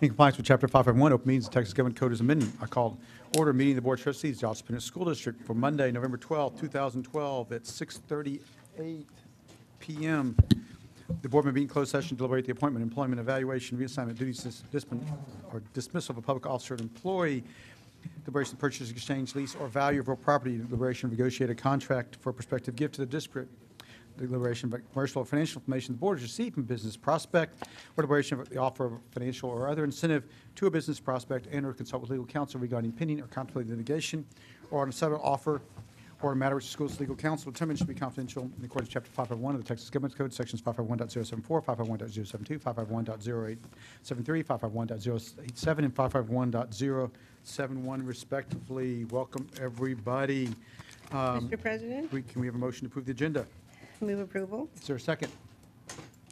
In compliance with Chapter 551, Open Meetings, the Texas Government Code is amended. I call order meeting of the Board of Trustees, Dallas Independent School District for Monday, November 12, 2012 at 6:38 p.m. The board may be in closed session to deliberate the appointment, employment, evaluation, reassignment, duties, dismissal of a public officer or employee, deliberation of purchase, exchange, lease, or value of real property, deliberation of negotiated contract for a prospective gift to the district, deliberation of commercial or financial information the board has received from business prospect, or deliberation of the offer of financial or other incentive to a business prospect, and or consult with legal counsel regarding pending or contemplated litigation, or on a settlement offer, or a matter which the school's legal counsel determines should be confidential in accordance with Chapter 551 of the Texas Government Code, Sections 551.074, 551.072, 551.0873, 551.087, and 551.071, respectively. Welcome, everybody. Mr. President, Can we have a motion to approve the agenda? move approval. Is there a second?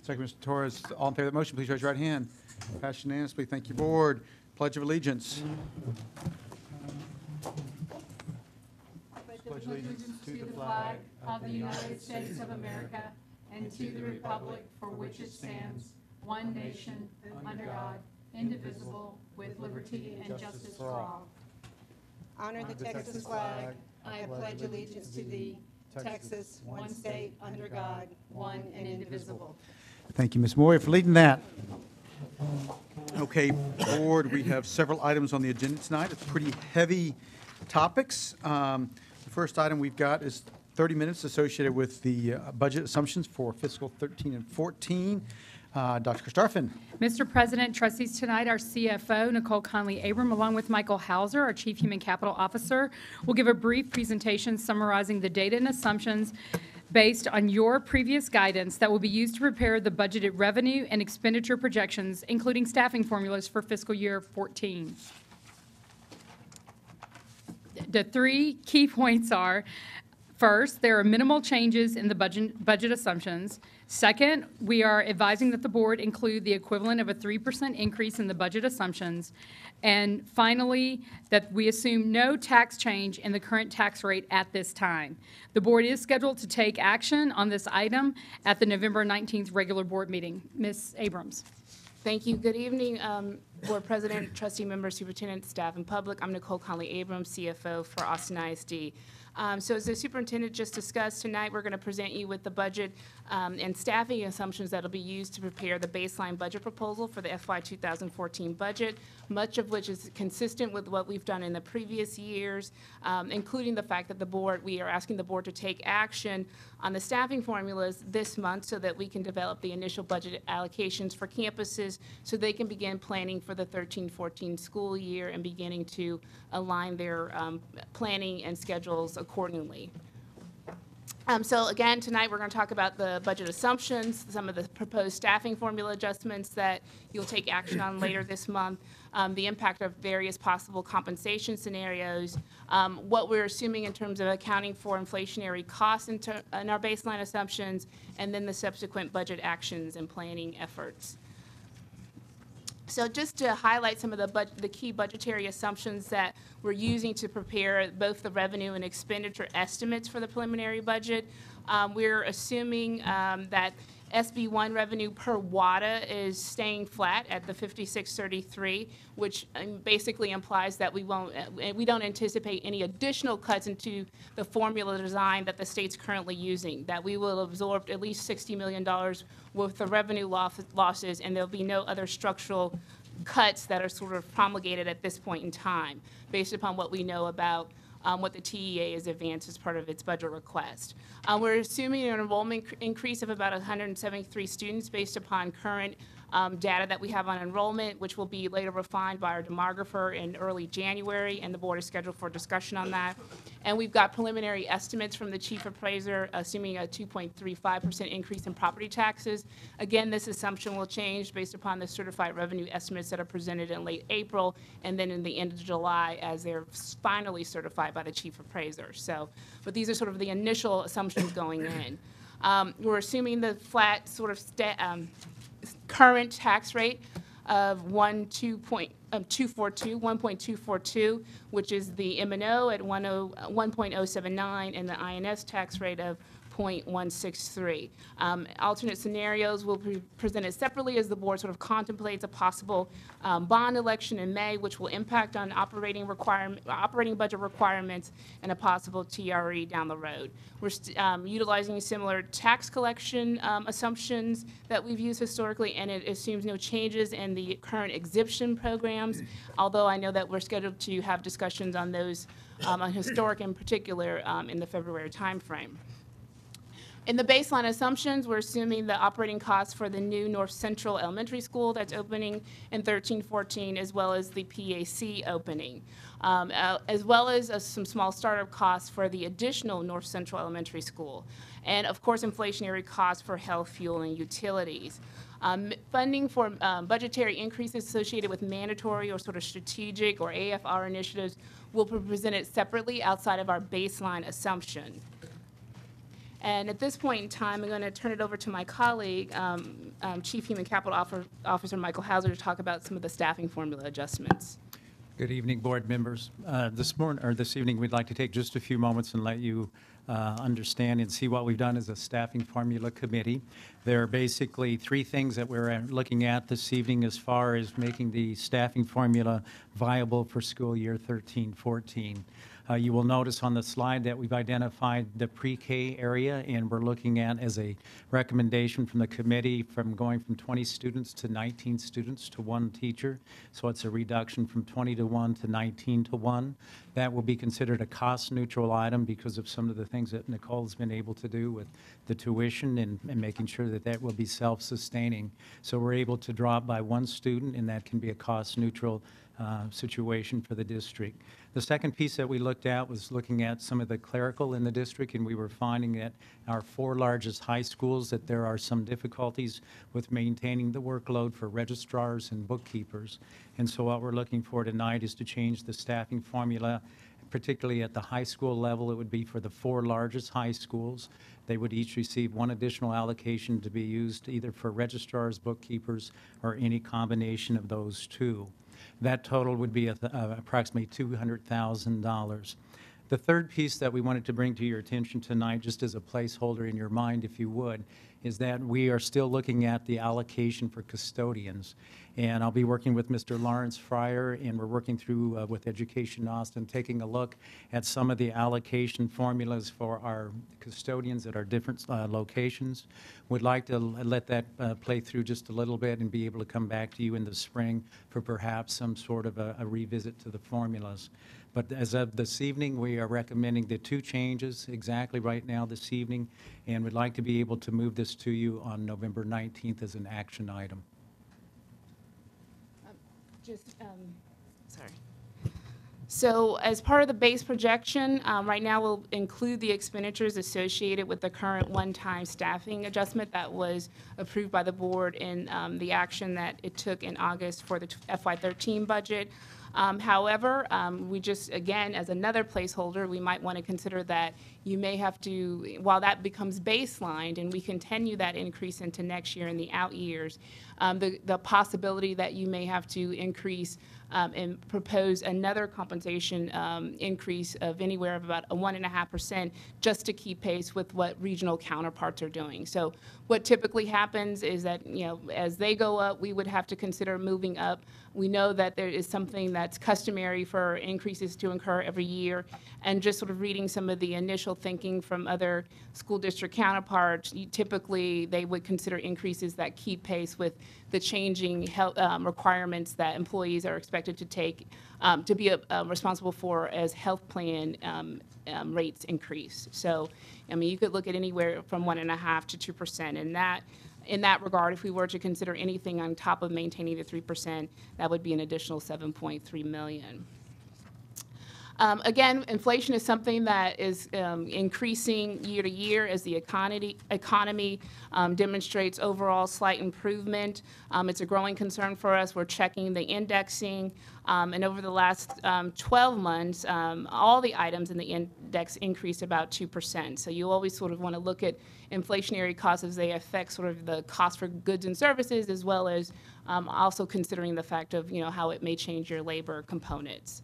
Second, Mr. Torres. All in favor of the motion, please raise your right hand. Passed unanimously. Thank you, Board. Pledge of Allegiance. Pledge allegiance to the flag of the United States of America and to the republic for which it stands, one nation, under God, indivisible, with liberty and justice for all. Honor the Texas flag. I pledge allegiance to thee, Texas, one state, under God, one and indivisible. Thank you, Ms. Moyer, for leading that. Okay, Board, we have several items on the agenda tonight. It's pretty heavy topics. The first item we've got is 30 minutes associated with the budget assumptions for fiscal 13 and 14. Dr. Karstafen. Mr. President, trustees, tonight our CFO, Nicole Conley-Abram, along with Michael Hauser, our Chief Human Capital Officer, will give a brief presentation summarizing the data and assumptions based on your previous guidance that will be used to prepare the budgeted revenue and expenditure projections, including staffing formulas for fiscal year 14. The three key points are, first, there are minimal changes in the budget assumptions. Second, we are advising that the board include the equivalent of a 3% increase in the budget assumptions. And finally, that we assume no tax change in the current tax rate at this time. The board is scheduled to take action on this item at the November 19th regular board meeting. Ms. Abrams. Thank you. Good evening, Board President, trustee members, superintendent, staff, and public. I'm Nicole Conley-Abrams, CFO for Austin ISD. So as the superintendent just discussed, tonight we're going to present you with the budget and staffing assumptions that will be used to prepare the baseline budget proposal for the FY 2014 budget, much of which is consistent with what we've done in the previous years, including the fact that we are asking the board to take action on the staffing formulas this month so that we can develop the initial budget allocations for campuses so they can begin planning for the 13-14 school year and beginning to align their planning and schedules accordingly. So again, tonight we're going to talk about the budget assumptions, some of the proposed staffing formula adjustments that you'll take action on later this month, the impact of various possible compensation scenarios, what we're assuming in terms of accounting for inflationary costs in our baseline assumptions, and then the subsequent budget actions and planning efforts. So just to highlight some of the key budgetary assumptions that we're using to prepare both the revenue and expenditure estimates for the preliminary budget, we're assuming that SB1 revenue per WADA is staying flat at the 5633, which basically implies that we don't anticipate any additional cuts into the formula design that the state's currently using, that we will absorb at least $60 million worth of revenue losses, and there'll be no other structural cuts that are sort of promulgated at this point in time, based upon what we know about what the TEA has advanced as part of its budget request. We're assuming an enrollment increase of about 173 students based upon current data that we have on enrollment, which will be later refined by our demographer in early January, and the board is scheduled for discussion on that. And we've got preliminary estimates from the chief appraiser, assuming a 2.35% increase in property taxes. Again, this assumption will change based upon the certified revenue estimates that are presented in late April and then in the end of July as they're finally certified by the chief appraiser. So, but these are sort of the initial assumptions going in. We're assuming the flat sort of current tax rate of 1.242, which is the M&O at 1.079, and the INS tax rate of 0.163. Alternate scenarios will be presented separately as the board sort of contemplates a possible bond election in May, which will impact on operating budget requirements and a possible TRE down the road. We're utilizing similar tax collection assumptions that we've used historically, and it assumes no changes in the current exemption programs, although I know that we're scheduled to have discussions on those, on historic in particular, in the February timeframe. In the baseline assumptions, we're assuming the operating costs for the new North Central Elementary School that's opening in 13-14, as well as the PAC opening, as well as some small startup costs for the additional North Central Elementary School, and of course inflationary costs for health, fuel, and utilities. Funding for budgetary increases associated with mandatory or sort of strategic or AFR initiatives will be presented separately outside of our baseline assumption. And at this point in time, I'm going to turn it over to my colleague, Chief Human Capital Officer Michael Hauser, to talk about some of the staffing formula adjustments. Good evening, board members. This evening, we'd like to take just a few moments and let you understand and see what we've done as a staffing formula committee. There are basically three things that we're looking at this evening as far as making the staffing formula viable for school year 13-14. You will notice on the slide that we've identified the pre-K area, and we're looking at as a recommendation from the committee from going from 20 students to 19 students to one teacher. So it's a reduction from 20 to 1 to 19 to 1. That will be considered a cost-neutral item because of some of the things that Nicole's been able to do with the tuition and making sure that that will be self-sustaining. So we're able to drop by one student, and that can be a cost-neutral situation for the district. The second piece that we looked at was looking at some of the clerical in the district, and we were finding that our 4 largest high schools that there are some difficulties with maintaining the workload for registrars and bookkeepers. And so what we're looking for tonight is to change the staffing formula, particularly at the high school level. It would be for the 4 largest high schools. They would each receive one additional allocation to be used either for registrars, bookkeepers, or any combination of those two. That total would be approximately $200,000. The third piece that we wanted to bring to your attention tonight, just as a placeholder in your mind, if you would, is that we are still looking at the allocation for custodians. And I'll be working with Mr. Lawrence Fryer, and we're working through with Education Austin, taking a look at some of the allocation formulas for our custodians at our different locations. Would like to let that play through just a little bit and be able to come back to you in the spring for perhaps some sort of a revisit to the formulas. But as of this evening, we are recommending the 2 changes exactly right now this evening, and would like to be able to move this to you on November 19th as an action item. Sorry. So as part of the base projection, right now we'll include the expenditures associated with the current one-time staffing adjustment that was approved by the board in the action that it took in August for the FY13 budget. However, we just, again, as another placeholder, we might want to consider that you may have to, while that becomes baselined and we continue that increase into next year and the out years, the possibility that you may have to increase and propose another compensation increase of anywhere of about a 1.5% just to keep pace with what regional counterparts are doing. So what typically happens is that, you know, as they go up, we would have to consider moving up. We know that there is something that's customary for increases to occur every year, and just sort of reading some of the initial thinking from other school district counterparts, typically they would consider increases that keep pace with the changing health requirements that employees are expected to take to be responsible for as health plan rates increase. So, I mean, you could look at anywhere from 1.5% to 2%, and that, in that regard, if we were to consider anything on top of maintaining the 3%, that would be an additional $7.3 million. Again, inflation is something that is increasing year to year as the economy demonstrates overall slight improvement. It's a growing concern for us. We're checking the indexing, and over the last 12 months, all the items in the index increased about 2%. So you always sort of want to look at inflationary costs as they affect sort of the cost for goods and services, as well as also considering the fact of, you know, how it may change your labor components.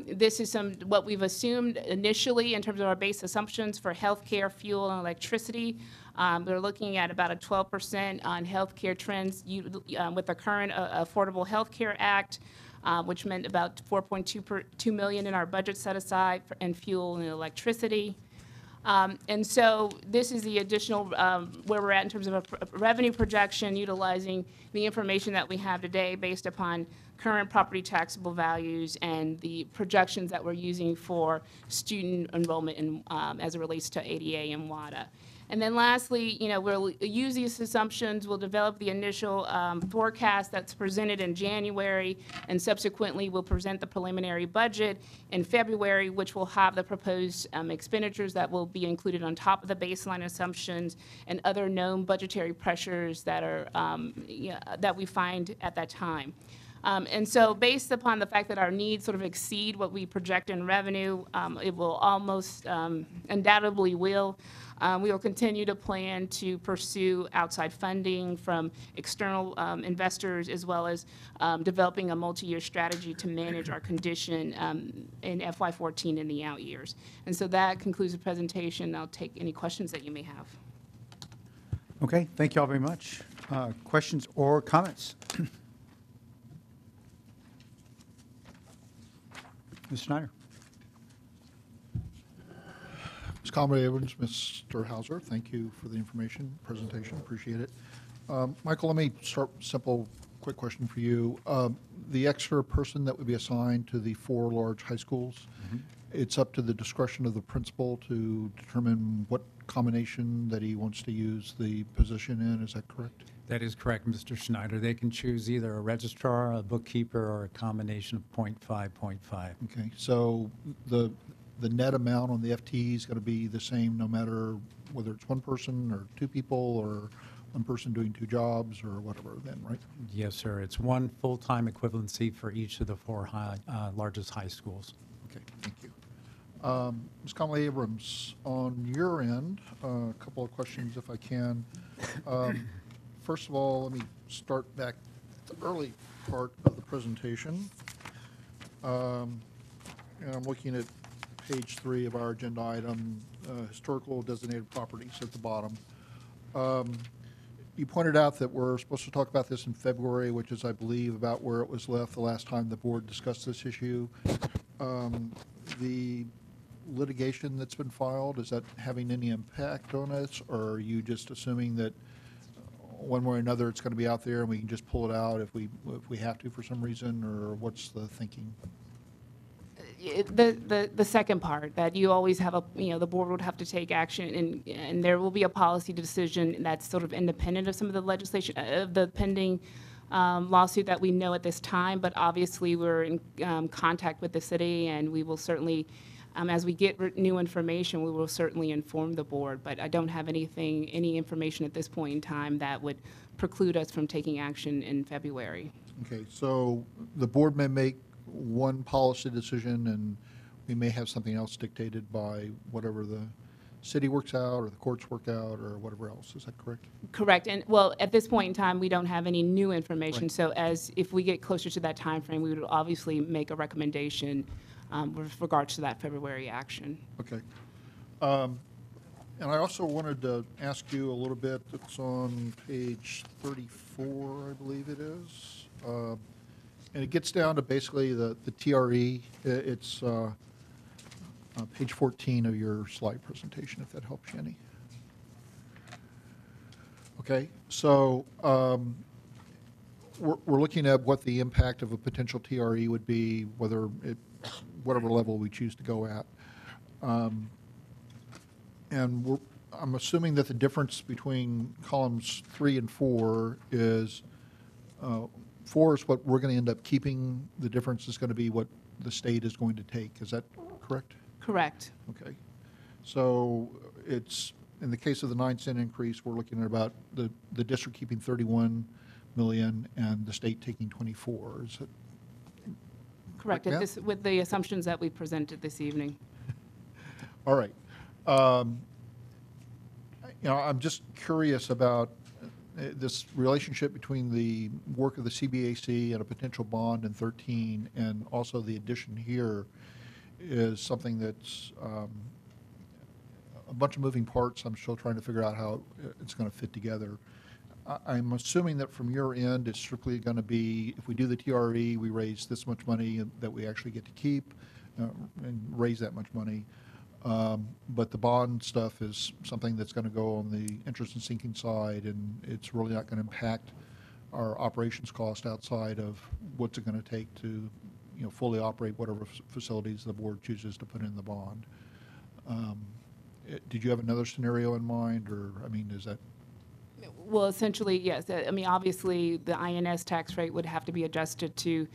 This is what we've assumed initially in terms of our base assumptions for healthcare, fuel, and electricity. We're looking at about a 12% on healthcare trends with the current Affordable Health Care Act, which meant about 4.2 million in our budget set aside in fuel and electricity. And so this is the additional where we're at in terms of a revenue projection, utilizing the information that we have today based upon current property taxable values and the projections that we're using for student enrollment as it relates to ADA and WADA. And then lastly, we'll use these assumptions, we'll develop the initial forecast that's presented in January, and subsequently we'll present the preliminary budget in February, which will have the proposed expenditures that will be included on top of the baseline assumptions and other known budgetary pressures that are that we find at that time. And so based upon the fact that our needs sort of exceed what we project in revenue, it will almost undoubtedly will. We will continue to plan to pursue outside funding from external investors, as well as developing a multi-year strategy to manage our condition in FY14 and the out years. And so that concludes the presentation. I'll take any questions that you may have. Okay, thank you all very much. Questions or comments? Ms. Schneider. Ms. Conway Abrams, Mr. Hauser, thank you for the information, presentation, appreciate it. Michael, let me start simple, quick question for you. The extra person that would be assigned to the 4 large high schools, it's up to the discretion of the principal to determine what combination that he wants to use the position in, is that correct? That is correct, Mr. Schneider. They can choose either a registrar, a bookkeeper, or a combination of 0.5, 0.5. Okay, so the net amount on the FTE is going to be the same no matter whether it's one person or 2 people or one person doing 2 jobs or whatever then, right? Yes, sir. It's one full-time equivalency for each of the 4 largest high schools. Okay, thank you. Ms. Conway Abrams, on your end, a couple of questions if I can. First of all, let me start back at the early part of the presentation. And I'm looking at page 3 of our agenda item, historical designated properties at the bottom. You pointed out that we're supposed to talk about this in February, which is, I believe, about where it was left the last time the board discussed this issue. The litigation that's been filed, is that having any impact on us, or are you just assuming that one way or another it's going to be out there and we can just pull it out if we have to for some reason, or what's the thinking? The second part, that you always have the board would have to take action, and there will be a policy decision that's sort of independent of some of the legislation, of the pending lawsuit that we know at this time, but obviously we're in contact with the city, and we will certainly, as we get new information, we will certainly inform the board, but I don't have any information at this point in time that would preclude us from taking action in February. Okay, so the board may make one policy decision and we may have something else dictated by whatever the city works out or the courts work out or whatever else. Is that correct? Correct. And well, at this point in time, we don't have any new information. Right. So if we get closer to that time frame, we would obviously make a recommendation with regards to that February action. Okay. And I also wanted to ask you a little bit, it's on page 34, I believe it is. And it gets down to basically the TRE. It's page 14 of your slide presentation, if that helps you any. Okay, so we're looking at what the impact of a potential TRE would be, whatever level we choose to go at. And I'm assuming that the difference between columns 3 and 4 is 4 is what we're going to end up keeping. The difference is going to be what the state is going to take. Is that correct? Correct. Okay. So it's, in the case of the 9-cent increase, we're looking at about the district keeping 31 million and the state taking 24. Is it? Correct. Yeah. With the assumptions that we presented this evening. All right. I'm just curious about, this relationship between the work of the CBAC and a potential bond in 13 and also the addition here is something that's a bunch of moving parts. I'm still trying to figure out how it's going to fit together. I'm assuming that from your end, it's strictly going to be, if we do the TRE, we raise this much money that we actually get to keep and raise that much money. But the bond stuff is something that's going to go on the interest and sinking side, and it's really not going to impact our operations cost outside of what's it going to take to, fully operate whatever facilities the board chooses to put in the bond. Did you have another scenario in mind, or, is that? Well, essentially, yes. Obviously, the INS tax rate would have to be adjusted to,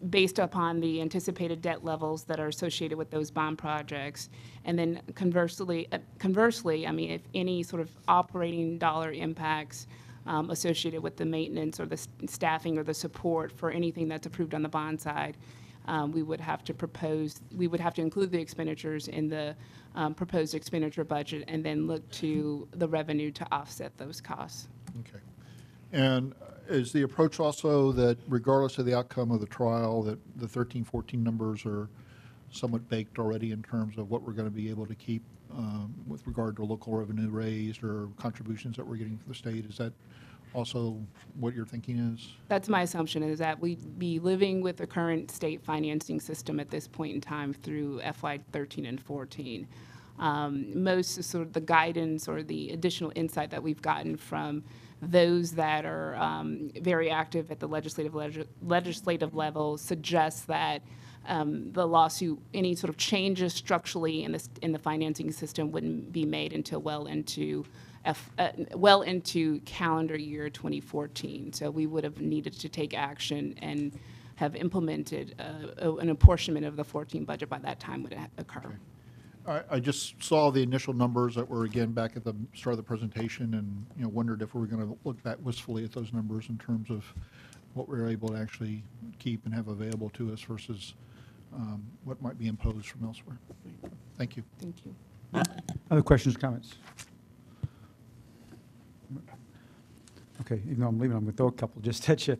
based upon the anticipated debt levels that are associated with those bond projects. And then conversely, if any sort of operating dollar impacts associated with the maintenance or the staffing or the support for anything that's approved on the bond side, we would have to include the expenditures in the proposed expenditure budget and then look to the revenue to offset those costs. Okay. And is the approach also that regardless of the outcome of the trial, that the 13-14 numbers are somewhat baked already in terms of what we're going to be able to keep with regard to local revenue raised or contributions that we're getting from the state? Is that also what your thinking is? That's my assumption, is that we'd be living with the current state financing system at this point in time through FY 13 and 14. Most sort of the guidance or the additional insight that we've gotten from those that are very active at the legislative level suggests that the lawsuit, any sort of changes structurally in the financing system wouldn't be made until well into calendar year 2014. So we would have needed to take action and have implemented an apportionment of the 14 budget by that time would occur. I just saw the initial numbers that were, again, back at the start of the presentation and, wondered if we were going to look back wistfully at those numbers in terms of what we were able to actually keep and have available to us versus what might be imposed from elsewhere. Thank you. Thank you. Other questions, comments? Okay, even though I'm leaving, I'm going to throw a couple just at you.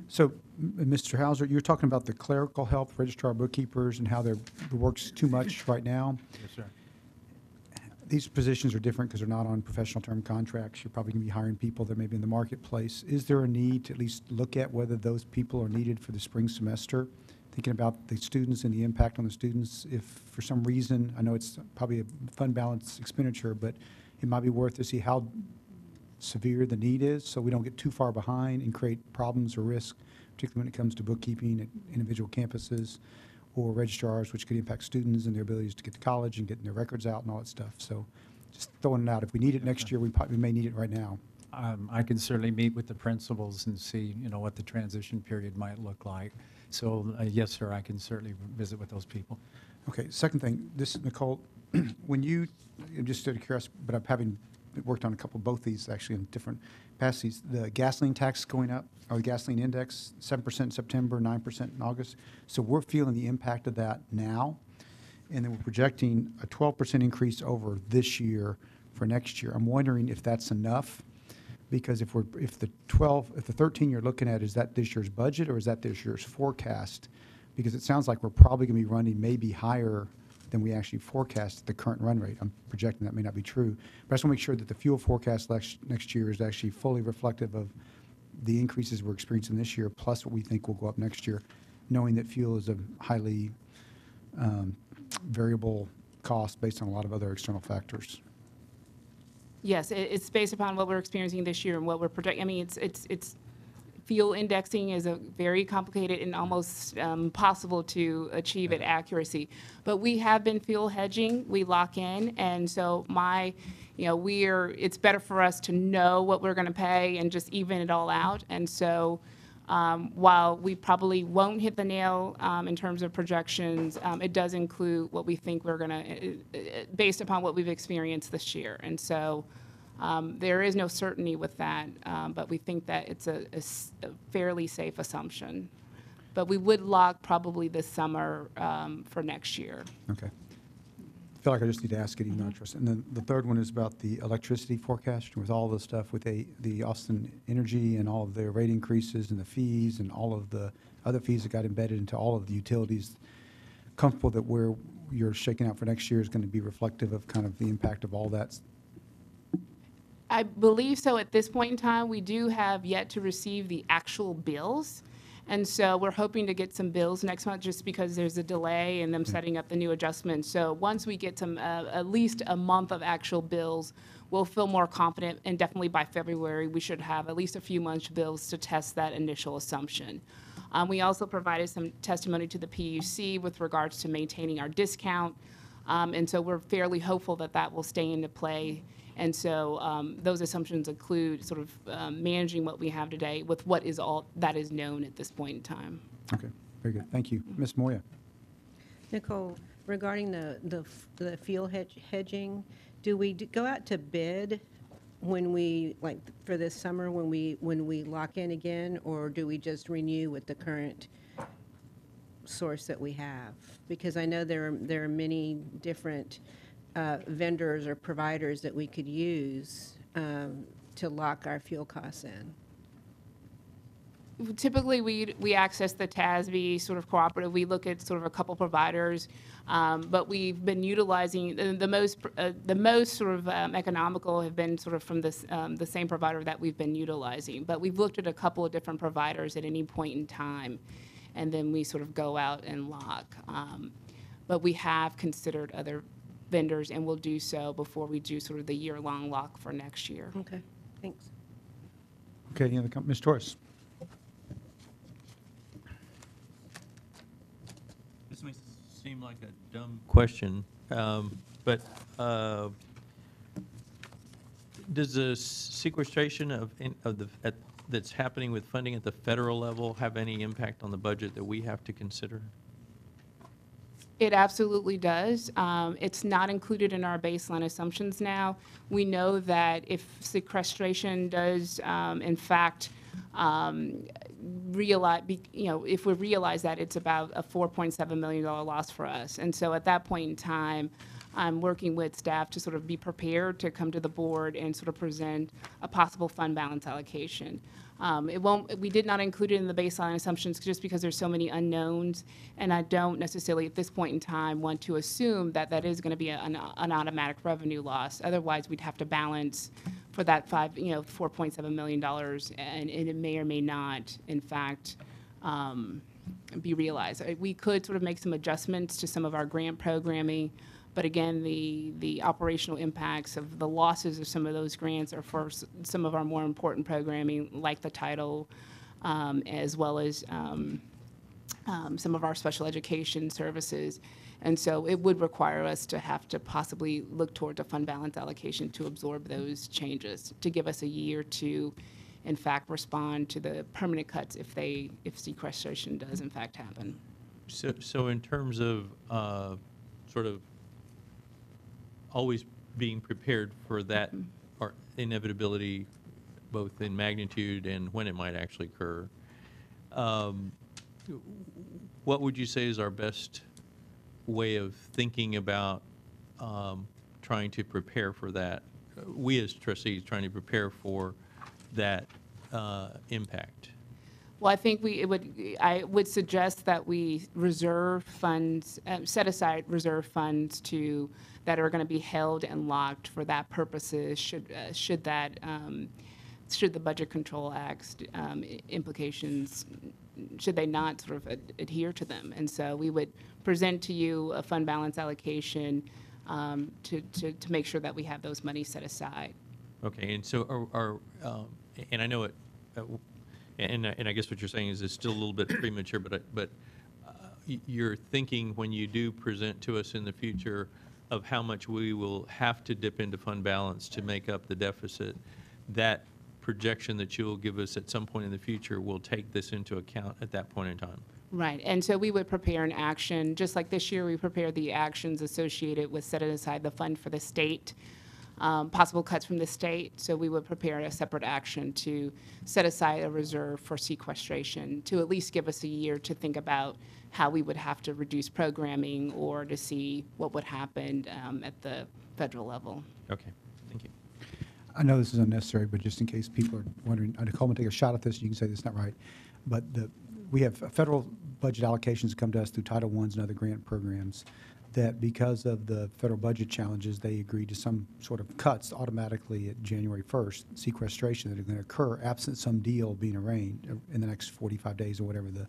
So, Mr. Hauser, you were talking about the clerical help, registrar, bookkeepers, and how the work's too much right now. Yes, sir. These positions are different because they're not on professional term contracts. You're probably going to be hiring people that may be in the marketplace. Is there a need to at least look at whether those people are needed for the spring semester? Thinking about the students and the impact on the students, if for some reason, I know it's probably a fund balance expenditure, but it might be worth to see how severe the need is so we don't get too far behind and create problems or risk, particularly when it comes to bookkeeping at individual campuses or registrars, which could impact students and their abilities to get to college and getting their records out and all that stuff. So just throwing it out. If we need it next year, we may need it right now. I can certainly meet with the principals and see, what the transition period might look like. So, yes, sir, I can certainly visit with those people. Okay, second thing, this is Nicole, when you, just out of curiosity, but I'm having worked on a couple, both these actually in different capacities, the gasoline tax going up, or the gasoline index, 7% in September, 9% in August. So we're feeling the impact of that now, and then we're projecting a 12% increase over this year for next year. I'm wondering if that's enough, because if the 13 you're looking at, is that this year's budget or is that this year's forecast? Because it sounds like we're probably going to be running maybe higher than we actually forecast at the current run rate. I'm projecting that may not be true. But I just want to make sure that the fuel forecast next year is actually fully reflective of the increases we're experiencing this year, plus what we think will go up next year, knowing that fuel is a highly variable cost based on a lot of other external factors. Yes, it's based upon what we're experiencing this year and what we're projecting. It's fuel indexing is a very complicated and almost impossible to achieve at accuracy. But we have been fuel hedging. We lock in, and so it's better for us to know what we're going to pay and just even it all out. And so while we probably won't hit the nail in terms of projections, it does include what we think we're going to, based upon what we've experienced this year. And so there is no certainty with that, but we think that it's a fairly safe assumption. But we would lock probably this summer for next year. Okay. feel like I just need to ask it, even though I trust it. And then the third one is about the electricity forecast, with all the stuff with the Austin Energy and all of their rate increases and the fees and all of the other fees that got embedded into all of the utilities. Comfortable that where you're shaking out for next year is going to be reflective of kind of the impact of all that? I believe so at this point in time. We do have yet to receive the actual bills. And so we're hoping to get some bills next month just because there's a delay in them setting up the new adjustments. So once we get some, at least a month of actual bills, we'll feel more confident, and definitely by February, we should have at least a few months bills to test that initial assumption. We also provided some testimony to the PUC with regards to maintaining our discount. And so we're fairly hopeful that that will stay into play. And so those assumptions include sort of managing what we have today with what is all that is known at this point in time. Okay, very good. Thank you. Ms. Moya? Nicole, regarding the fuel hedging, do we go out to bid when we, like, for this summer, when we lock in again, or do we just renew with the current source that we have? Because I know there are many different vendors or providers that we could use to lock our fuel costs in. Typically, we access the TASB sort of cooperative. We look at sort of a couple providers, but we've been utilizing the most sort of economical have been sort of from this the same provider that we've been utilizing. But we've looked at a couple of different providers at any point in time, and then we sort of go out and lock. But we have considered other vendors, and we'll do so before we do sort of the year-long lock for next year. Okay, thanks. Okay, any other Ms. Torres? This may seem like a dumb question, but does the sequestration that's happening with funding at the federal level have any impact on the budget that we have to consider? It absolutely does. It's not included in our baseline assumptions now. We know that if sequestration does, in fact, if we realize that, it's about a $4.7 million loss for us. And so at that point in time, I'm working with staff to sort of be prepared to come to the board and sort of present a possible fund balance allocation. We did not include it in the baseline assumptions just because there's so many unknowns, and I don't necessarily at this point in time want to assume that that is going to be an automatic revenue loss. Otherwise, we'd have to balance for that $4.7 million, and it may or may not, in fact, be realized. We could sort of make some adjustments to some of our grant programming. But again, the operational impacts of the losses of some of those grants are for some of our more important programming, like the title, as well as some of our special education services. And so it would require us to have to possibly look towards a fund balance allocation to absorb those changes, to give us a year to, in fact, respond to the permanent cuts if sequestration does, in fact, happen. So in terms of sort of always being prepared for that or inevitability, both in magnitude and when it might actually occur, what would you say is our best way of thinking about trying to prepare for that? We as trustees trying to prepare for that impact. Well, I think I would suggest that we reserve funds, set aside reserve funds that are going to be held and locked for that purposes should the Budget Control Act's implications, should they not sort of adhere to them. And so we would present to you a fund balance allocation to make sure that we have those monies set aside. Okay, and so and I know it, and I guess what you're saying is it's still a little bit premature, but you're thinking when you do present to us in the future of how much we will have to dip into fund balance to make up the deficit, that projection that you'll give us at some point in the future will take this into account at that point in time. Right, and so we would prepare an action, just like this year we prepared the actions associated with setting aside the fund for the state. possible cuts from the state. So we would prepare a separate action to set aside a reserve for sequestration to at least give us a year to think about how we would have to reduce programming or to see what would happen at the federal level. Okay, thank you. I know this is unnecessary, but just in case people are wondering, Nicole, I'm going to take a shot at this, you can say this is not right. But we have federal budget allocations that come to us through Title Is and other grant programs that because of the federal budget challenges, they agreed to some sort of cuts automatically at January 1st, sequestration that are going to occur absent some deal being arranged in the next 45 days or whatever the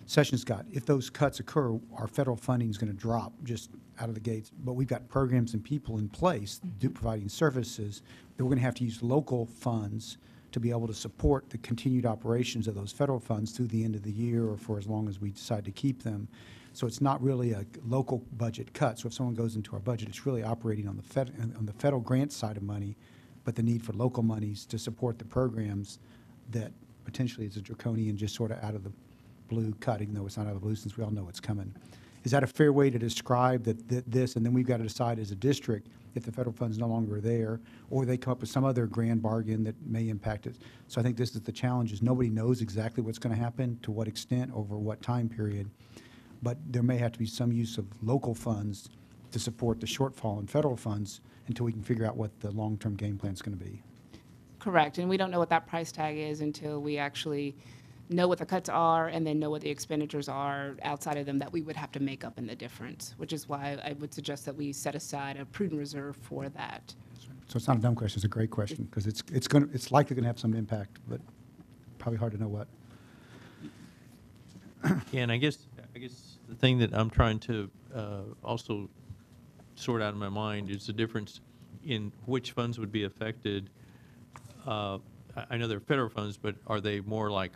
sessions got. If those cuts occur, our federal funding is going to drop just out of the gates. But we've got programs and people in place providing services that we're going to have to use local funds to be able to support the continued operations of those federal funds through the end of the year or for as long as we decide to keep them. So it's not really a local budget cut. So if someone goes into our budget, it's really operating on the federal grant side of money, but the need for local monies to support the programs that potentially is a draconian, just sort of out of the blue cut, even though it's not out of the blue since we all know it's coming. Is that a fair way to describe this? And then we've got to decide as a district if the federal funds no longer are there, or they come up with some other grand bargain that may impact it. So I think this is the challenge: is nobody knows exactly what's going to happen, to what extent, over what time period. But there may have to be some use of local funds to support the shortfall in federal funds until we can figure out what the long-term game plan is going to be. Correct, and we don't know what that price tag is until we actually know what the cuts are and then know what the expenditures are outside of them that we would have to make up in the difference, which is why I would suggest that we set aside a prudent reserve for that. So it's not a dumb question; it's a great question because it's likely going to have some impact, but probably hard to know what. Yeah, and I guess the thing that I'm trying to also sort out in my mind is the difference in which funds would be affected. I know they're federal funds, but are they more like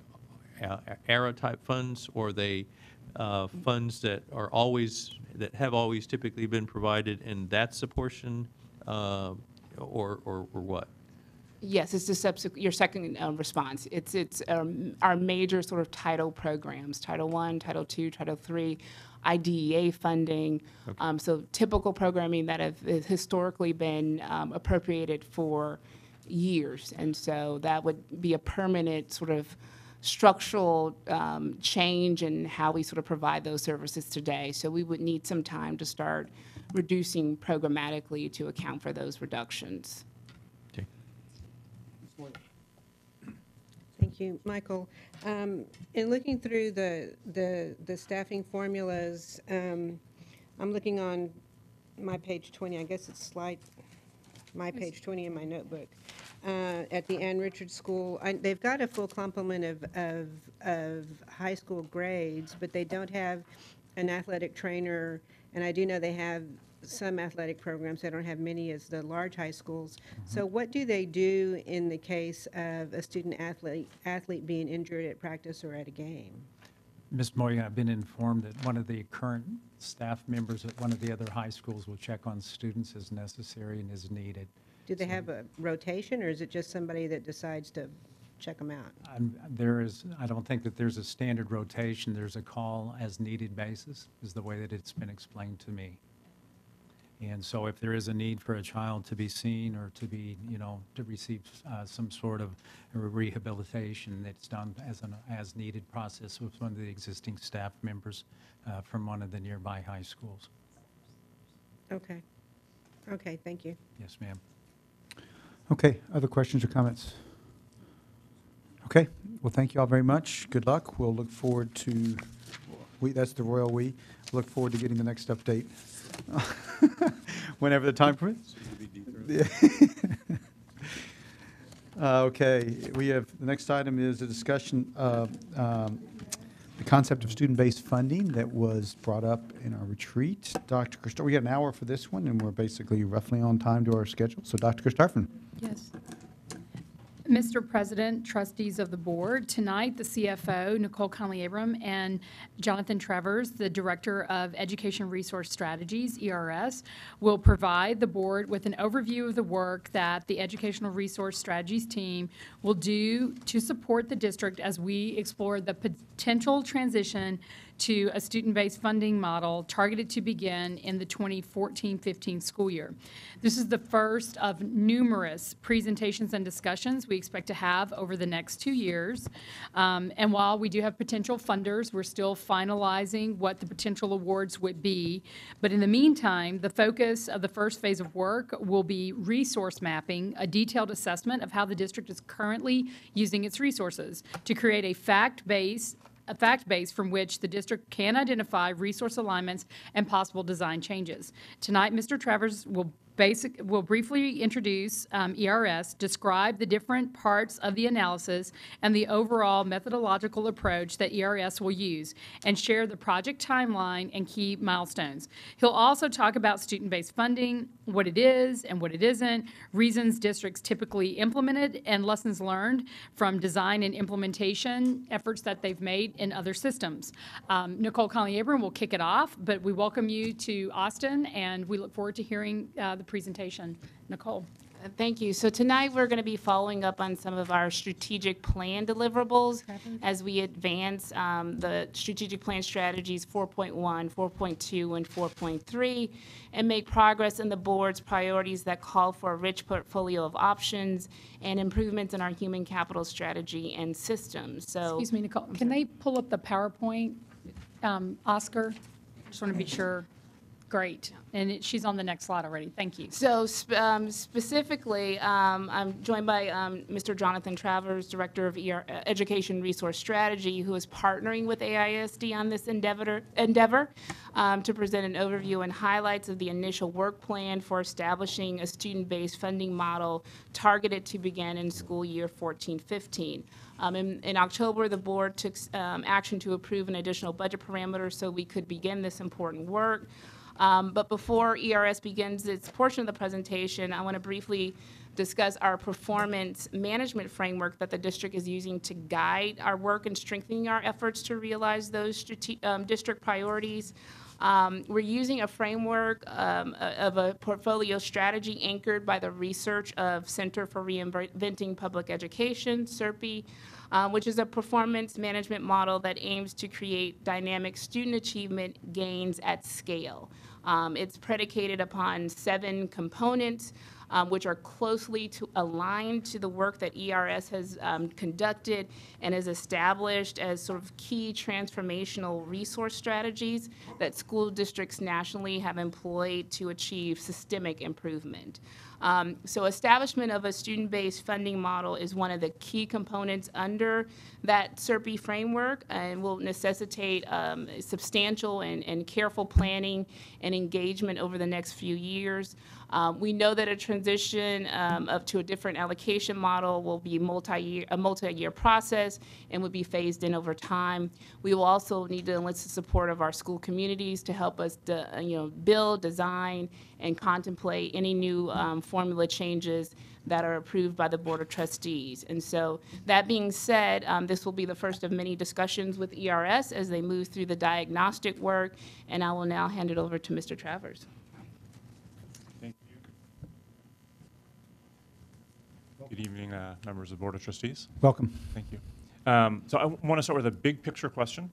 ARA-type funds, or are they funds that have always typically been provided, and that's a portion, or what? Yes, it's the your second response. It's our major sort of title programs, Title I, Title II, Title III, IDEA funding. Okay. So typical programming that has historically been appropriated for years. And so that would be a permanent sort of structural change in how we sort of provide those services today. So we would need some time to start reducing programmatically to account for those reductions. Okay. Thank you, Michael. In looking through the staffing formulas, I'm looking on my page 20, I guess it's my page 20 in my notebook. At the Ann Richards School, they've got a full complement of high school grades, but they don't have an athletic trainer, and I do know they have some athletic programs. They don't have many as the large high schools. So what do they do in the case of a student athlete being injured at practice or at a game? Ms. Moya, I've been informed that one of the current staff members at one of the other high schools will check on students as necessary and as needed. Do they have a rotation, or is it just somebody that decides to check them out? I don't think that there's a standard rotation. There's a call as needed basis, is the way that it's been explained to me. And so if there is a need for a child to be seen or to be, to receive some sort of rehabilitation, it's done as an as-needed process with one of the existing staff members from one of the nearby high schools. Okay. Okay, thank you. Yes, ma'am. Okay, other questions or comments? Okay, well, thank you all very much. Good luck. We'll look forward to, that's the royal we, look forward to getting the next update whenever the time permits. Okay, we have, the next item is a discussion of the concept of student-based funding that was brought up in our retreat. Dr. Christopher, we got an hour for this one, and we're basically roughly on time to our schedule. So Dr. Christopher. Yes. Mr. President, trustees of the board, tonight the CFO, Nicole Conley-Abram, and Jonathan Travers, the Director of Education Resource Strategies, ERS, will provide the board with an overview of the work that the Educational Resource Strategies team will do to support the district as we explore the potential transition to a student-based funding model targeted to begin in the 2014-15 school year. This is the first of numerous presentations and discussions we expect to have over the next 2 years. And while we do have potential funders, we're still finalizing what the potential awards would be. But in the meantime, the focus of the first phase of work will be resource mapping, a detailed assessment of how the district is currently using its resources to create a fact base from which the district can identify resource alignments and possible design changes. Tonight, Mr. Travers will briefly introduce ERS, describe the different parts of the analysis and the overall methodological approach that ERS will use, and share the project timeline and key milestones. He'll also talk about student-based funding, what it is and what it isn't, reasons districts typically implement it, and lessons learned from design and implementation efforts that they've made in other systems. Nicole Conley-Abram will kick it off, but we welcome you to Austin, and we look forward to hearing the presentation. Nicole. Thank you. So tonight, we're going to be following up on some of our strategic plan deliverables as we advance the strategic plan strategies 4.1, 4.2, and 4.3, and make progress in the board's priorities that call for a rich portfolio of options and improvements in our human capital strategy and systems. So, Excuse me, Nicole. Can they pull up the PowerPoint, Oscar? Just want to be sure. Great. And she's on the next slide already. Thank you. So specifically, I'm joined by Mr. Jonathan Travers, Director of Education Resource Strategy, who is partnering with AISD on this endeavor to present an overview and highlights of the initial work plan for establishing a student-based funding model targeted to begin in school year 14-15. In October, the board took action to approve an additional budget parameter so we could begin this important work. But before ERS begins its portion of the presentation, I want to briefly discuss our performance management framework that the district is using to guide our work in strengthening our efforts to realize those district priorities. We're using a framework of a portfolio strategy anchored by the research of Center for Reinventing Public Education, CERPI, which is a performance management model that aims to create dynamic student achievement gains at scale. It's predicated upon 7 components, which are closely aligned to the work that ERS has conducted and has established as sort of key transformational resource strategies that school districts nationally have employed to achieve systemic improvement. So establishment of a student-based funding model is one of the key components under that CERPI framework and will necessitate substantial and careful planning and engagement over the next few years. We know that a transition to a different allocation model will be a multi-year process and will be phased in over time. We will also need to enlist the support of our school communities to help us build, design, and contemplate any new formula changes that are approved by the Board of Trustees. And so that being said, this will be the first of many discussions with ERS as they move through the diagnostic work, and I will now hand it over to Mr. Travers. Thank you. Good evening, members of the Board of Trustees. Welcome. Thank you. So I want to start with a big picture question,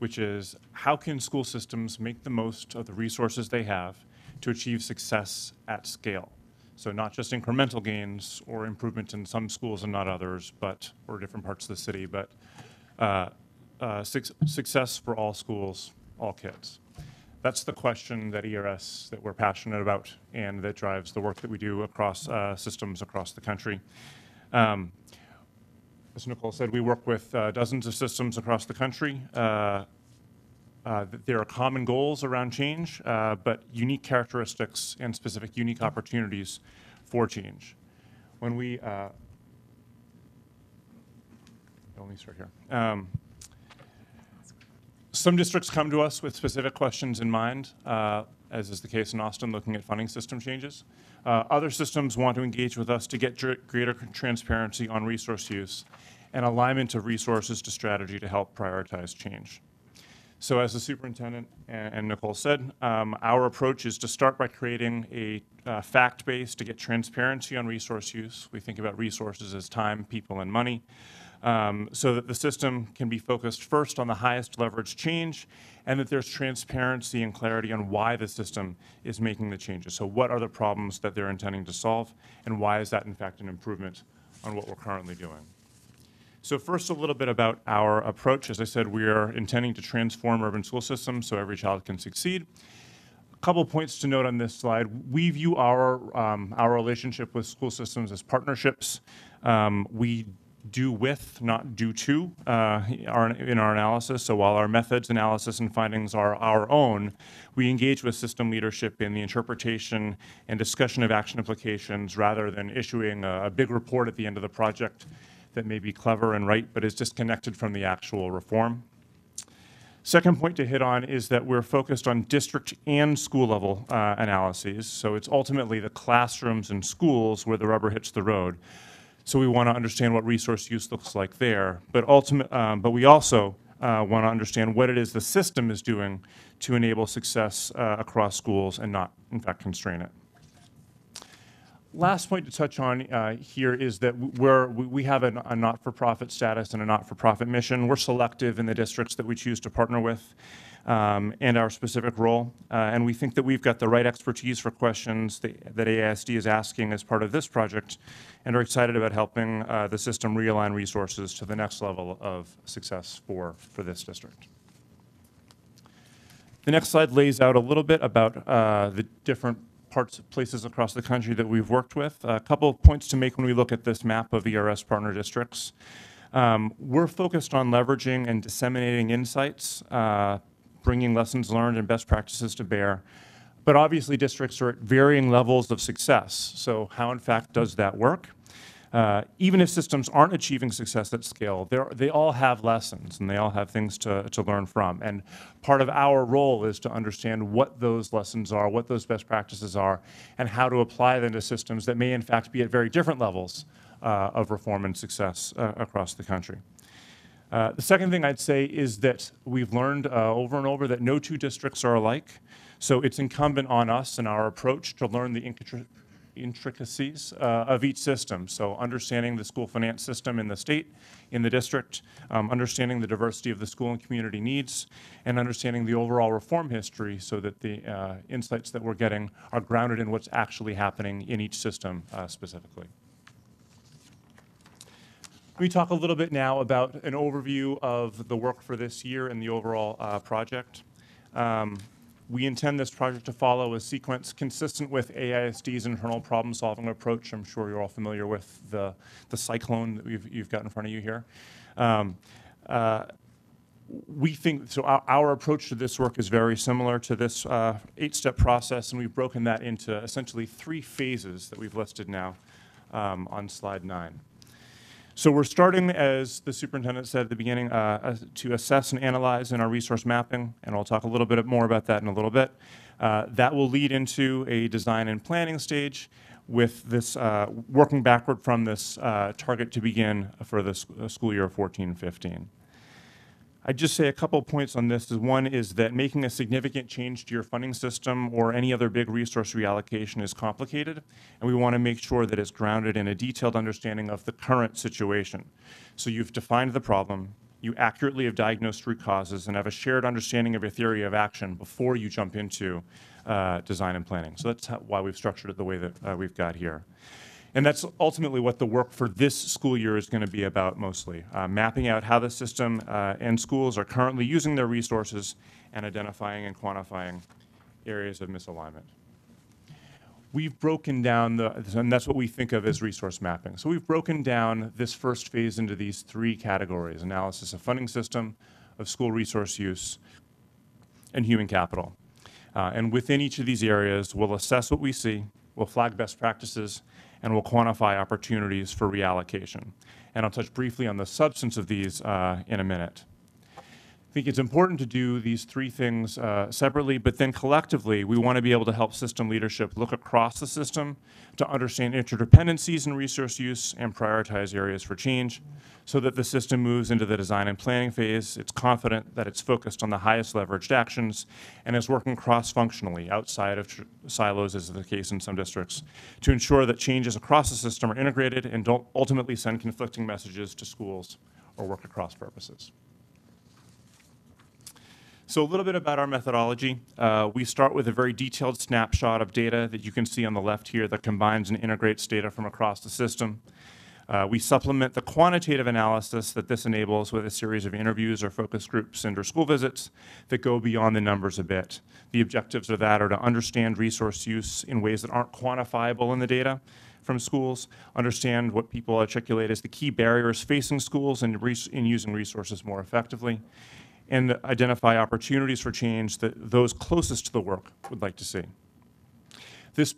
which is how can school systems make the most of the resources they have to achieve success at scale? So not just incremental gains or improvement in some schools and not others, or different parts of the city, but success for all schools, all kids. That's the question that ERS, that we're passionate about, and that drives the work that we do across systems across the country. As Nicole said, we work with dozens of systems across the country. There are common goals around change, but unique characteristics and specific unique opportunities for change. When we, let me start here. Some districts come to us with specific questions in mind, as is the case in Austin, looking at funding system changes. Other systems want to engage with us to get greater transparency on resource use and alignment of resources to strategy to help prioritize change. So as the superintendent and Nicole said, our approach is to start by creating a fact base to get transparency on resource use. We think about resources as time, people, and money. so that the system can be focused first on the highest leverage change, and that there's transparency and clarity on why the system is making the changes. So what are the problems that they're intending to solve, and why is that in fact an improvement on what we're currently doing? So first, a little bit about our approach. As I said, we are intending to transform urban school systems so every child can succeed. A couple points to note on this slide. We view our relationship with school systems as partnerships. We do with, not do to, in our analysis. So while our methods, analysis, and findings are our own, we engage with system leadership in the interpretation and discussion of action implications rather than issuing a big report at the end of the project that may be clever and right, but is disconnected from the actual reform. Second point to hit on is that we're focused on district and school level analyses. So it's ultimately the classrooms and schools where the rubber hits the road. So we want to understand what resource use looks like there. But we also want to understand what it is the system is doing to enable success across schools and not, in fact, constrain it. Last point to touch on here is that we have a not-for-profit status and a not-for-profit mission. We're selective in the districts that we choose to partner with and our specific role. And we think that we've got the right expertise for questions that AISD is asking as part of this project, and are excited about helping the system realign resources to the next level of success for this district. The next slide lays out a little bit about the different places across the country that we've worked with. A couple of points to make when we look at this map of ERS partner districts. We're focused on leveraging and disseminating insights, bringing lessons learned and best practices to bear. But obviously districts are at varying levels of success. So how in fact does that work? Even if systems aren't achieving success at scale, they all have lessons and they all have things to learn from. And part of our role is to understand what those lessons are, what those best practices are, and how to apply them to systems that may in fact be at very different levels of reform and success across the country. The second thing I'd say is that we've learned over and over that no two districts are alike. So it's incumbent on us and our approach to learn the intricacies of each system. So understanding the school finance system in the state, in the district, understanding the diversity of the school and community needs, and understanding the overall reform history so that the insights that we're getting are grounded in what's actually happening in each system specifically. Let me talk a little bit now about an overview of the work for this year and the overall project. We intend this project to follow a sequence consistent with AISD's internal problem-solving approach. I'm sure you're all familiar with the cyclone that you've got in front of you here. We think, so our approach to this work is very similar to this 8-step process, and we've broken that into essentially 3 phases that we've listed now on slide 9. So we're starting, as the superintendent said at the beginning, to assess and analyze in our resource mapping, and I'll talk a little bit more about that in a little bit. That will lead into a design and planning stage with this working backward from this target to begin for the school year 14-15. I'd just say a couple points on this. One is that making a significant change to your funding system or any other big resource reallocation is complicated, and we want to make sure that it's grounded in a detailed understanding of the current situation. So you've defined the problem, you accurately have diagnosed root causes, and have a shared understanding of your theory of action before you jump into design and planning. So that's why we've structured it the way that we've got here. And that's ultimately what the work for this school year is going to be about mostly, mapping out how the system and schools are currently using their resources and identifying and quantifying areas of misalignment. We've broken down, and that's what we think of as resource mapping. So we've broken down this first phase into these 3 categories: analysis of funding system, of school resource use, and human capital. And within each of these areas, we'll assess what we see, we'll flag best practices, and we'll quantify opportunities for reallocation. And I'll touch briefly on the substance of these in a minute. I think it's important to do these 3 things separately, but then collectively, we want to be able to help system leadership look across the system to understand interdependencies in resource use and prioritize areas for change so that the system moves into the design and planning phase. It's confident that it's focused on the highest leveraged actions and is working cross-functionally outside of silos, as is the case in some districts, to ensure that changes across the system are integrated and don't ultimately send conflicting messages to schools or work across purposes. So a little bit about our methodology. We start with a very detailed snapshot of data that you can see on the left here that combines and integrates data from across the system. We supplement the quantitative analysis that this enables with a series of interviews or focus groups and or school visits that go beyond the numbers a bit. The objectives of that are to understand resource use in ways that aren't quantifiable in the data from schools, understand what people articulate as the key barriers facing schools in using resources more effectively, and identify opportunities for change that those closest to the work would like to see. This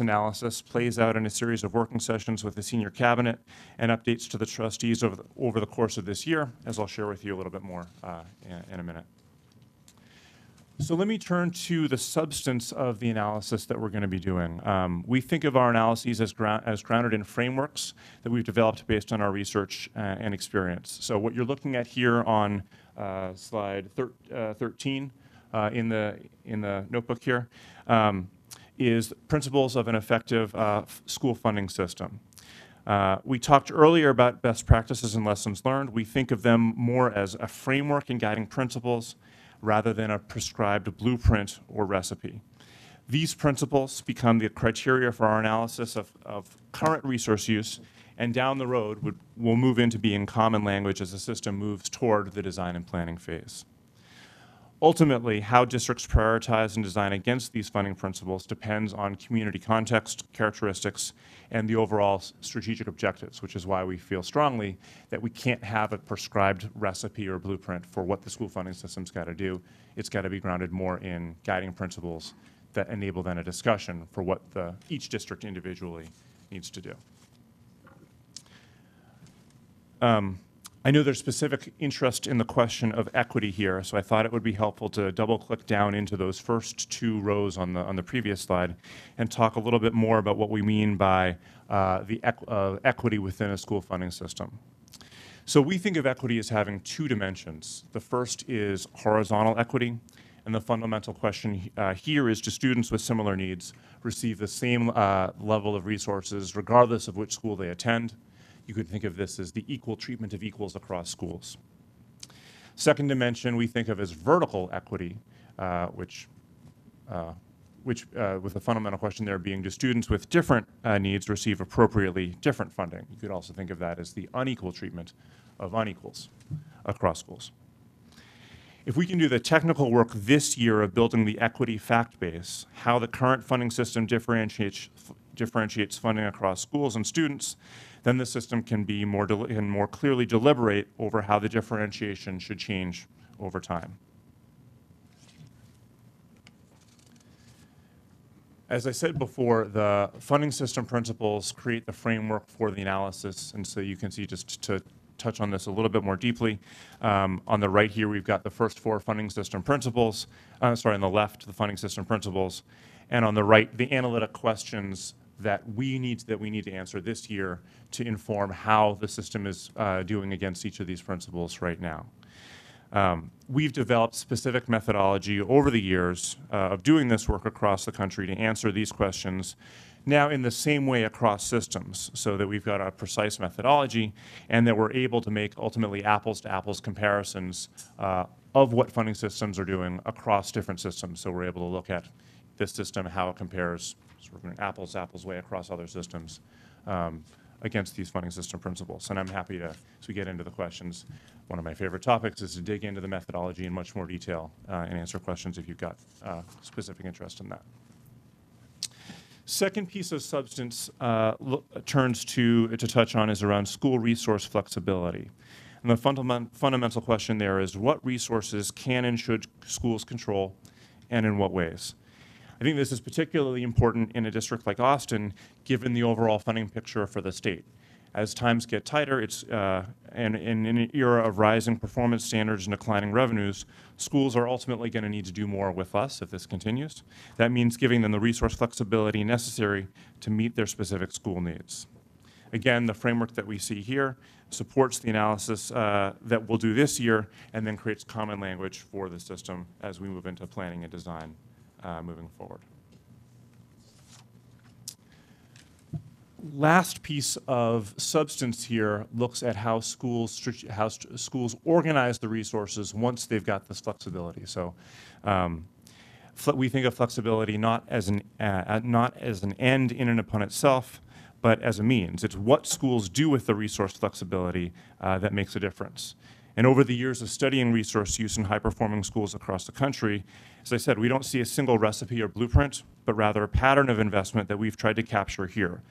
analysis plays out in a series of working sessions with the senior cabinet and updates to the trustees over the course of this year, as I'll share with you a little bit more in a minute. So let me turn to the substance of the analysis that we're going to be doing. We think of our analyses as grounded in frameworks that we've developed based on our research and experience. So what you're looking at here on slide 13 in the notebook here is principles of an effective school funding system. We talked earlier about best practices and lessons learned. We think of them more as a framework and guiding principles rather than a prescribed blueprint or recipe. These principles become the criteria for our analysis of current resource use, and down the road will move into being common language as the system moves toward the design and planning phase. Ultimately, how districts prioritize and design against these funding principles depends on community context, characteristics, and the overall strategic objectives, which is why we feel strongly that we can't have a prescribed recipe or blueprint for what the school funding system's got to do. It's got to be grounded more in guiding principles that enable then a discussion for what each district individually needs to do. I know there's specific interest in the question of equity here, so I thought it would be helpful to double-click down into those first two rows on the previous slide and talk a little bit more about what we mean by the equity within a school funding system. So we think of equity as having two dimensions. The first is horizontal equity, and the fundamental question here is, do students with similar needs receive the same level of resources regardless of which school they attend? You could think of this as the equal treatment of equals across schools. Second dimension we think of as vertical equity, which with the fundamental question there being, do students with different needs receive appropriately different funding? You could also think of that as the unequal treatment of unequals across schools. If we can do the technical work this year of building the equity fact base, how the current funding system differentiates funding across schools and students, then the system can be more clearly deliberate over how the differentiation should change over time. As I said before, the funding system principles create the framework for the analysis, and so you can see, just to touch on this a little bit more deeply, on the right here we've got the first four funding system principles, on the left the funding system principles, and on the right the analytic questions that we need to answer this year to inform how the system is doing against each of these principles right now. We've developed specific methodology over the years of doing this work across the country to answer these questions now in the same way across systems, so that we've got a precise methodology and that we're able to make ultimately apples-to-apples comparisons of what funding systems are doing across different systems. So we're able to look at this system, how it compares sort of an apples-to-apples way across other systems against these funding system principles. And I'm happy to, as we get into the questions, one of my favorite topics is to dig into the methodology in much more detail and answer questions if you've got specific interest in that. Second piece of substance turns to touch on is around school resource flexibility. And the fundamental question there is, what resources can and should schools control, and in what ways? I think this is particularly important in a district like Austin, given the overall funding picture for the state. As times get tighter, and in an era of rising performance standards and declining revenues, schools are ultimately going to need to do more with us if this continues. That means giving them the resource flexibility necessary to meet their specific school needs. Again, the framework that we see here supports the analysis that we'll do this year and then creates common language for the system as we move into planning and design moving forward. last piece of substance here looks at how schools organize the resources once they've got this flexibility. So we think of flexibility not as an end in and upon itself, but as a means. It's what schools do with the resource flexibility that makes a difference. And over the years of studying resource use in high-performing schools across the country, as I said, we don't see a single recipe or blueprint, but rather a pattern of investment that we've tried to capture here.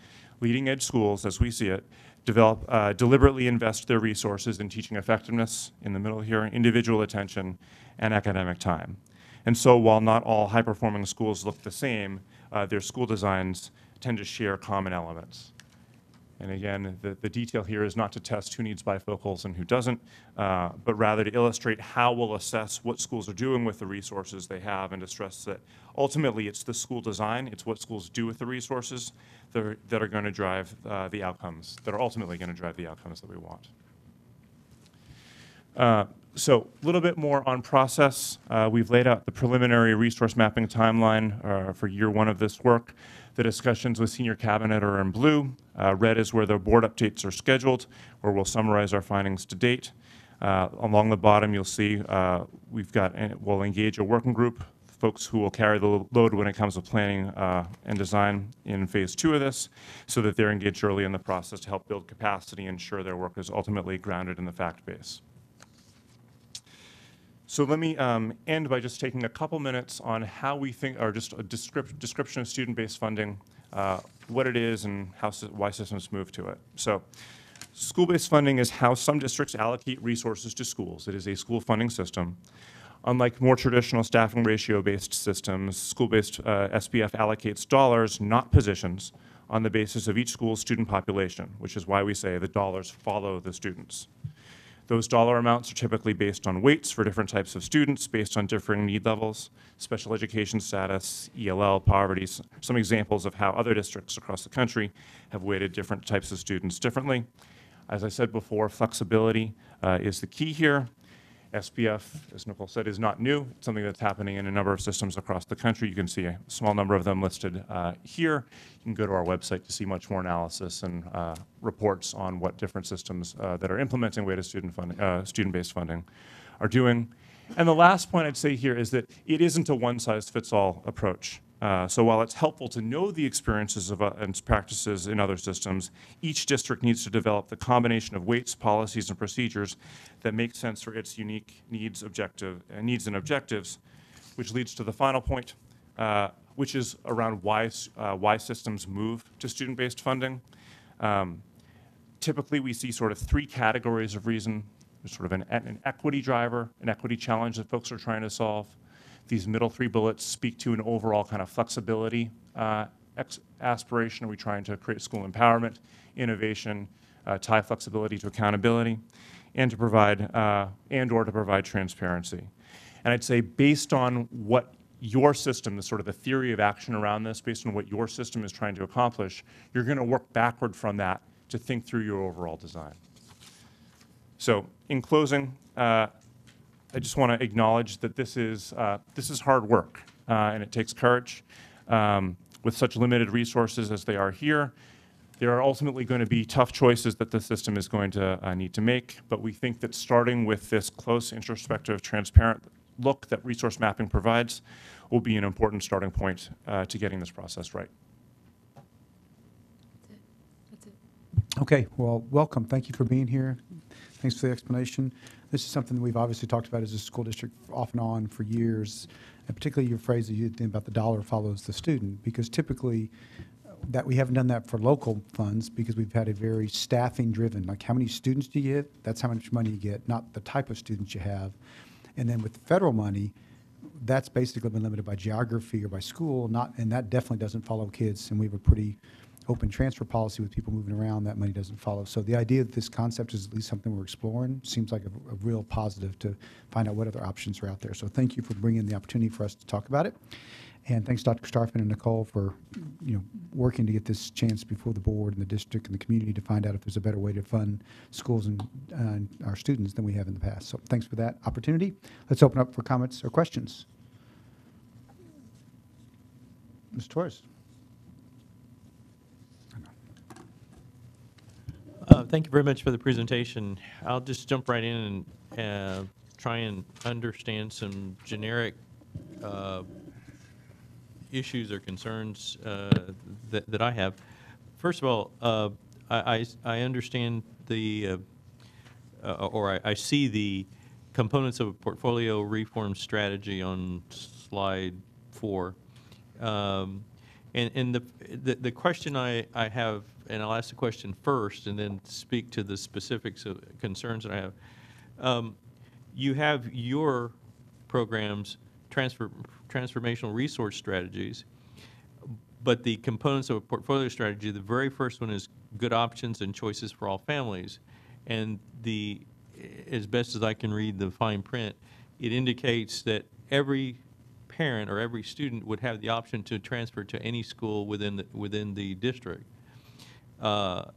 Leading-edge schools, as we see it, deliberately invest their resources in teaching effectiveness, in the middle here, individual attention, and academic time. And so while not all high-performing schools look the same, their school designs tend to share common elements. And again, the detail here is not to test who needs bifocals and who doesn't, but rather to illustrate how we'll assess what schools are doing with the resources they have, and to stress that ultimately it's the school design, it's what schools do with the resources that are going to drive the outcomes, that are ultimately going to drive the outcomes that we want. So a little bit more on process. We've laid out the preliminary resource mapping timeline for year one of this work. The discussions with senior cabinet are in blue. Red is where the board updates are scheduled, where we'll summarize our findings to date. Along the bottom, you'll see we'll engage a working group, folks who will carry the load when it comes to planning and design in phase 2 of this, so that they're engaged early in the process to help build capacity and ensure their work is ultimately grounded in the fact base. So let me end by just taking a couple minutes on how we think, or just a description of student-based funding, what it is and why systems move to it. So school-based funding is how some districts allocate resources to schools. It is a school funding system. Unlike more traditional staffing ratio-based systems, school-based SBF allocates dollars, not positions, on the basis of each school's student population, which is why we say the dollars follow the students. Those dollar amounts are typically based on weights for different types of students based on differing need levels, special education status, ELL, poverty, some examples of how other districts across the country have weighted different types of students differently. As I said before, flexibility is the key here. SBF, as Nicole said, is not new. It's something that's happening in a number of systems across the country. You can see a small number of them listed here. You can go to our website to see much more analysis and reports on what different systems that are implementing weighted student-based funding are doing. And the last point I'd say here is that it isn't a one-size-fits-all approach. So while it's helpful to know the experiences of and practices in other systems, each district needs to develop the combination of weights, policies, and procedures that make sense for its unique needs and objectives, which leads to the final point, which is around why systems move to student-based funding. Typically, we see sort of 3 categories of reason. There's sort of an equity driver, an equity challenge that folks are trying to solve. These middle 3 bullets speak to an overall kind of flexibility aspiration. Are we trying to create school empowerment, innovation, tie flexibility to accountability, and to provide or to provide transparency? And I'd say based on what your system, the sort of the theory of action around this, based on what your system is trying to accomplish, you're going to work backward from that to think through your overall design. So in closing, I just want to acknowledge that this is hard work, and it takes courage. With such limited resources as they are here, there are ultimately going to be tough choices that the system is going to need to make, but we think that starting with this close, introspective, transparent look that resource mapping provides will be an important starting point to getting this process right. That's it. Okay, well, welcome. Thank you for being here. Thanks for the explanation. This is something that we've obviously talked about as a school district off and on for years, and particularly your phrase that you did about the dollar follows the student, because typically that we haven't done that for local funds because we've had a very staffing driven, like how many students do you get, that's how much money you get, not the type of students you have. And then with federal money, that's basically been limited by geography or by school, and that definitely doesn't follow kids, and we have a pretty open transfer policy with people moving around, that money doesn't follow. So the idea that this concept is at least something we're exploring seems like a real positive to find out what other options are out there. So thank you for bringing the opportunity for us to talk about it. And thanks, Dr. Starfin and Nicole, for working to get this chance before the board and the district and the community to find out if there's a better way to fund schools and our students than we have in the past. So thanks for that opportunity. Let's open up for comments or questions. Ms. Torres. Thank you very much for the presentation. I'll just jump right in and try and understand some generic issues or concerns that I have. First of all, I understand I see the components of a portfolio reform strategy on slide 4. And the question I have, and I'll ask the question first and then speak to the specifics of concerns that I have. You have your programs, transformational resource strategies, but the components of a portfolio strategy, the very first one is good options and choices for all families. And as best as I can read the fine print, it indicates that every parent or every student would have the option to transfer to any school within the district. Or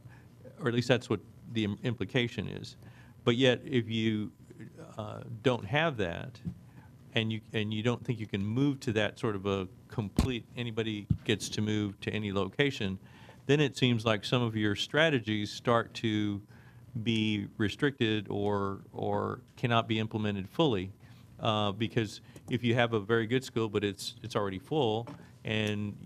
at least that's what the implication is. But yet, if you don't have that, and you don't think you can move to that sort of a complete, anybody gets to move to any location, then it seems like some of your strategies start to be restricted or cannot be implemented fully. Because if you have a very good school, but it's already full, and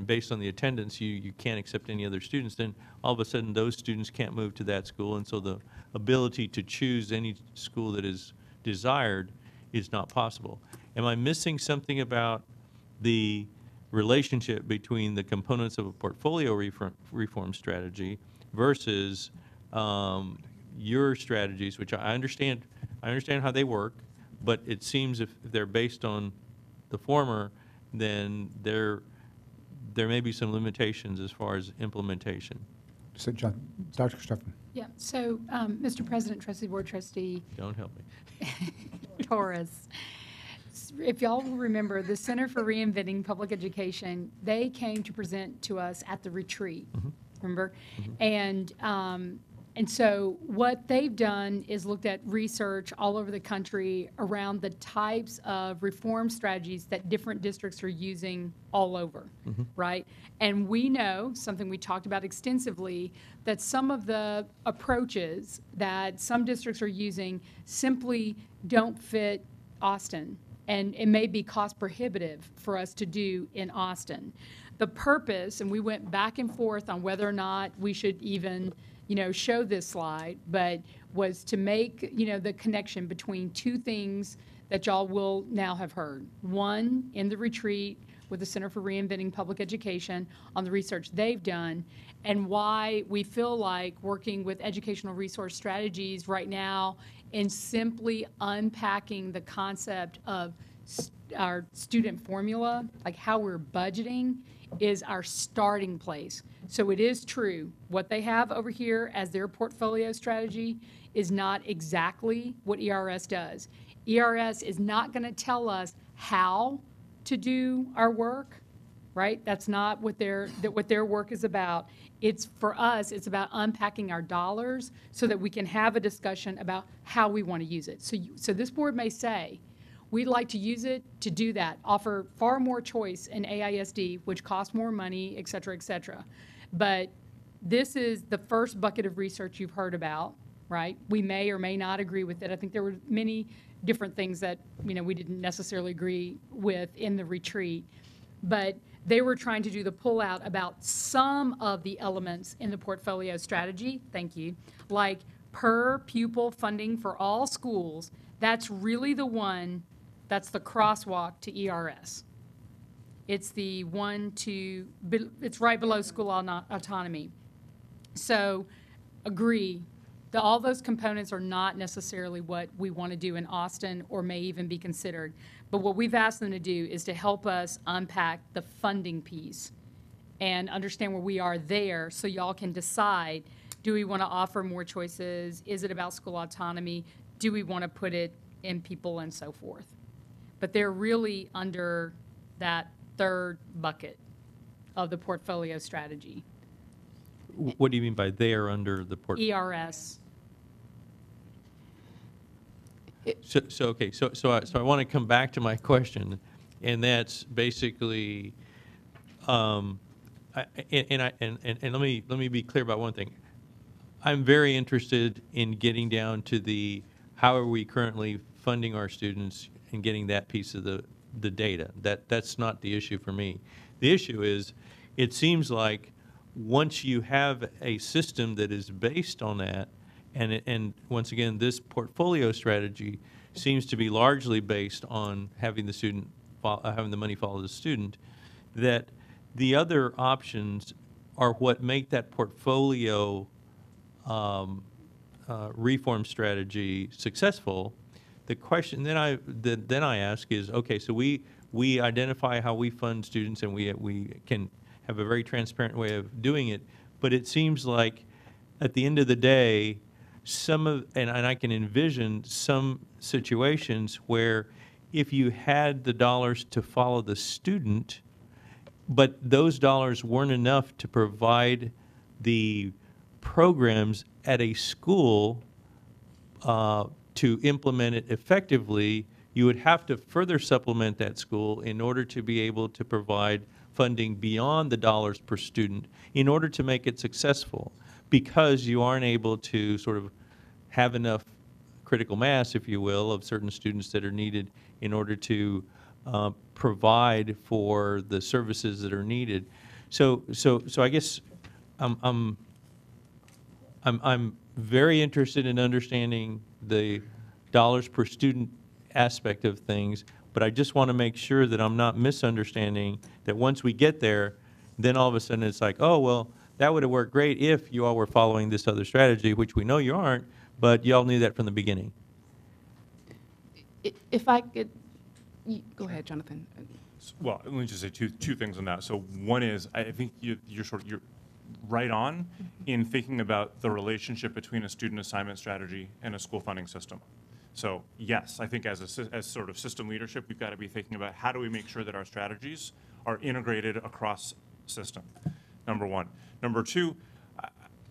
based on the attendance, you can't accept any other students, then all of a sudden those students can't move to that school, and so the ability to choose any school that is desired is not possible. Am I missing something about the relationship between the components of a portfolio reform strategy versus your strategies, which I understand how they work, but it seems if they're based on the former, then there may be some limitations as far as implementation. So, John, Dr. Steffen. Yeah, so, Mr. President, Trustee Board Trustee Don't help me. Torres, if y'all will remember, the Center for Reinventing Public Education, they came to present to us at the retreat, remember? And so what they've done is looked at research all over the country around the types of reform strategies that different districts are using all over, right? And we know, something we talked about extensively, that some of the approaches that some districts are using simply don't fit Austin, and it may be cost prohibitive for us to do in Austin. The purpose, and we went back and forth on whether or not we should even show this slide, but was to make, the connection between two things that y'all will now have heard. One, in the retreat with the Center for Reinventing Public Education on the research they've done, and why we feel like working with educational resource strategies right now in simply unpacking the concept of our student formula, like how we're budgeting, is our starting place. So it is true, what they have over here as their portfolio strategy is not exactly what ERS does. ERS is not going to tell us how to do our work, right? That's not what their work is about. It's, for us, it's about unpacking our dollars so that we can have a discussion about how we want to use it. So this board may say, we'd like to use it to do that, offer far more choice in AISD, which costs more money, et cetera, et cetera. But this is the first bucket of research you've heard about, right? We may or may not agree with it. I think there were many different things that, we didn't necessarily agree with in the retreat. But they were trying to do the pullout about some of the elements in the portfolio strategy, thank you, like per pupil funding for all schools. That's really the one. That's the crosswalk to ERS. It's the it's right below school autonomy. So agree, all those components are not necessarily what we want to do in Austin or may even be considered. But what we've asked them to do is to help us unpack the funding piece and understand where we are there so y'all can decide, do we want to offer more choices? Is it about school autonomy? Do we want to put it in people and so forth? But they're really under that third bucket of the portfolio strategy. What do you mean by they are under the portfolio? ERS. So I want to come back to my question, and that's basically, and let me be clear about one thing. I'm very interested in getting down to the, how are we currently funding our students and getting that piece of the data. That's not the issue for me. The issue is, it seems like once you have a system that is based on that, and once again, this portfolio strategy seems to be largely based on having the student, having the money follow the student, that the other options are what make that portfolio reform strategy successful. The question then I ask is, okay, so we identify how we fund students, and we can have a very transparent way of doing it, but it seems like at the end of the day, and I can envision some situations where if you had the dollars to follow the student, but those dollars weren't enough to provide the programs at a school to implement it effectively, you would have to further supplement that school in order to be able to provide funding beyond the dollars per student in order to make it successful, because you aren't able to sort of have enough critical mass, if you will, of certain students that are needed in order to provide for the services that are needed. So I guess I'm very interested in understanding the dollars per student aspect of things, but I just want to make sure that I'm not misunderstanding that once we get there, then all of a sudden it's like, oh, well, that would have worked great if you all were following this other strategy, which we know you aren't, but you all knew that from the beginning. If I could, go ahead, Jonathan. Well, let me just say two things on that. So one is, I think you're right on in thinking about the relationship between a student assignment strategy and a school funding system. So yes, I think as sort of system leadership, we've got to be thinking about how do we make sure that our strategies are integrated across system, number one. Number two,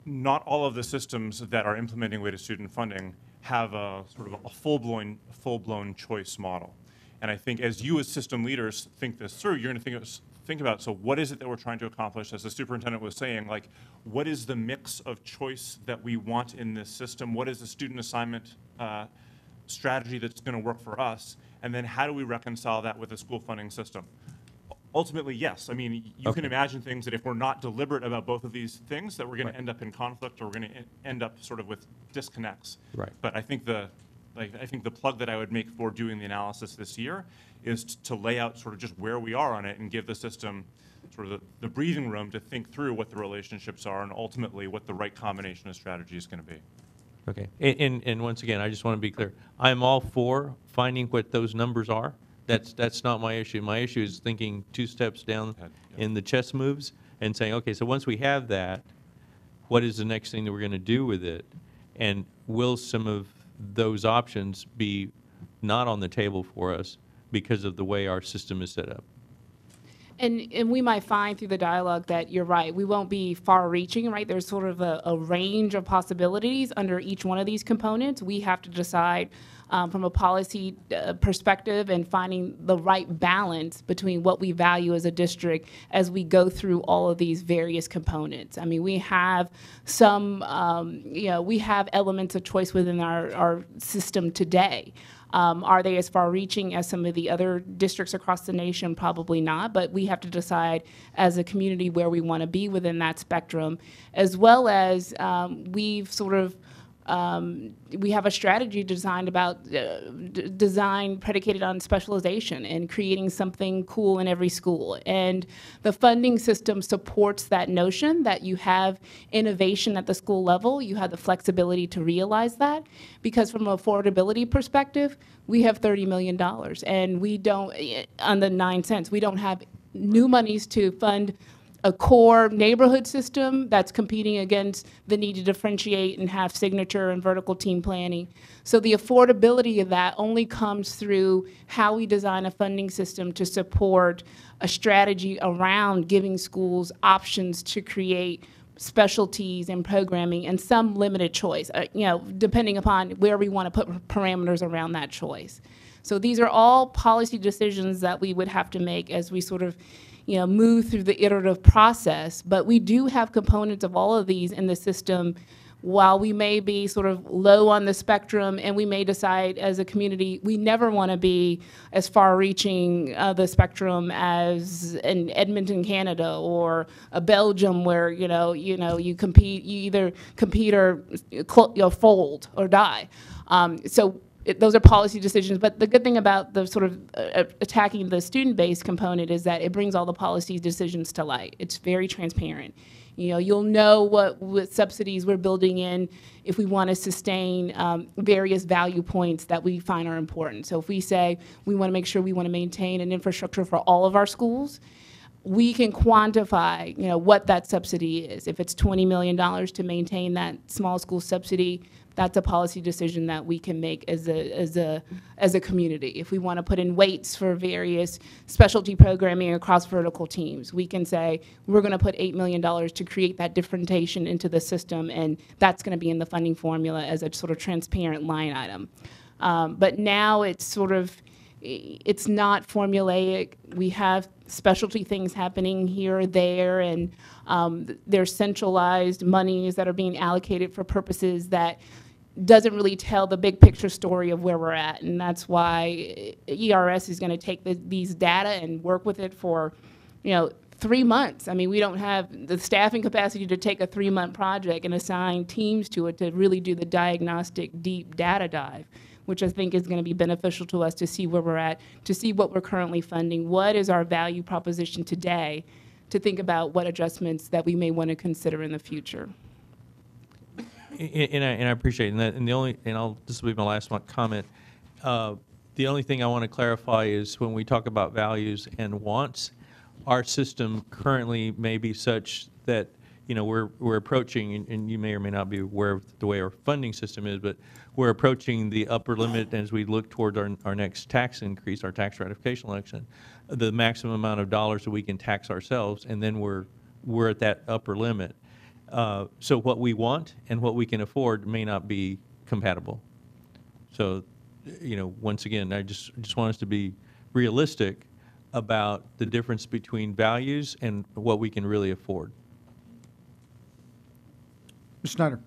not all of the systems that are implementing weighted student funding have a sort of a full-blown choice model. And I think as you as system leaders think this through, you're going to think about, so what is it that we're trying to accomplish? As the superintendent was saying, like, what is the mix of choice that we want in this system? What is the student assignment strategy that's going to work for us? And then how do we reconcile that with the school funding system? Ultimately, yes. I mean, you can imagine things that if we're not deliberate about both of these things, that we're going to end up in conflict, or we're going to end up sort of with disconnects. Right. But I think the plug that I would make for doing the analysis this year is to lay out sort of just where we are on it and give the system sort of the breathing room to think through what the relationships are and ultimately what the right combination of strategy is going to be. Okay. And once again, I just want to be clear. I'm all for finding what those numbers are. That's not my issue. My issue is thinking 2 steps down in the chess moves and saying, okay, so once we have that, what is the next thing that we're going to do with it? And will some of those options be not on the table for us because of the way our system is set up? And we might find through the dialogue that you're right. We won't be far-reaching, right? There's sort of a range of possibilities under each one of these components. We have to decide from a policy perspective and finding the right balance between what we value as a district as we go through all of these various components. I mean, we have some, we have elements of choice within our system today. Are they as far-reaching as some of the other districts across the nation? Probably not, but we have to decide as a community where we want to be within that spectrum, as well as we've sort of we have a strategy designed predicated on specialization and creating something cool in every school. And the funding system supports that notion that you have innovation at the school level, you have the flexibility to realize that, because from an affordability perspective, we have $30 million, and we don't, on the 9 cents, we don't have new monies to fund a core neighborhood system that's competing against the need to differentiate and have signature and vertical team planning. So the affordability of that only comes through how we design a funding system to support a strategy around giving schools options to create specialties and programming and some limited choice, depending upon where we want to put parameters around that choice. So these are all policy decisions that we would have to make as we sort of move through the iterative process, but we do have components of all of these in the system while we may be sort of low on the spectrum and we may decide as a community, we never want to be as far-reaching the spectrum as in Edmonton, Canada, or Belgium, where you compete, you either compete or fold or die. Those are policy decisions, but the good thing about the sort of attacking the student-based component is that it brings all the policy decisions to light. It's very transparent. You'll know what subsidies we're building in if we want to sustain various value points that we find are important. So if we say we want to make sure we want to maintain an infrastructure for all of our schools, we can quantify, what that subsidy is. If it's $20 million to maintain that small school subsidy, that's a policy decision that we can make as a community. If we want to put in weights for various specialty programming across vertical teams, we can say we're going to put $8 million to create that differentiation into the system, and that's going to be in the funding formula as a sort of transparent line item. But now it's it's not formulaic. We have specialty things happening here or there, and there's centralized monies that are being allocated for purposes that doesn't really tell the big picture story of where we're at. And that's why ERS is going to take these data and work with it for 3 months. I mean, we don't have the staffing capacity to take a 3-month project and assign teams to it to really do the diagnostic deep data dive, which I think is going to be beneficial to us to see where we're at, to see what we're currently funding, what is our value proposition today, to think about what adjustments that we may want to consider in the future. And I appreciate it. This will be my last comment. The only thing I want to clarify is when we talk about values and wants, our system currently may be such that we're approaching, and you may or may not be aware of the way our funding system is, but we're approaching the upper limit as we look toward our next tax increase, our tax ratification election, the maximum amount of dollars that we can tax ourselves, and then we're at that upper limit. So what we want and what we can afford may not be compatible. So, once again, I just want us to be realistic about the difference between values and what we can really afford. Mr. Snyder.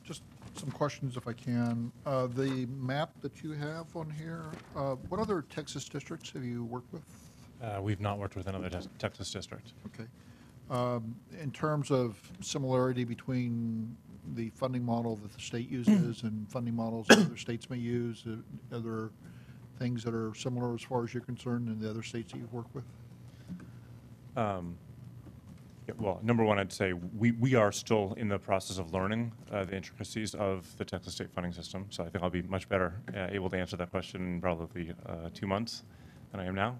Just some questions if I can. The map that you have on here, what other Texas districts have you worked with? We've not worked with another Texas district. Okay. In terms of similarity between the funding model that the state uses and funding models that other states may use, are there things that are similar as far as you're concerned in the other states that you've worked with? Yeah, well, number one, I'd say we are still in the process of learning the intricacies of the Texas state funding system. So I think I'll be much better able to answer that question in probably 2 months than I am now.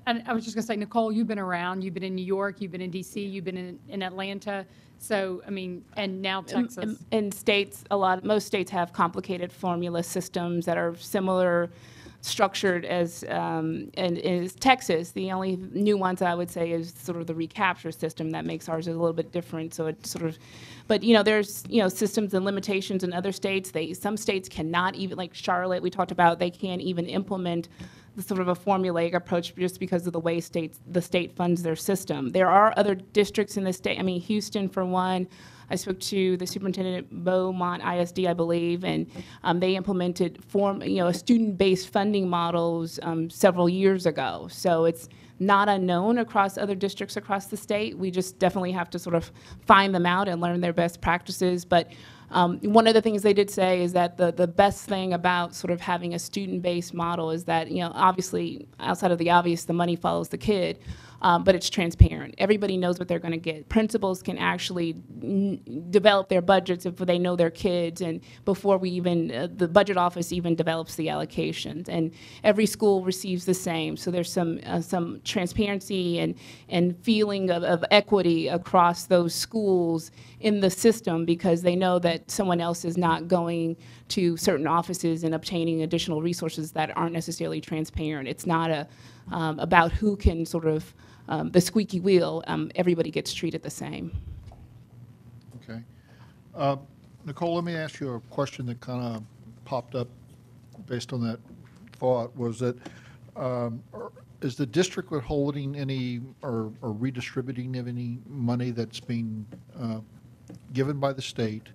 And I was just going to say, Nicole, you've been around. You've been in New York. You've been in D.C. You've been in Atlanta. So, I mean, and now Texas. In states, most states have complicated formula systems that are similar structured as is Texas. The only nuance I would say is sort of the recapture system that makes ours a little bit different. So it's sort of, but there's systems and limitations in other states. Some states cannot even, like Charlotte, we talked about, they can't even implement the sort of a formulaic approach just because of the way the state funds their system. There are other districts in the state. I mean, Houston, for one. I spoke to the superintendent at Beaumont ISD, I believe, and they implemented student-based funding models several years ago. So it's not unknown across other districts across the state. We just definitely have to sort of find them out and learn their best practices. But one of the things they did say is that the best thing about sort of having a student-based model is that, obviously, outside of the obvious, the money follows the kid. But it's transparent. Everybody knows what they're going to get. Principals can actually develop their budgets if they know their kids, and before the budget office even develops the allocations. And every school receives the same. So there's some transparency and feeling of equity across those schools in the system, because they know that someone else is not going to certain offices and obtaining additional resources that aren't necessarily transparent. It's not about who can sort of the squeaky wheel. Everybody gets treated the same. Okay. Nicole, let me ask you a question that kind of popped up based on that thought, was that Is the district withholding any or redistributing of any money that's being given by the state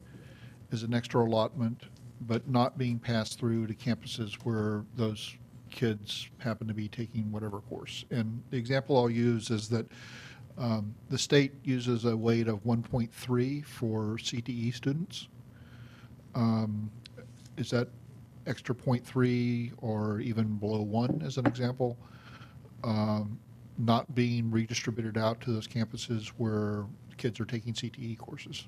as an extra allotment, but not being passed through to campuses where those kids happen to be taking whatever course? And the example I'll use is that the state uses a weight of 1.3 for CTE students. Is that extra 0.3 or even below 1 as an example, not being redistributed out to those campuses where kids are taking CTE courses?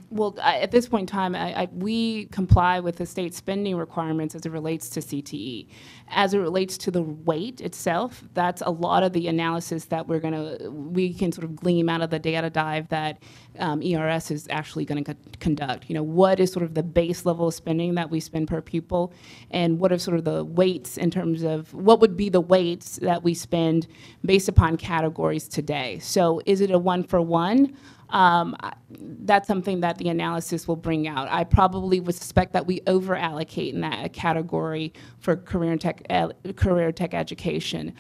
Well, at this point in time, we comply with the state spending requirements as it relates to CTE. As it relates to the weight itself, that's a lot of the analysis that we can sort of glean out of the data dive that ERS is actually going to conduct. You know, what is sort of the base level of spending that we spend per pupil, and what are sort of the weights in terms of what would be the weights that we spend based upon categories today. So is it a one-for-one? That's something that the analysis will bring out. I probably would suspect that we over-allocate in that category for career tech education,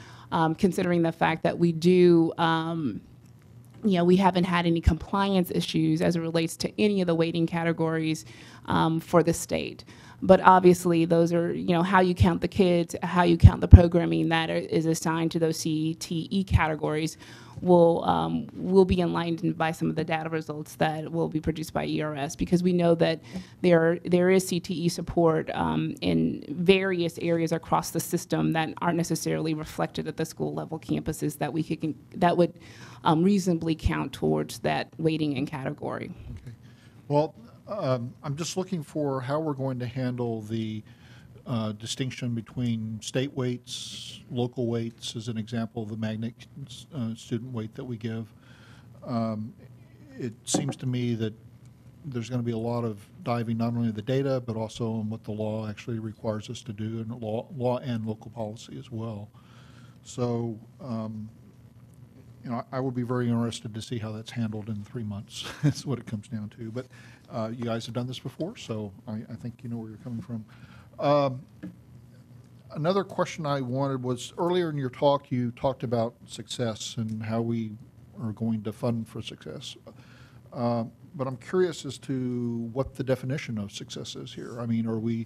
considering the fact that we do, we haven't had any compliance issues as it relates to any of the weighting categories for the state. But obviously, those are, how you count the kids, how you count the programming that is assigned to those CTE categories will be enlightened by some of the data results that will be produced by ERS, because we know that there is CTE support in various areas across the system that aren't necessarily reflected at the school level campuses that would reasonably count towards that weighting and category. Okay. Well, I'm just looking for how we're going to handle the distinction between state weights, local weights, as an example of the magnet student weight that we give. It seems to me that there's going to be a lot of diving not only into the data, but also on what the law actually requires us to do, and law and local policy as well. So, I would be very interested to see how that's handled in 3 months. That's what it comes down to. But you guys have done this before, so I think you know where you're coming from. Another question I wanted was, earlier in your talk, you talked about success and how we are going to fund for success. But I'm curious as to what the definition of success is here. I mean, are we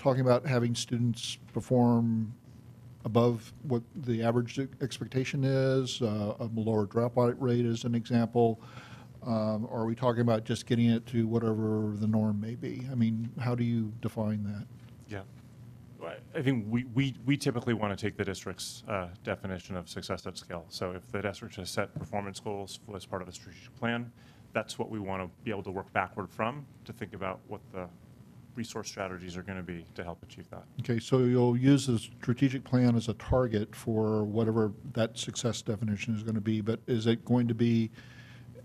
talking about having students perform above what the average expectation is, a lower dropout rate as an example? Or are we talking about just getting it to whatever the norm may be? I mean, how do you define that? Yeah. I think we typically want to take the district's definition of success at scale. So if the district has set performance goals as part of a strategic plan, that's what we want to be able to work backward from to think about what the resource strategies are going to be to help achieve that. Okay, so you'll use the strategic plan as a target for whatever that success definition is going to be, but is it going to be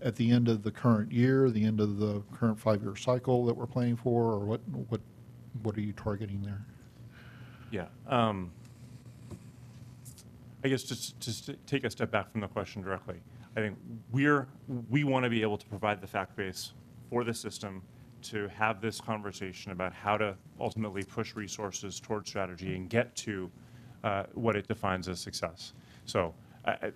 at the end of the current year, the end of the current 5-year cycle that we're planning for, or what are you targeting there? Yeah. I guess just to take a step back from the question directly, I think we want to be able to provide the fact base for the system to have this conversation about how to ultimately push resources towards strategy and get to what it defines as success. So I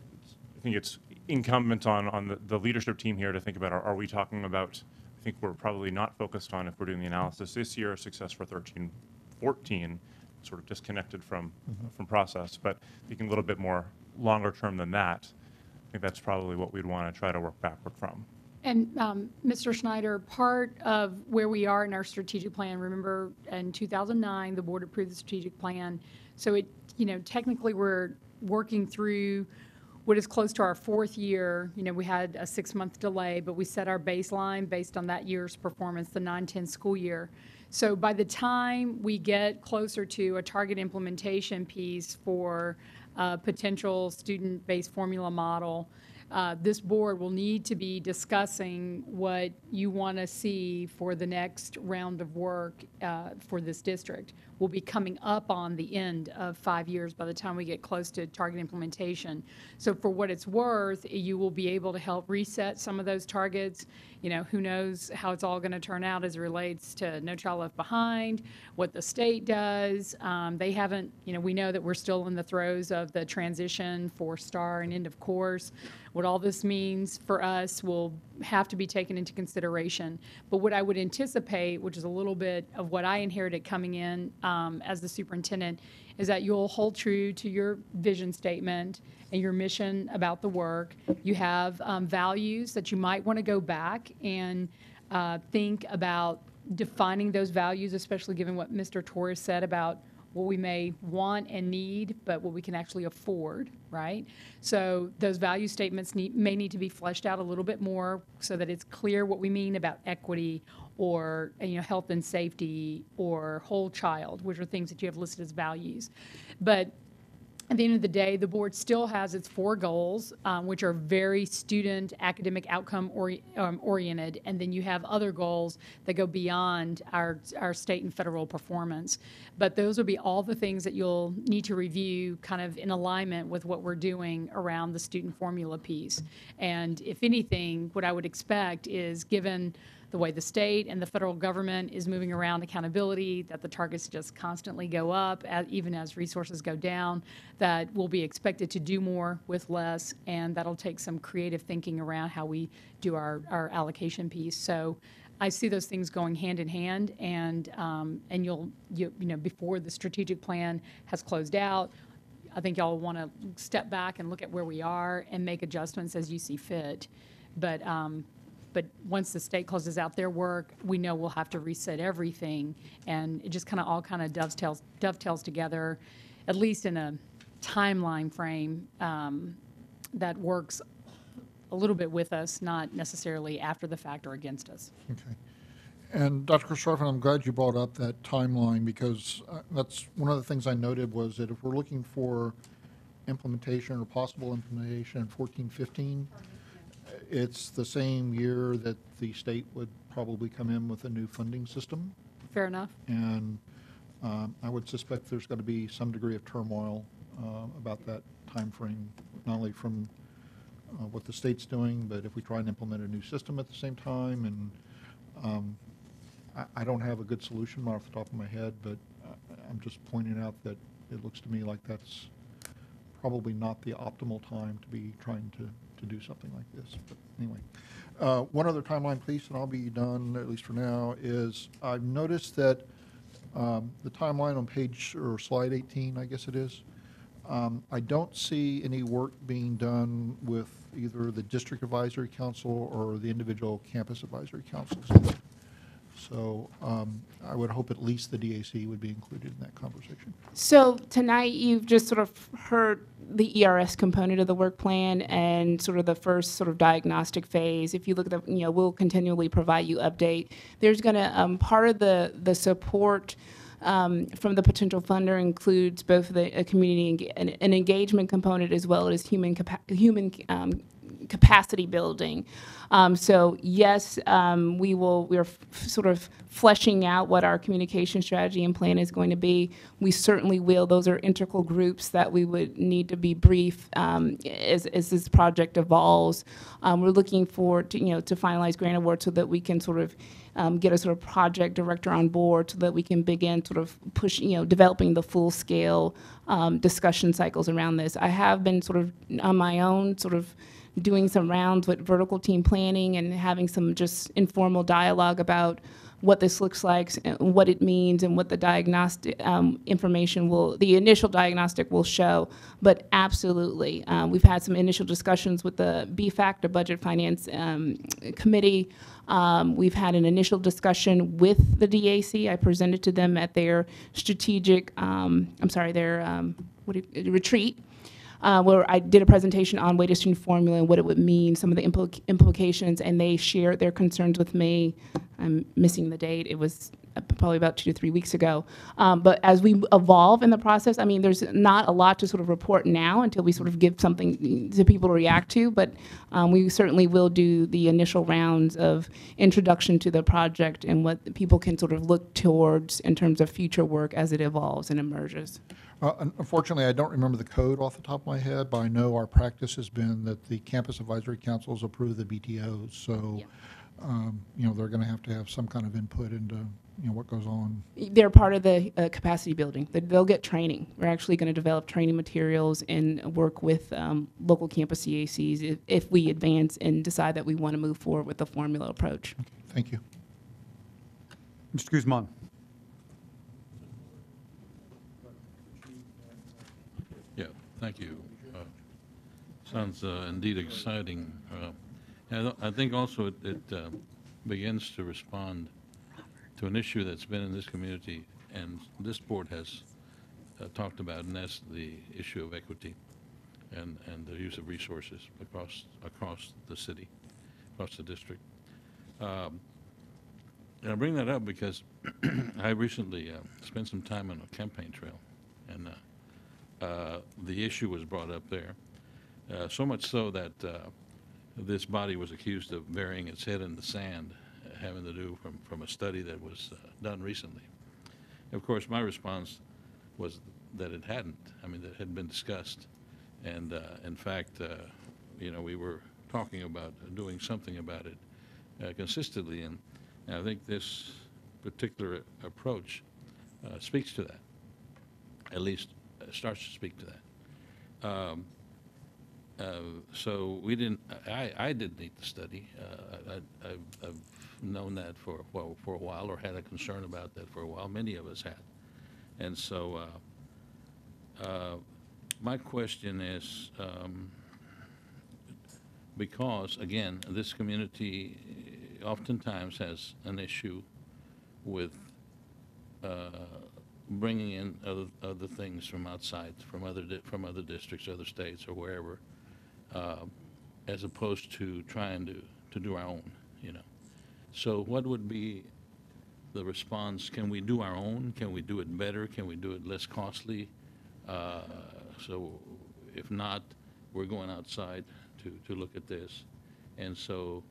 think it's incumbent on the leadership team here to think about, are we talking about, I think we're probably not focused on, if we're doing the analysis this year, success for 13-14, sort of disconnected from process, but thinking a little bit more longer term than that, I think that's probably what we'd want to try to work backward from. And Mr. Schneider, part of where we are in our strategic plan, remember in 2009, the board approved the strategic plan. So technically we're working through what is close to our 4th year. We had a 6-month delay, but we set our baseline based on that year's performance, the 9-10 school year. So by the time we get closer to a target implementation piece for a potential student-based formula model, this board will need to be discussing what you want to see for the next round of work for this district. will be coming up on the end of 5 years by the time we get close to target implementation. So for what it's worth, you will be able to help reset some of those targets. You know, who knows how it's all going to turn out as it relates to No Child Left Behind, what the state does. They haven't, you know, we know that we're still in the throes of the transition for STAR and end of course. What all this means for us will have to be taken into consideration. But what I would anticipate, which is a little bit of what I inherited coming in as the superintendent, is that you'll hold true to your vision statement and your mission about the work. You have values that you might want to go back and think about defining those values, especially given what Mr. Torres said about what we may want and need, but what we can actually afford, right? So those value statements may need to be fleshed out a little bit more so that it's clear what we mean about equity or, you know, health and safety or whole child, which are things that you have listed as values. But at the end of the day, the board still has its 4 goals, which are very student academic outcome oriented, and then you have other goals that go beyond our state and federal performance. But those will be all the things that you'll need to review kind of in alignment with what we're doing around the student formula piece. And if anything, what I would expect is, given the way the state and the federal government is moving around accountability, that the targets just constantly go up, even as resources go down, that we'll be expected to do more with less, and that'll take some creative thinking around how we do our allocation piece. So I see those things going hand in hand, and you know, before the strategic plan has closed out, I think y'all want to step back and look at where we are and make adjustments as you see fit. But once the state closes out their work, we know we'll have to reset everything, and it just all dovetails together, at least in a timeline frame that works a little bit with us, not necessarily after the fact or against us. Okay. And Dr. Christopher, I'm glad you brought up that timeline, because that's one of the things I noted was that if we're looking for implementation or possible implementation in 14-15, it's the same year that the state would probably come in with a new funding system. Fair enough. And I would suspect there's going to be some degree of turmoil about that time frame, not only from what the state's doing, but if we try and implement a new system at the same time. And I don't have a good solution off the top of my head, but I'm just pointing out that it looks to me like that's probably not the optimal time to be trying to do something like this. But anyway, one other timeline, please, and I'll be done, at least for now, is I've noticed that the timeline on page, or slide 18, I guess it is, I don't see any work being done with either the district advisory council or the individual campus advisory councils. So I would hope at least the DAC would be included in that conversation. So tonight, you've just sort of heard the ERS component of the work plan and sort of the first sort of diagnostic phase. If you look at the, you know, we'll continually provide you update. There's going to, part of the support from the potential funder includes both the community an engagement component as well as human capacity building. So yes, we're sort of fleshing out what our communication strategy and plan is going to be. We certainly will. Those are integral groups that we would need to be briefed as this project evolves. We're looking forward to, to finalize grant awards so that we can sort of get a sort of project director on board so that we can begin sort of push, developing the full scale discussion cycles around this. I have been sort of on my own sort of doing some rounds with vertical team planning and having some just informal dialogue about what this looks like, what it means, and what the diagnostic information the initial diagnostic will show. But absolutely, we've had some initial discussions with the BFAC, Budget Finance Committee. We've had an initial discussion with the DAC. I presented to them at their strategic, retreat. Where I did a presentation on weighted student formula and what it would mean, some of the implications, and they shared their concerns with me. I'm missing the date. It was probably about 2 to 3 weeks ago. But as we evolve in the process, I mean, there's not a lot to sort of report now until we sort of give something to people to react to, but we certainly will do the initial rounds of introduction to the project and what people can sort of look towards in terms of future work as it evolves and emerges. Unfortunately, I don't remember the code off the top of my head, but I know our practice has been that the campus advisory councils approve the BTOs. So, you know, they're going to have some kind of input into, you know, what goes on. They're part of the capacity building. They'll get training. We're actually going to develop training materials and work with local campus CACs if we advance and decide that we want to move forward with the formula approach. Okay, thank you. Mr. Guzman. Yeah, thank you. Sounds indeed exciting. And I think also it begins to respond to an issue that's been in this community and this board has talked about, and that's the issue of equity and the use of resources across the city, across the district. And I bring that up because I recently spent some time on a campaign trail, and the issue was brought up there. So much so that this body was accused of burying its head in the sand, having to do from a study that was done recently. Of course, my response was that it hadn't. I mean, that it had been discussed. And in fact, you know, we were talking about doing something about it consistently. And I think this particular approach speaks to that, at least starts to speak to that. So we didn't. I didn't need the study. I've known that for a while, or had a concern about that for a while. Many of us had, and so my question is, because again, this community oftentimes has an issue with bringing in other things from outside, from other districts, other states, or wherever. As opposed to trying to do our own, you know. So what would be the response? Can we do our own? Can we do it better? Can we do it less costly? So if not, we're going outside to look at this. And so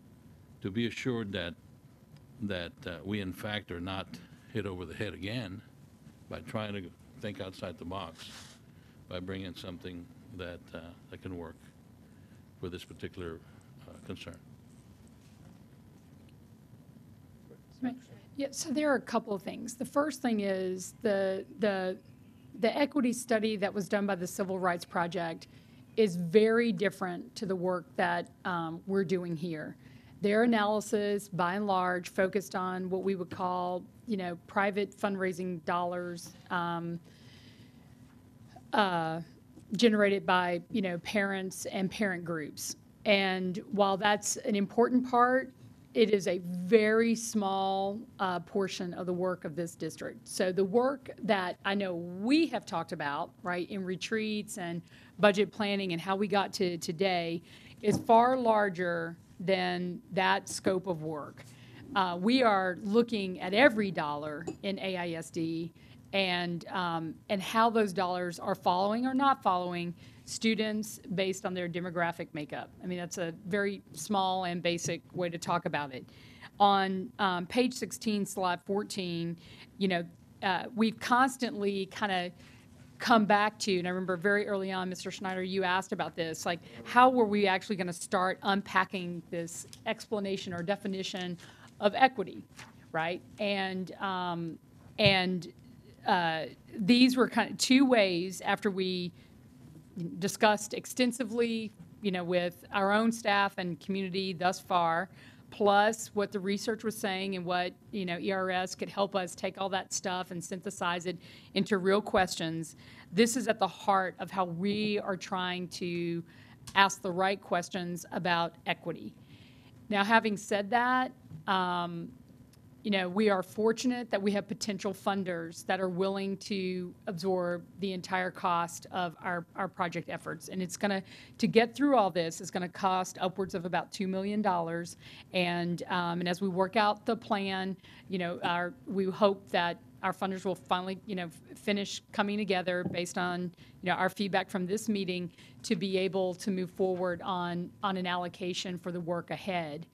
to be assured that we in fact are not hit over the head again by trying to think outside the box, by bringing something that can work for this particular concern. Yeah, so there are a couple of things. The first thing is the equity study that was done by the Civil Rights Project is very different to the work that we're doing here. Their analysis, by and large, focused on what we would call, you know, private fundraising dollars generated by, you know, parents and parent groups. And while that's an important part, it is a very small portion of the work of this district. So the work that I know we have talked about, right, in retreats and budget planning and how we got to today is far larger than that scope of work. We are looking at every dollar in AISD and how those dollars are following or not following students based on their demographic makeup. I mean, that's a very small and basic way to talk about it. On page 16, slide 14, you know, we've constantly kind of come back to, and I remember very early on, Mr. Schneider, you asked about this, like how were we actually going to start unpacking this explanation or definition of equity, right? And these were kind of two ways after we discussed extensively, you know, with our own staff and community thus far, plus what the research was saying and what, you know, ERS could help us take all that stuff and synthesize it into real questions. This is at the heart of how we are trying to ask the right questions about equity. Now, having said that, we are fortunate that we have potential funders that are willing to absorb the entire cost of our project efforts. And it's going to get through all this, it's going to cost upwards of about $2 million. And as we work out the plan, we hope that our funders will finally, finish coming together based on, our feedback from this meeting to be able to move forward on an allocation for the work ahead.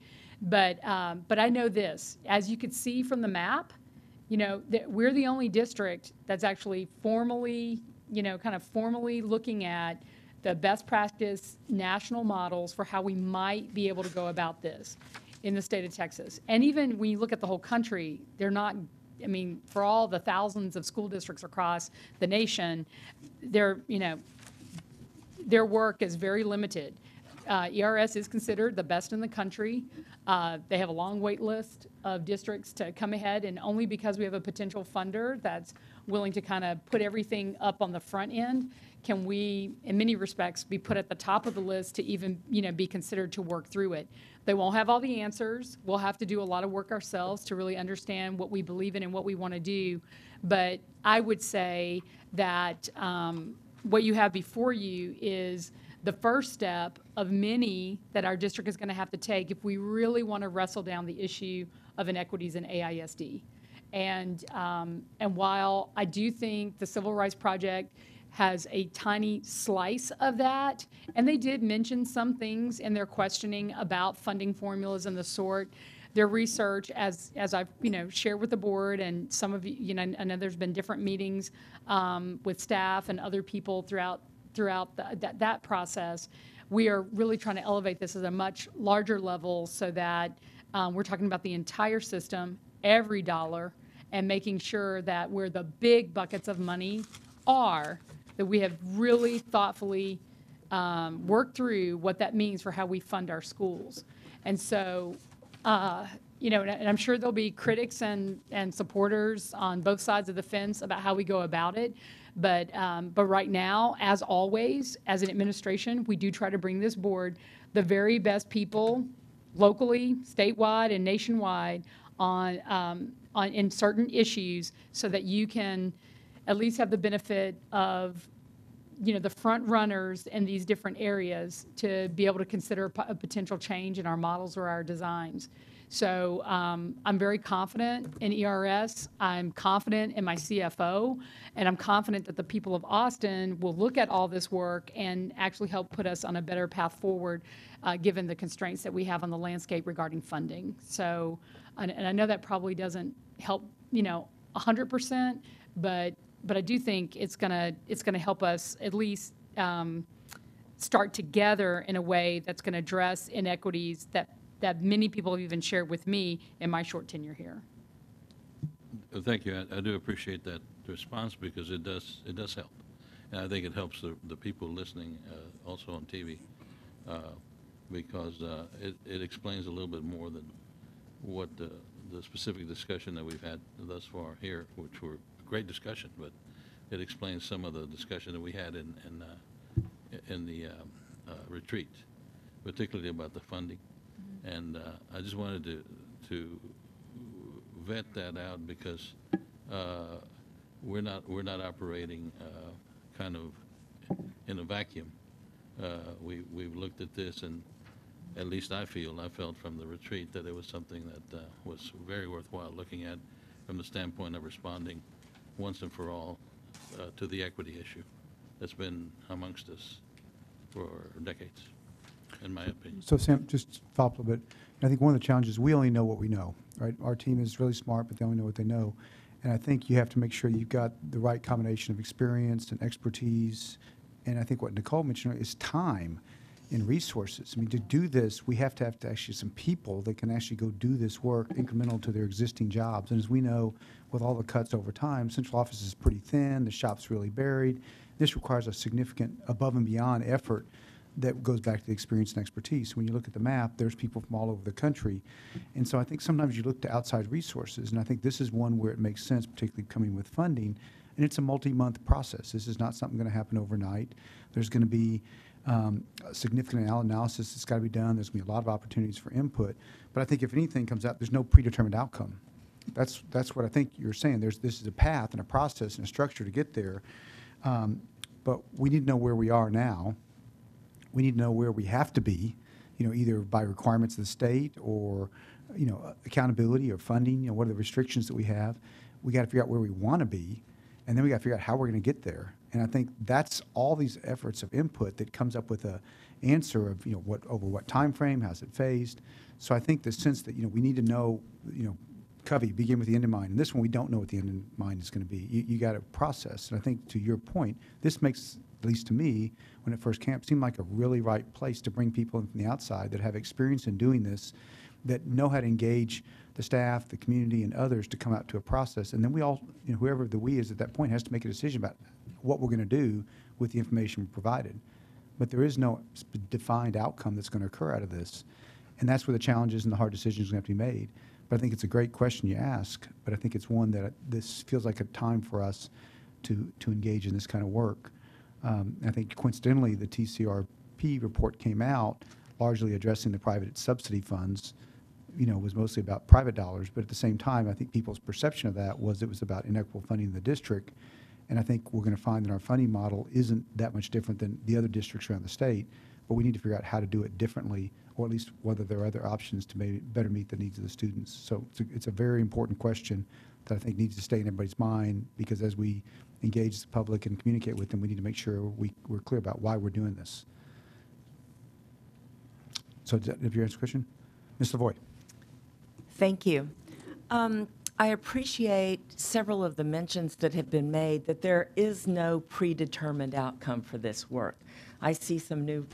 But I know this, as you could see from the map, that we're the only district that's actually formally, formally looking at the best practice national models for how we might be able to go about this in the state of Texas. And even when you look at the whole country, they're not, for all the thousands of school districts across the nation, their work is very limited. ERS is considered the best in the country. They have a long wait list of districts to come ahead, and only because we have a potential funder that's willing to kind of put everything up on the front end can we, in many respects, be put at the top of the list to even, be considered to work through it. They won't have all the answers. We'll have to do a lot of work ourselves to really understand what we believe in and what we want to do. But I would say that what you have before you is the first step of many that our district is going to have to take if we really want to wrestle down the issue of inequities in AISD. And while I do think the Civil Rights Project has a tiny slice of that, and they did mention some things in their questioning about funding formulas and the sort, their research, as I've shared with the board, and some of you, I know there's been different meetings with staff and other people throughout that process. We are really trying to elevate this at a much larger level so that we're talking about the entire system, every dollar, and making sure that where the big buckets of money are, that we have really thoughtfully worked through what that means for how we fund our schools. And so, and I'm sure there'll be critics and supporters on both sides of the fence about how we go about it. But right now, as always, as an administration, we do try to bring this board the very best people locally, statewide, and nationwide in certain issues so that you can at least have the benefit of the front runners in these different areas to be able to consider a potential change in our models or our designs. So I'm very confident in ERS. I'm confident in my CFO, and I'm confident that the people of Austin will look at all this work and actually help put us on a better path forward, given the constraints that we have on the landscape regarding funding. So, and I know that probably doesn't help, 100%, but I do think it's gonna help us at least start together in a way that's going to address inequities that many people have even shared with me in my short tenure here. Thank you. I do appreciate that response because it does help. And I think it helps the people listening also on TV because it explains a little bit more than what the specific discussion that we've had thus far here, which were great discussion, but it explains some of the discussion that we had in the retreat, particularly about the funding. And I just wanted to vet that out because we're not operating kind of in a vacuum. We've looked at this, and at least I felt from the retreat that it was something that was very worthwhile looking at from the standpoint of responding once and for all to the equity issue that's been amongst us for decades, in my opinion. So Sam, just to follow up a little bit, I think one of the challenges, we only know what we know, right? Our team is really smart, but they only know what they know. And I think you have to make sure you've got the right combination of experience and expertise. And I think what Nicole mentioned is time and resources. I mean, to do this, we have to actually some people that can actually go do this work incremental to their existing jobs. And as we know, with all the cuts over time, central office is pretty thin, the shop's really buried. This requires a significant above and beyond effort that goes back to the experience and expertise. When you look at the map, there's people from all over the country. And so I think sometimes you look to outside resources, and I think this is one where it makes sense, particularly coming with funding. And it's a multi-month process. This is not something going to happen overnight. There's going to be significant analysis that's got to be done. There's going to be a lot of opportunities for input. But I think if anything comes out, there's no predetermined outcome. That's what I think you're saying. This is a path and a process and a structure to get there. But we need to know where we are now. We need to know where we have to be, either by requirements of the state or, accountability or funding, what are the restrictions that we have. We got to figure out where we want to be, and then we got to figure out how we're going to get there. And I think that's all these efforts of input that comes up with a answer of, over what time frame, how's it phased. So I think the sense that, we need to know, Covey, begin with the end in mind. And this one, we don't know what the end in mind is going to be. You got to process. And I think to your point, this makes, at least to me, when it first came, seem like a really right place to bring people in from the outside that have experience in doing this, that know how to engage the staff, the community, and others to come out to a process. And then we all, whoever the we is at that point has to make a decision about what we're going to do with the information provided. But there is no defined outcome that's going to occur out of this. And that's where the challenges and the hard decisions are going to have to be made. But I think it's a great question you ask, but I think it's one that this feels like a time for us to engage in this kind of work. I think coincidentally, the TCRP report came out largely addressing the private subsidy funds, was mostly about private dollars, but at the same time, I think people's perception of that was it was about inequitable funding in the district. And I think we're going to find that our funding model isn't that much different than the other districts around the state, but we need to figure out how to do it differently, or at least whether there are other options to maybe better meet the needs of the students. So it's a very important question that I think needs to stay in everybody's mind, because as we engage the public and communicate with them, we need to make sure we're clear about why we're doing this. So if you answer the question, Ms. Lavoie. Thank you. I appreciate several of the mentions that have been made that there is no predetermined outcome for this work. I see some new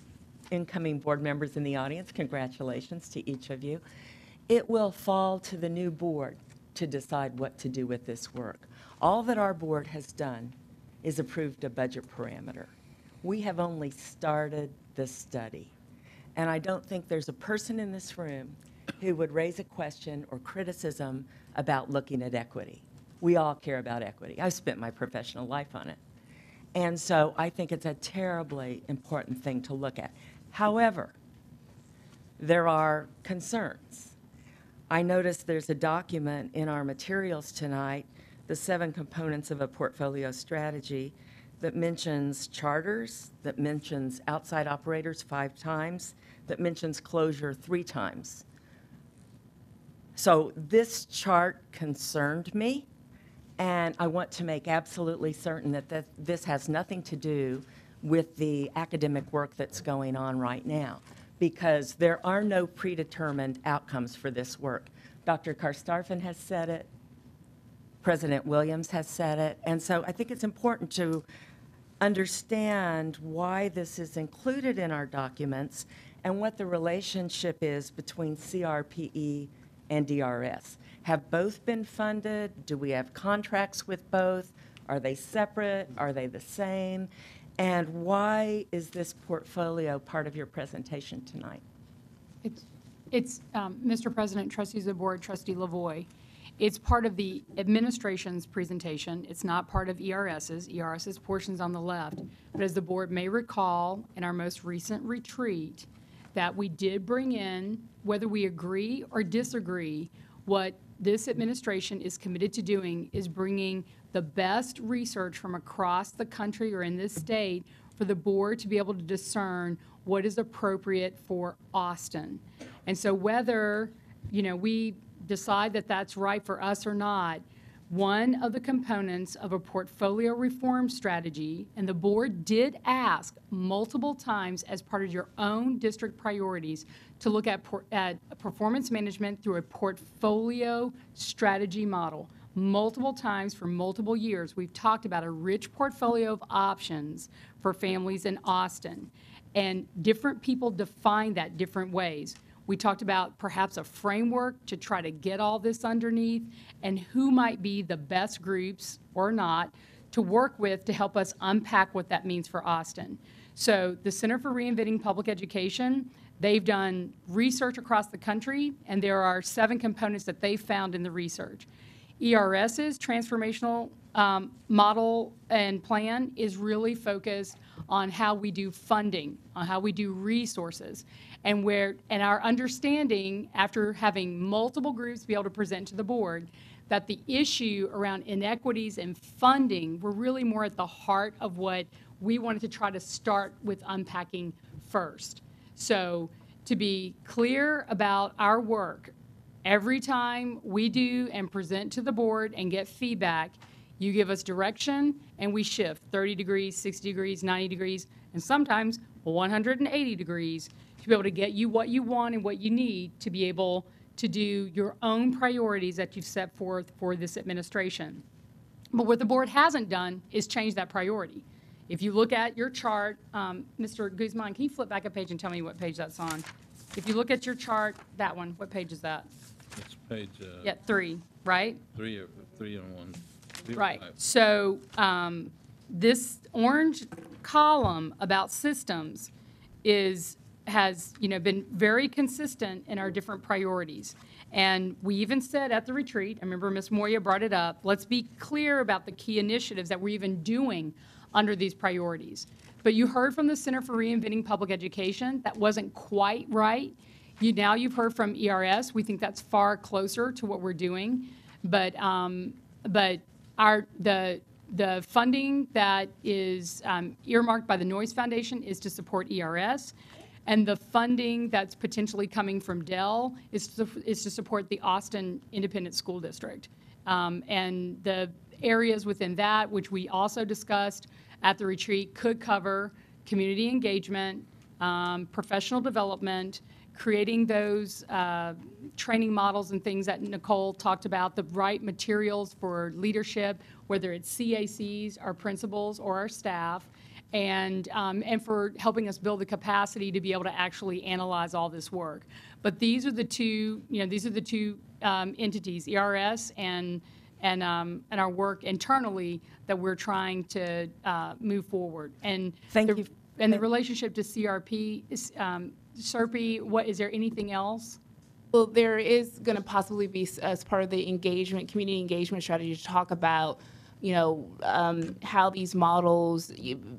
incoming board members in the audience. Congratulations to each of you. It will fall to the new board to decide what to do with this work. All that our board has done is approved a budget parameter. We have only started the study. And I don't think there's a person in this room who would raise a question or criticism about looking at equity. We all care about equity. I've spent my professional life on it. And so I think it's a terribly important thing to look at. However, there are concerns. I noticed there's a document in our materials tonight, the 7 components of a portfolio strategy, that mentions charters, that mentions outside operators 5 times, that mentions closure 3 times. So this chart concerned me, and I want to make absolutely certain that this has nothing to do with the academic work that's going on right now, because there are no predetermined outcomes for this work. Dr. Karstafen has said it, President Williams has said it, and so I think it's important to understand why this is included in our documents and what the relationship is between CRPE and DRS. Have both been funded? Do we have contracts with both? Are they separate? Are they the same? And why is this portfolio part of your presentation tonight? It's Mr. President, trustees of the board, Trustee Lavoie. It's part of the administration's presentation. It's not part of ERS's. ERS's portion's on the left. But as the board may recall, in our most recent retreat, that we did bring in, whether we agree or disagree, what this administration is committed to doing is bringing the best research from across the country or in this state for the board to be able to discern what is appropriate for Austin. And so whether, we decide that that's right for us or not, one of the components of a portfolio reform strategy, and the board did ask multiple times as part of your own district priorities to look at performance management through a portfolio strategy model. Multiple times for multiple years, we've talked about a rich portfolio of options for families in Austin, and different people define that different ways. We talked about perhaps a framework to try to get all this underneath, and who might be the best groups or not to work with to help us unpack what that means for Austin. So the Center for Reinventing Public Education, they've done research across the country, and there are 7 components that they found in the research. ERS's transformational model and plan is really focused on how we do funding, on how we do resources. And our understanding, after having multiple groups be able to present to the board, that the issue around inequities and funding were really more at the heart of what we wanted to try to start with unpacking first. So to be clear about our work, every time we do and present to the board and get feedback, you give us direction and we shift 30 degrees, 60 degrees, 90 degrees, and sometimes 180 degrees to be able to get you what you want and what you need to be able to do your own priorities that you've set forth for this administration. But what the board hasn't done is change that priority. If you look at your chart, Mr. Guzman, can you flip back a page and tell me what page that's on? If you look at your chart, that one, what page is that? It's page Yeah, 3, right? 3 on 1. 3 or Right. 5. So this orange column about systems has been very consistent in our different priorities. And we even said at the retreat, I remember Ms. Moya brought it up, let's be clear about the key initiatives that we're even doing under these priorities. But you heard from the Center for Reinventing Public Education, that wasn't quite right. Now you've heard from ERS, we think that's far closer to what we're doing. But the funding that is earmarked by the Noyce Foundation is to support ERS. And the funding that's potentially coming from Dell is to support the Austin Independent School District. And the areas within that, which we also discussed at the retreat, could cover community engagement, professional development, creating those training models and things that Nicole talked about, the right materials for leadership, whether it's CACs, our principals, or our staff, and for helping us build the capacity to be able to actually analyze all this work. But these are the two, entities, ERS and our work internally that we're trying to move forward. And Thank you. And the relationship to CRP, SERPI, is there anything else? Well, there is going to possibly be, as part of the community engagement strategy, to talk about, how these models,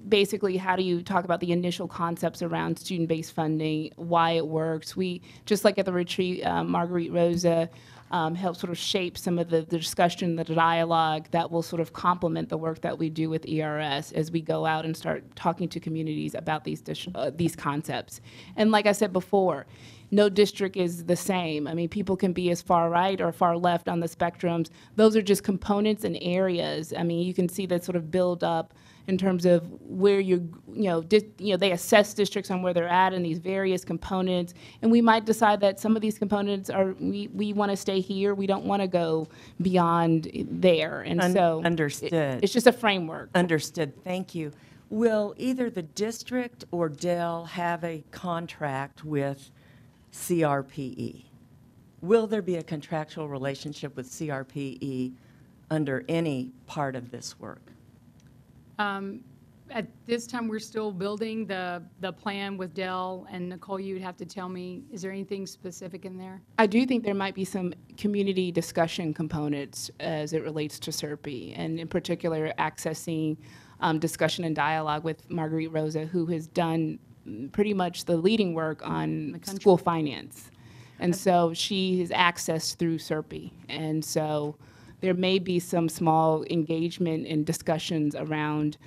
basically, how do you talk about the initial concepts around student-based funding, why it works. We, just like at the retreat, Marguerite Rosa helped sort of shape some of the discussion, the dialogue that will sort of complement the work that we do with ERS as we go out and start talking to communities about these concepts. And like I said before, no district is the same. I mean, people can be as far right or far left on the spectrums. Those are just components and areas. I mean, you can see that sort of build up in terms of where they assess districts on where they're at in these various components. And we might decide that some of these components we want to stay here. We don't want to go beyond there. And so Understood. It's just a framework. Understood. Thank you. Will either the district or Dell have a contract with CRPE? Will there be a contractual relationship with CRPE under any part of this work? At this time, we're still building the plan with Dell, and Nicole, you would have to tell me, is there anything specific in there? I do think there might be some community discussion components as it relates to SERPI, and in particular, accessing discussion and dialogue with Marguerite Rosa, who has done pretty much the leading work on school finance. And so she is accessed through SERPI. And so there may be some small engagement and discussions around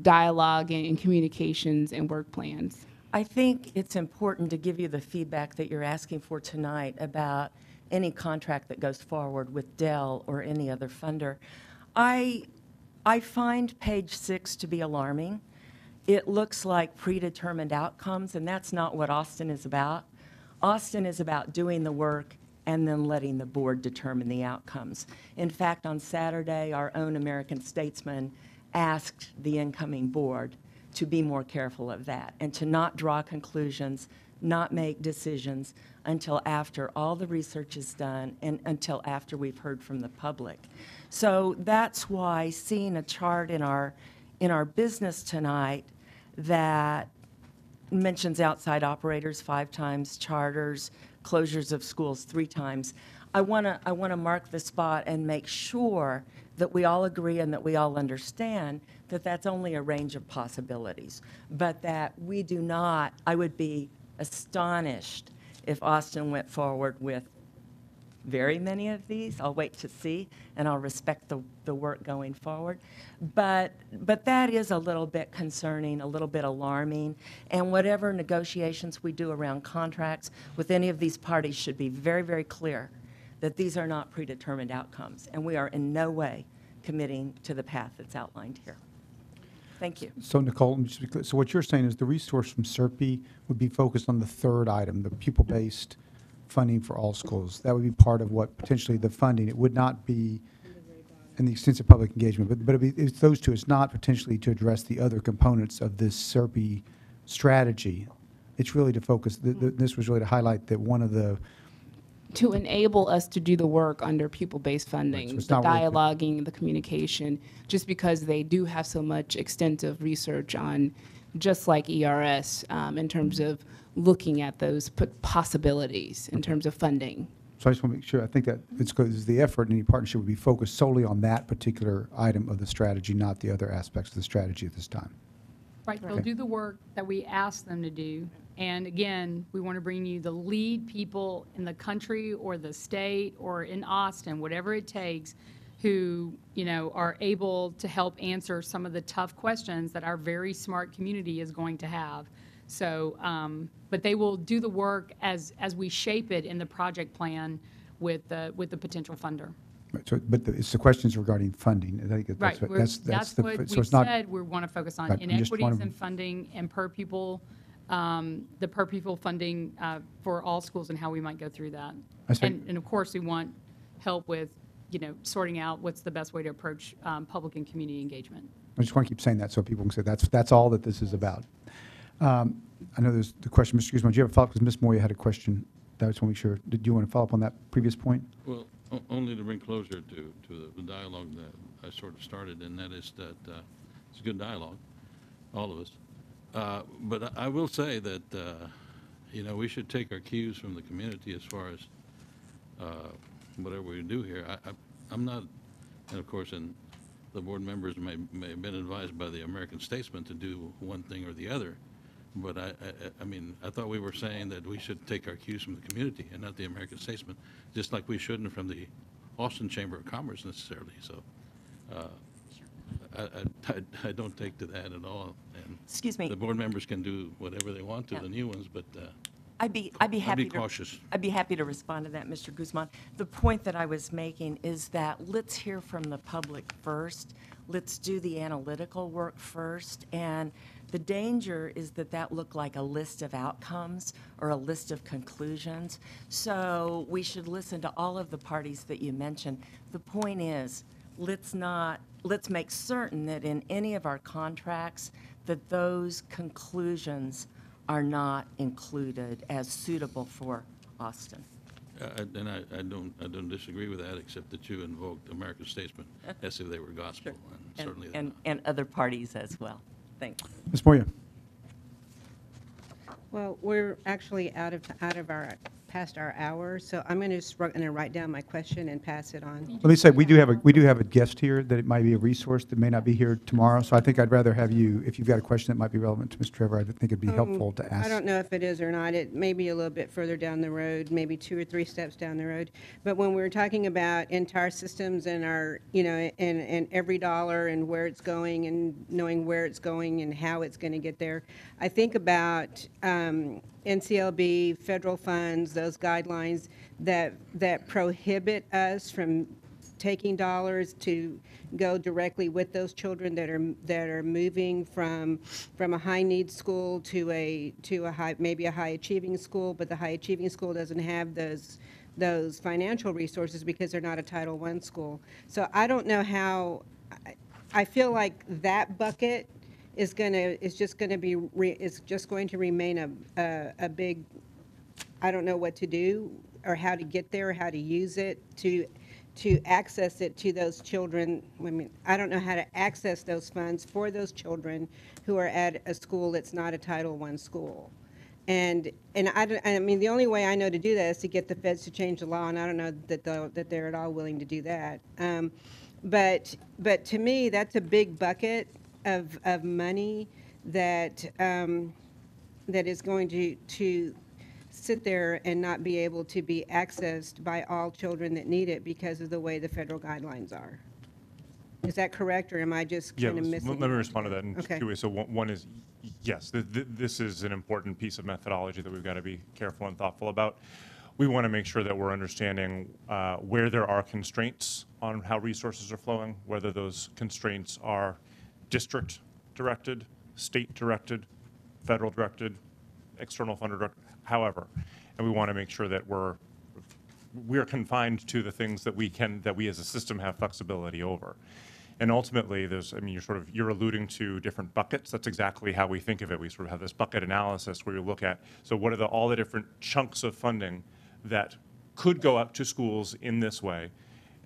dialogue and communications and work plans. I think it's important to give you the feedback that you're asking for tonight about any contract that goes forward with Dell or any other funder. I find page 6 to be alarming. It looks like predetermined outcomes, and that's not what Austin is about. Austin is about doing the work and then letting the board determine the outcomes. In fact, on Saturday, our own American Statesman asked the incoming board to be more careful of that and to not draw conclusions, not make decisions until after all the research is done and until after we've heard from the public. So that's why seeing a chart in our business tonight that mentions outside operators 5 times, charters, closures of schools 3 times. I want to mark the spot and make sure that we all agree and that we all understand that that's only a range of possibilities, but that we do not, I would be astonished if Austin went forward with very many of these. I'll wait to see, and I'll respect the work going forward. But that is a little bit concerning, a little bit alarming, and whatever negotiations we do around contracts with any of these parties should be very, very clear that these are not predetermined outcomes, and we are in no way committing to the path that's outlined here. Thank you. So Nicole, just to be clear, so what you're saying is the resource from SERPI would be focused on the third item, the pupil-based funding for all schools. That would be part of what potentially the funding. It would not be in the extensive public engagement, but it's those two. It's not potentially to address the other components of this SERPI strategy. It's really to focus, this was really to highlight that one of the, To enable us to do the work under pupil-based Right, funding, so it's the not really- dialoguing, the communication, just because they do have so much extensive research on, just like ERS, in terms of looking at those possibilities in terms of funding. so I just want to make sure, I think that it's because the effort in any partnership would be focused solely on that particular item of the strategy, not the other aspects of the strategy at this time. Right, they'll Okay. do the work that we ask them to do. And again, we want to bring you the lead people in the country or the state or in Austin, whatever it takes, who, are able to help answer some of the tough questions that our very smart community is going to have. So, but they will do the work as we shape it in the project plan with the potential funder. Right, so, but it's the questions regarding funding. I think Right, that's that's the, what so we've it's not, said, we want to focus on Right, I'm just inequities wondering- in funding and per pupil, the per pupil funding for all schools and how we might go through that. I see. And of course, we want help with, sorting out what's the best way to approach public and community engagement. I just want to keep saying that so people can say that's all that this is about. I know there's the question, Mr. Guzman, do you have a follow-up? Because Ms. Moya had a question. I just want to make sure. Did you want to follow up on that previous point? Well, only to bring closure to the dialogue that I sort of started, and that is that it's a good dialogue, all of us. But I will say that, we should take our cues from the community as far as whatever we do here. I'm not, and of course, and the board members may have been advised by the American Statesman to do one thing or the other. But I thought we were saying that we should take our cues from the community and not the American Statesman, just like we shouldn't from the Austin Chamber of Commerce necessarily. So I don't take to that at all. And Excuse me. the board members can do whatever they want to, Yeah. the new ones, but I'd be happy to. cautious. I'd be happy to respond to that, Mr. Guzman. The point that I was making is that let's hear from the public first. Let's do the analytical work first. And the danger is that look like a list of outcomes or a list of conclusions. So we should listen to all of the parties that you mentioned. The point is, let's make certain that in any of our contracts, that those conclusions are not included as suitable for Austin. And I don't disagree with that, except that you invoked American Statesman as if they were gospel, and certainly they're not. And other parties as well. Thanks. Ms. Moya? Well, we're actually past our hour, so I'm going to write down my question and pass it on. Let me say, we do have a guest here that it might be a resource that may not be here tomorrow. So I think I'd rather have you, if you've got a question that might be relevant to Mr. Trevor, I think it'd be helpful to ask. I don't know if it is or not. It may be a little bit further down the road, maybe 2 or 3 steps down the road. But when we're talking about entire systems and our, and every dollar and where it's going and knowing where it's going and how it's going to get there, I think about NCLB, federal funds, those guidelines that prohibit us from taking dollars to go directly with those children that are moving from a high need school to a high, maybe a high achieving school, but the high achieving school doesn't have those financial resources because they're not a Title I school. So I don't know how. I feel like that bucket is just going to remain a big. I don't know what to do or how to get there, or how to use it to access it to those children. I mean, I don't know how to access those funds for those children who are at a school that's not a Title I school. And I mean, the only way I know to do that is to get the feds to change the law, and I don't know that they're at all willing to do that. But to me, that's a big bucket of money that that is going to sit there and not be able to be accessed by all children that need it because of the way the federal guidelines are. Is that correct, or am I just Yeah, kind of missing? let me respond to that in Okay. two ways. So one is, yes, this is an important piece of methodology that we've got to be careful and thoughtful about. We want to make sure that we're understanding where there are constraints on how resources are flowing, whether those constraints are district-directed, state-directed, federal-directed, external funder-directed, however. And we want to make sure that we're confined to the things that we as a system have flexibility over. And ultimately, you're alluding to different buckets. That's exactly how we think of it. We sort of have this bucket analysis where you look at, so what are all the different chunks of funding that could go up to schools in this way?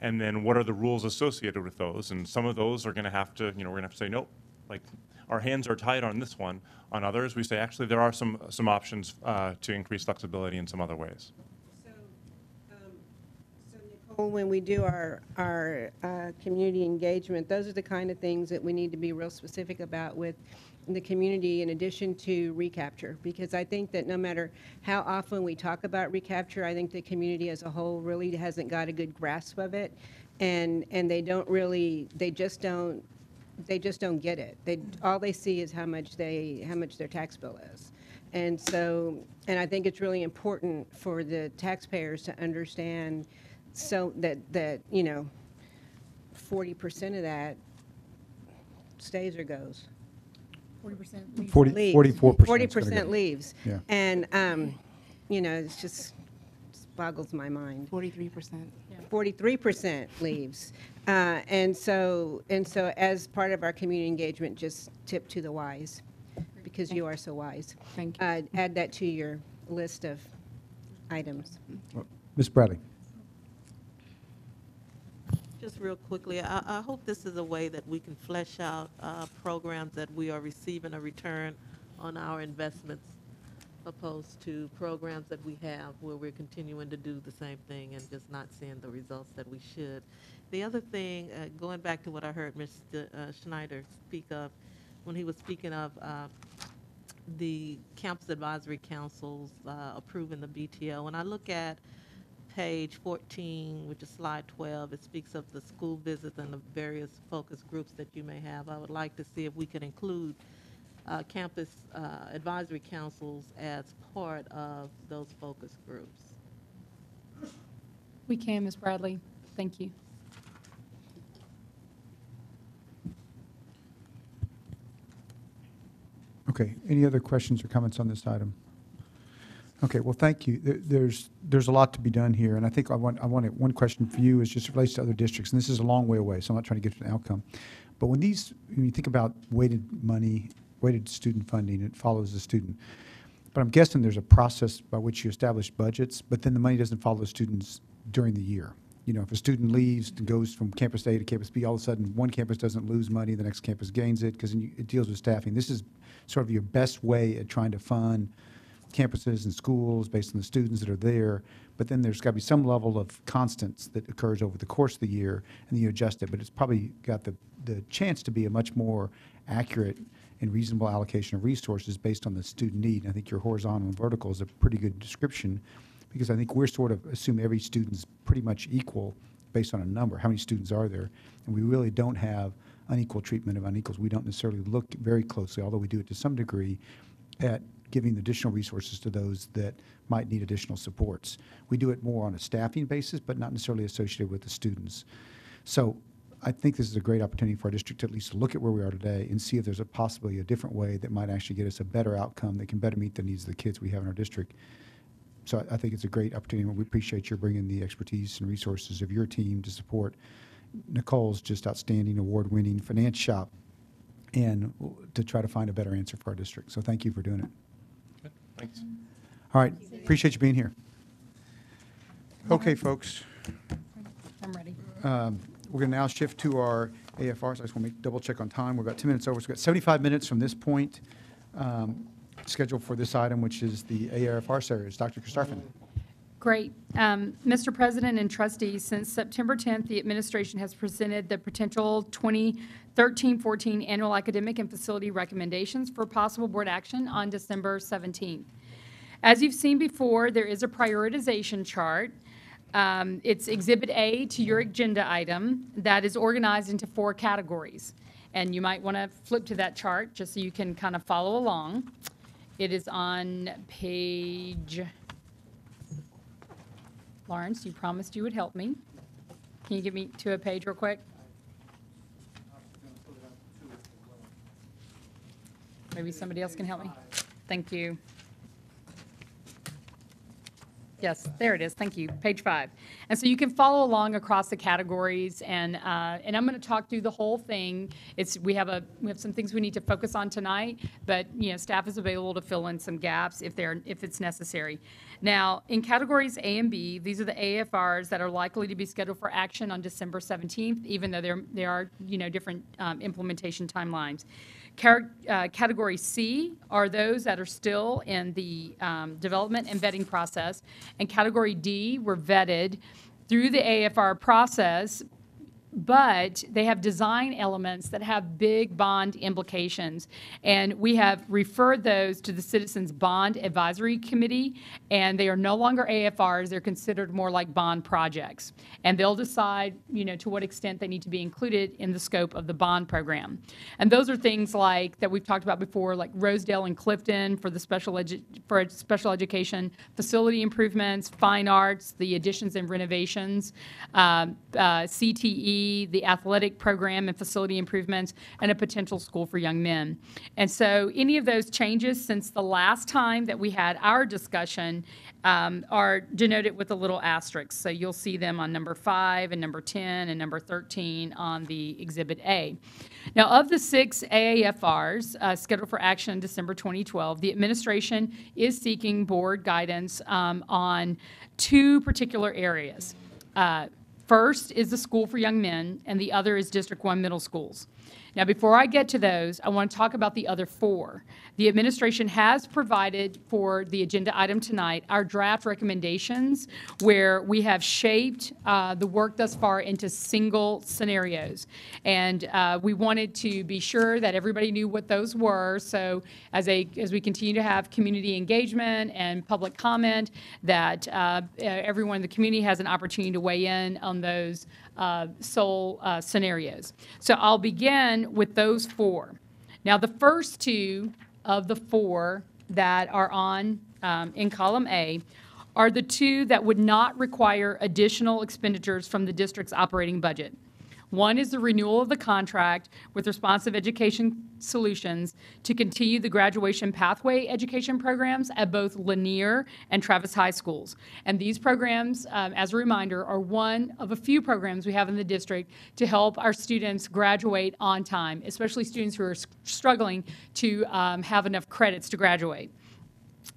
And then what are the rules associated with those? And some of those are going to have to, we're going to have to say, nope, like our hands are tied on this one. On others, we say, actually, there are some options to increase flexibility in some other ways. Nicole, when we do our community engagement, those are the kind of things that we need to be real specific about with the community in addition to recapture, because I think that no matter how often we talk about recapture, I think the community as a whole really hasn't got a good grasp of it, and they just don't get it. All they see is how much their tax bill is. And I think it's really important for the taxpayers to understand so that 40% of that stays or goes. 40%. 44%. 40% leaves. Yeah. And, it's just boggles my mind. 43%. 43% leaves. And so as part of our community engagement, just tip to the wise, because you are so wise. Thank you. Add that to your list of items. Ms. Bradley? Just real quickly, I hope this is a way that we can flesh out programs that we are receiving a return on our investments, opposed to programs that we have where we're continuing to do the same thing and just not seeing the results that we should. The other thing, going back to what I heard Mr. Schneider speak of, when he was speaking of the campus advisory councils approving the BTO, when I look at page 14, which is slide 12, it speaks of the school visits and the various focus groups that you may have. I would like to see if we could include campus advisory councils as part of those focus groups. We can, Ms. Bradley. Thank you. Okay, any other questions or comments on this item? Okay, well, thank you. There's a lot to be done here, and I think I want one question for you is just relates to other districts, and this is a long way away, so I'm not trying to get to an outcome. But when you think about weighted money, weighted student funding, it follows the student. But I'm guessing there's a process by which you establish budgets, but then the money doesn't follow students during the year. If a student leaves and goes from campus A to campus B, all of a sudden one campus doesn't lose money, the next campus gains it, because it deals with staffing. This is sort of your best way at trying to fund campuses and schools based on the students that are there, but then there's got to be some level of constants that occurs over the course of the year, and then you adjust it. But it's probably got the chance to be a much more accurate and reasonable allocation of resources based on the student need. And I think your horizontal and vertical is a pretty good description, because I think we're sort of assume every student's pretty much equal based on a number. How many students are there? And we really don't have unequal treatment of unequals. We don't necessarily look very closely, although we do it to some degree, at giving additional resources to those that might need additional supports. We do it more on a staffing basis, but not necessarily associated with the students. So I think this is a great opportunity for our district to at least look at where we are today and see if there's possibly a different way that might actually get us a better outcome that can better meet the needs of the kids we have in our district. So I think it's a great opportunity, and we appreciate your bringing the expertise and resources of your team to support Nicole's just outstanding award-winning finance shop and to try to find a better answer for our district. So thank you for doing it. Good. Thanks. All right, appreciate you being here. Okay, folks, I'm ready. we're going to now shift to our AFRs. I just want to double check on time. We're about 10 minutes over, so we've got 75 minutes from this point scheduled for this item, which is the AFR series. Dr. Christopherson. Great. Mr. President and trustees, since September 10th, the administration has presented the potential 2013-14 annual academic and facility recommendations for possible board action on December 17th. As you've seen before, there is a prioritization chart. It's Exhibit A to your agenda item that is organized into 4 categories. And you might want to flip to that chart just so you can kind of follow along. It is on page... Lawrence, you promised you would help me. Can you get me to a page real quick? Maybe somebody else can help me. Thank you. Yes, there it is. Thank you. Page 5. And so you can follow along across the categories, and I'm going to talk through the whole thing. We have some things we need to focus on tonight, but staff is available to fill in some gaps if it's necessary. Now, in categories A and B, these are the AFRs that are likely to be scheduled for action on December 17th, even though there are different implementation timelines. Category C are those that are still in the development and vetting process, and Category D were vetted through the AFR process, but they have design elements that have big bond implications. And we have referred those to the Citizens Bond Advisory Committee, and they are no longer AFRs. They're considered more like bond projects. And they'll decide, to what extent they need to be included in the scope of the bond program. And those are things like that we've talked about before, like Rosedale and Clifton for the special education facility improvements, fine arts, the additions and renovations, CTE, the athletic program and facility improvements, and a potential school for young men. And so any of those changes since the last time that we had our discussion are denoted with a little asterisk. So you'll see them on number 5 and number 10 and number 13 on the Exhibit A. Now, of the 6 AAFRs scheduled for action in December 2012, the administration is seeking board guidance on 2 particular areas. First is the School for Young Men, and the other is District 1 middle schools. Now, before I get to those, I want to talk about the other 4. The administration has provided for the agenda item tonight our draft recommendations, where we have shaped the work thus far into single scenarios. And we wanted to be sure that everybody knew what those were. So as we continue to have community engagement and public comment, that everyone in the community has an opportunity to weigh in on those sole scenarios. So I'll begin with those 4. Now, the first 2 of the 4 that are on in column A are the 2 that would not require additional expenditures from the district's operating budget. One is the renewal of the contract with Responsive Education Solutions to continue the graduation pathway education programs at both Lanier and Travis High Schools. And these programs, as a reminder, are one of a few programs we have in the district to help our students graduate on time, especially students who are struggling to have enough credits to graduate.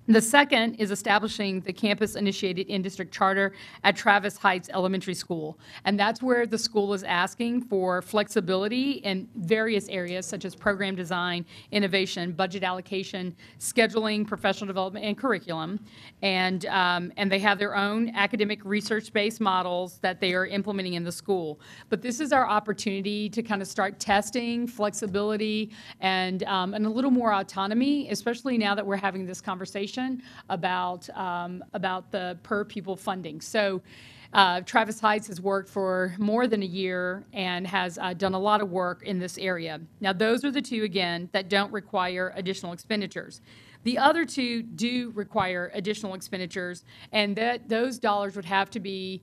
The second is establishing the campus-initiated in-district charter at Travis Heights Elementary School. And that's where the school is asking for flexibility in various areas such as program design, innovation, budget allocation, scheduling, professional development, and curriculum. And they have their own academic research-based models that they are implementing in the school. But this is our opportunity to kind of start testing flexibility and a little more autonomy, especially now that we're having this conversation about the per pupil funding. So Travis Heights has worked for more than a year and has done a lot of work in this area. Now, those are the 2, again, that don't require additional expenditures. The other 2 do require additional expenditures, and those dollars would have to be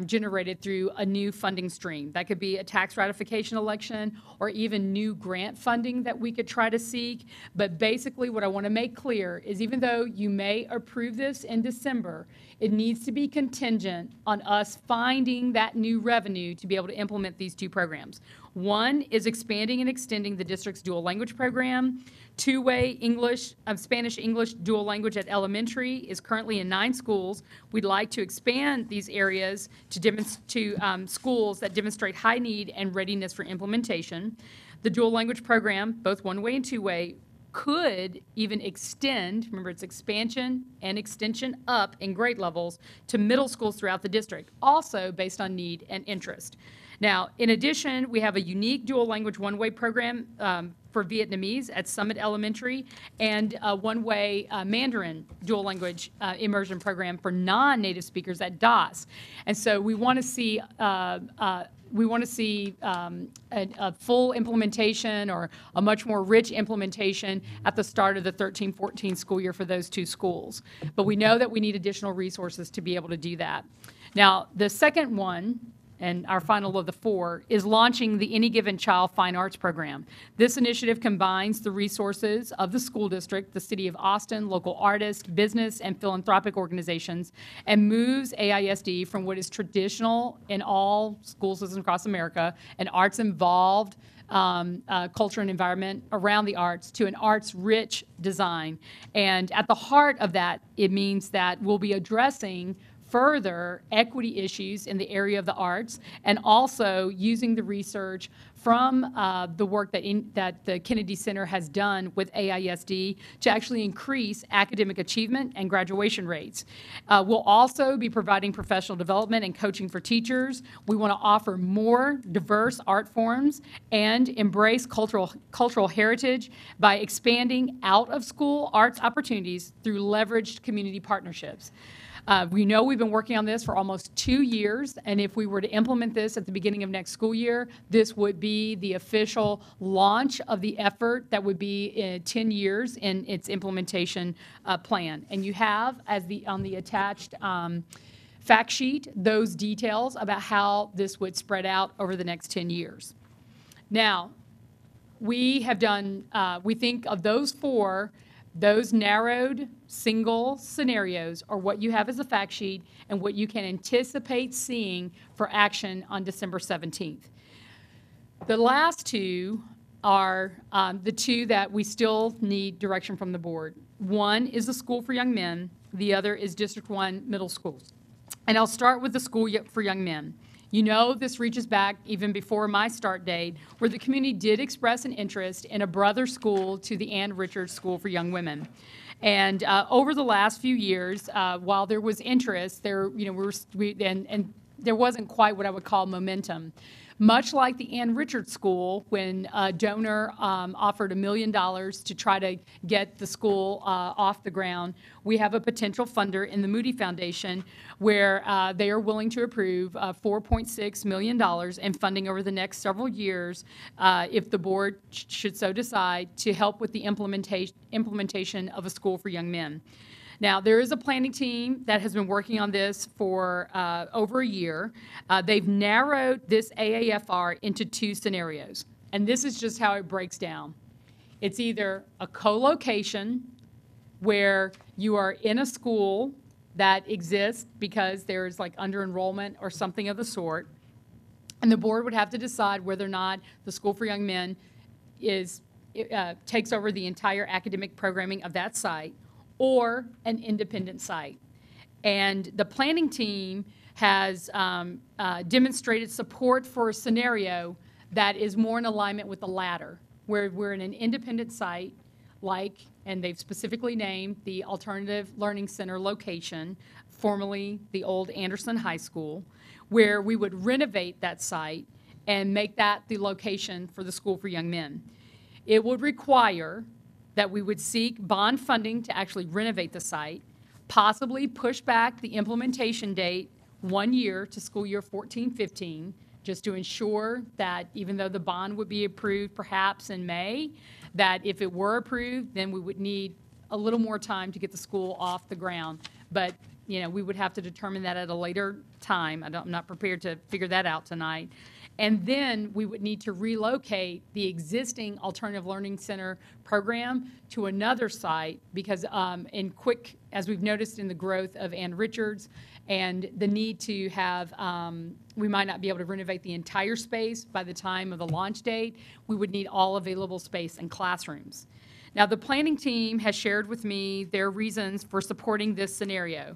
generated through a new funding stream. That could be a tax ratification election or even new grant funding that we could try to seek. But basically what I want to make clear is even though you may approve this in December, it needs to be contingent on us finding that new revenue to be able to implement these 2 programs. One is expanding and extending the district's dual language program. Two-way Spanish-English dual language at elementary is currently in 9 schools. We'd like to expand these areas to schools that demonstrate high need and readiness for implementation. The dual language program, both one-way and two-way, could even extend, remember it's expansion and extension up in grade levels to middle schools throughout the district, also based on need and interest. Now, in addition, we have a unique dual language one-way program for Vietnamese at Summit Elementary and a one-way Mandarin dual language immersion program for non-native speakers at DOS. And so we want to see a full implementation or a much more rich implementation at the start of the 13-14 school year for those two schools. But we know that we need additional resources to be able to do that. Now, the second one, and our final of the four, is launching the Any Given Child Fine Arts Program. This initiative combines the resources of the school district, the City of Austin, local artists, business, and philanthropic organizations, and moves AISD from what is traditional in all school systems across America, an arts-involved culture and environment around the arts, to an arts-rich design. And at the heart of that, it means that we'll be addressing further equity issues in the area of the arts, and also using the research from the work that the Kennedy Center has done with AISD to actually increase academic achievement and graduation rates. We'll also be providing professional development and coaching for teachers. We want to offer more diverse art forms and embrace cultural heritage by expanding out-of-school arts opportunities through leveraged community partnerships. We know we've been working on this for almost 2 years, and if we were to implement this at the beginning of next school year, this would be the official launch of the effort that would be 10 years in its implementation plan. And you have, on the attached fact sheet, those details about how this would spread out over the next 10 years. Now, we have done, we think of those four, those narrowed single scenarios are what you have as a fact sheet and what you can anticipate seeing for action on December 17th. The last two are the two that we still need direction from the board. One is the School for Young Men. The other is District 1 middle schools. And I'll start with the School for Young Men. You know, this reaches back even before my start date, where the community did express an interest in a brother school to the Ann Richards School for Young Women. And over the last few years, while there was interest, there wasn't quite what I would call momentum. Much like the Ann Richards School, when a donor offered $1 million to try to get the school off the ground, we have a potential funder in the Moody Foundation where they are willing to approve $4.6 million in funding over the next several years if the board should so decide to help with the implementation of a school for young men. Now, there is a planning team that has been working on this for over a year. They've narrowed this AAFR into 2 scenarios, and this is just how it breaks down. It's either a co-location where you are in a school that exists because there's like under-enrollment or something of the sort, and the board would have to decide whether or not the School for Young Men takes over the entire academic programming of that site, or an independent site. And the planning team has demonstrated support for a scenario that is more in alignment with the latter, where we're in an independent site, and they've specifically named the Alternative Learning Center location, formerly the old Anderson High School, where we would renovate that site and make that the location for the School for Young Men. It would require that we would seek bond funding to actually renovate the site, possibly push back the implementation date 1 year to school year 14-15, just to ensure that even though the bond would be approved perhaps in May, that if it were approved, then we would need a little more time to get the school off the ground. But, you know, we would have to determine that at a later time. I'm not prepared to figure that out tonight. And then we would need to relocate the existing Alternative Learning Center program to another site because as we've noticed in the growth of Ann Richards and the need to have, we might not be able to renovate the entire space by the time of the launch date. We would need all available space and classrooms. Now, the planning team has shared with me their reasons for supporting this scenario.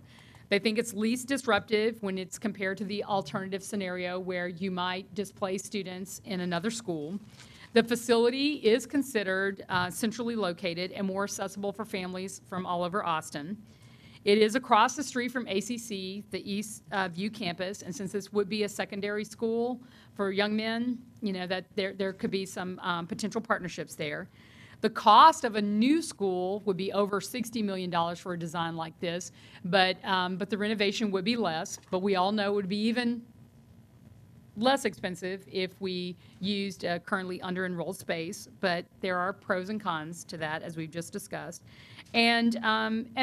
They think it's least disruptive when it's compared to the alternative scenario where you might displace students in another school. The facility is considered centrally located and more accessible for families from all over Austin. It is across the street from ACC, the East View campus, and since this would be a secondary school for young men, you know, that there could be some potential partnerships there. The cost of a new school would be over $60 million for a design like this, but the renovation would be less. But we all know it would be even less expensive if we used currently under-enrolled space, but there are pros and cons to that, as we've just discussed. And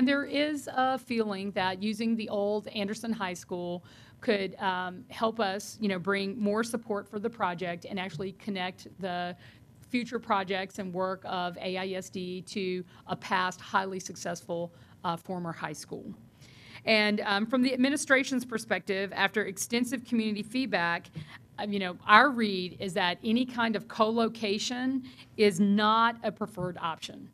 there is a feeling that using the old Anderson High School could help us, you know, bring more support for the project and actually connect the future projects and work of AISD to a past highly successful former high school. And from the administration's perspective, after extensive community feedback, you know, our read is that any kind of co-location is not a preferred option.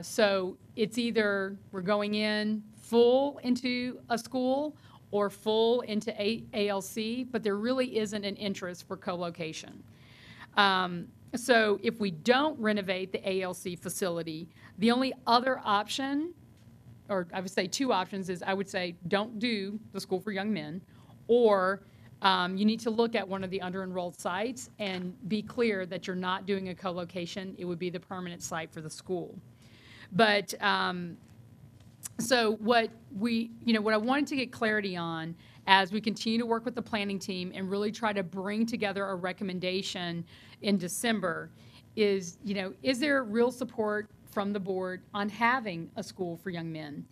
So it's either we're going in full into a school or full into ALC, but there really isn't an interest for co-location. So if we don't renovate the ALC facility, the only other option, or I would say two options, is I would say don't do the School for Young Men, or you need to look at one of the under-enrolled sites and be clear that you're not doing a co-location. It would be the permanent site for the school. But so what I wanted to get clarity on as we continue to work with the planning team and really try to bring together a recommendation in December is, you know, is there real support from the board on having a school for young men?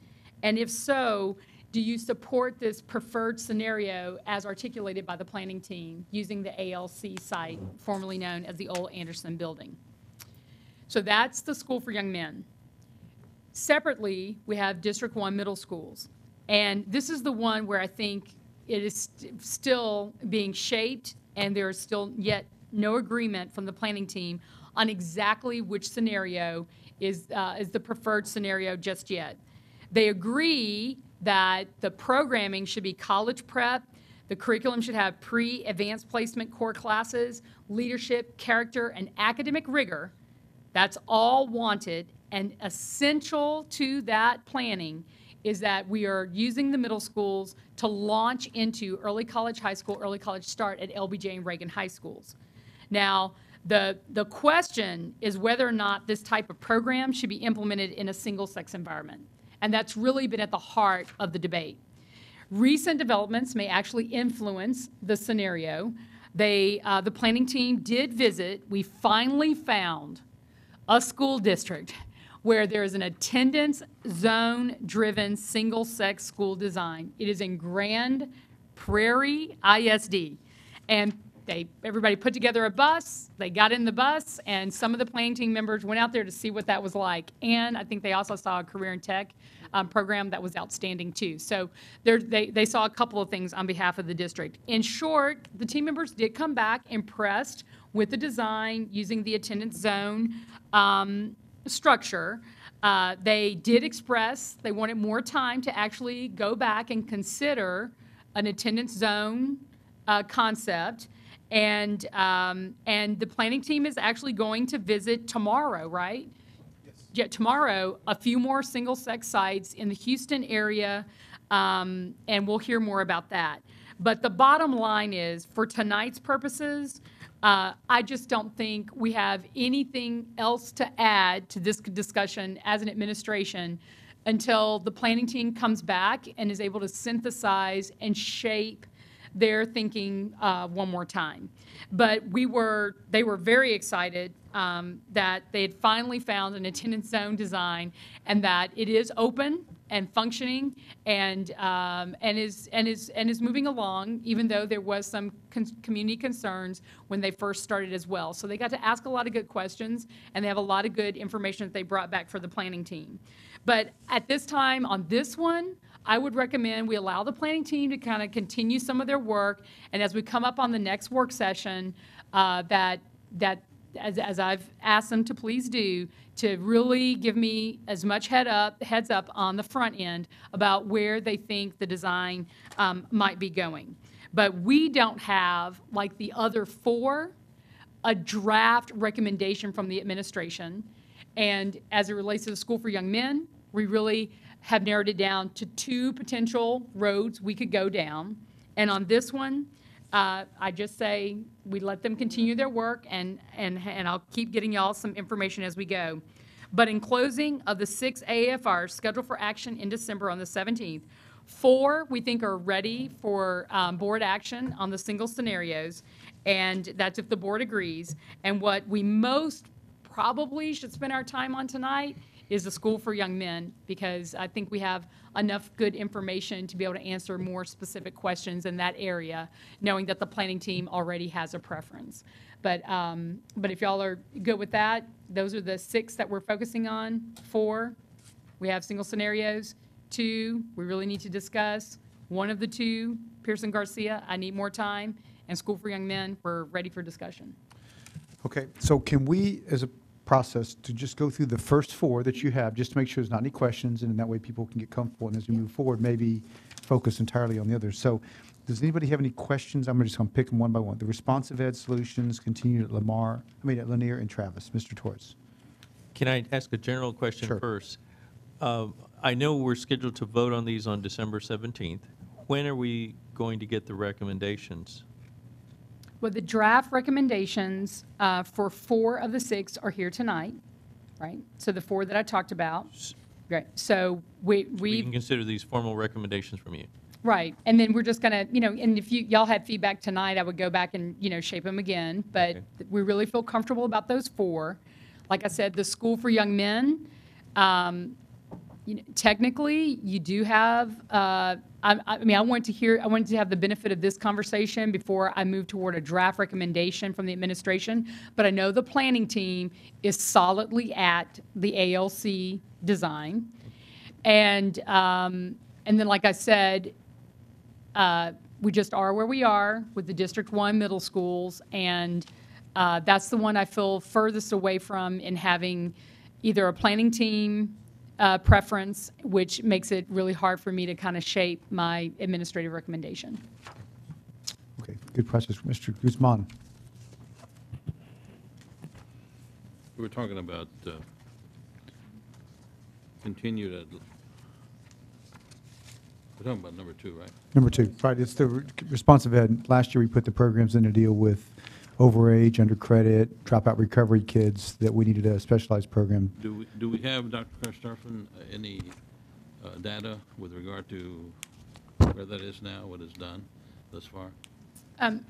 And if so, do you support this preferred scenario as articulated by the planning team using the ALC site, formerly known as the old Anderson building? So that's the School for Young Men. Separately, we have District 1 middle schools. And this is the one where I think it is still being shaped, and there is still yet no agreement from the planning team on exactly which scenario is the preferred scenario just yet. They agree that the programming should be college prep, the curriculum should have pre-advanced placement core classes, leadership, character, and academic rigor. That's all wanted, and essential to that planning is that we are using the middle schools to launch into early college, high school, early college start at LBJ and Reagan high schools. Now, the question is whether or not this type of program should be implemented in a single-sex environment. And that's really been at the heart of the debate. Recent developments may actually influence the scenario. The planning team did visit. We finally found a school district where there is an attendance zone-driven single-sex school design. It is in Grand Prairie ISD. And everybody put together a bus, they got in the bus, and some of the planning team members went out there to see what that was like. And I think they also saw a career and tech program that was outstanding too. So they saw a couple of things on behalf of the district. In short, the team members did come back impressed with the design using the attendance zone structure. They did express they wanted more time to actually go back and consider an attendance zone concept. And the planning team is actually going to visit tomorrow, right? Yes. Yeah, tomorrow, a few more single-sex sites in the Houston area, and we'll hear more about that. But the bottom line is, for tonight's purposes, I just don't think we have anything else to add to this discussion as an administration until the planning team comes back and is able to synthesize and shape their thinking one more time. But they were very excited that they had finally found an attendance zone design and that it is open and functioning and is moving along, even though there was some community concerns when they first started as well. So they got to ask a lot of good questions, and they have a lot of good information that they brought back for the planning team. But at this time on this one, I would recommend we allow the planning team to kind of continue some of their work, and as we come up on the next work session, that as I've asked them to please do, to really give me as much heads up on the front end about where they think the design might be going. But we don't have, like the other four, a draft recommendation from the administration. And as it relates to the School for Young Men, we really have narrowed it down to 2 potential roads we could go down. And on this one, I just say we let them continue their work, and I'll keep getting y'all some information as we go. But in closing, of the 6 AFRs scheduled for action in December on the 17th, 4 we think are ready for board action on the single scenarios, and that's if the board agrees. And what we most probably should spend our time on tonight is the School for Young Men, because I think we have enough good information to be able to answer more specific questions in that area, knowing that the planning team already has a preference. But if y'all are good with that, those are the 6 that we're focusing on. 4, we have single scenarios. 2, we really need to discuss. 1 of the 2, Pearson Garcia, I need more time. And School for Young Men, we're ready for discussion. Okay, so can we, as a process, to just go through the first 4 that you have, just to make sure there's not any questions, and in that way people can get comfortable, and as we move forward, maybe focus entirely on the others. So does anybody have any questions? I'm just going to pick them one by one. The responsive ed solutions continue at Lanier and Travis. Mr. Torres. Can I ask a general question Sure. first? I know we're scheduled to vote on these on December 17th. When are we going to get the recommendations? Well, the draft recommendations for 4 of the 6 are here tonight, right? So the 4 that I talked about, right? So We we can consider these formal recommendations from you. right, and then we're just gonna, and if y'all had feedback tonight, I would go back and shape them again. But Okay. we really feel comfortable about those 4. Like I said, the School for Young Men. Technically, you do have. I wanted to have the benefit of this conversation before I move toward a draft recommendation from the administration. But I know the planning team is solidly at the ALC design, and then, like I said, we just are where we are with the District 1 middle schools, and that's the one I feel furthest away from in having either a planning team preference, which makes it really hard for me to kind of shape my administrative recommendation. Okay, good process. Mr. Guzman. We were talking about continued ed. We're talking about number 2, right? Number 2, right, it's the responsive ed. Last year, we put the programs in to deal with overage, undercredit, dropout recovery kids that we needed a specialized program. Do we have, Dr. Karstoffen, any data with regard to where that is now, what is done thus far?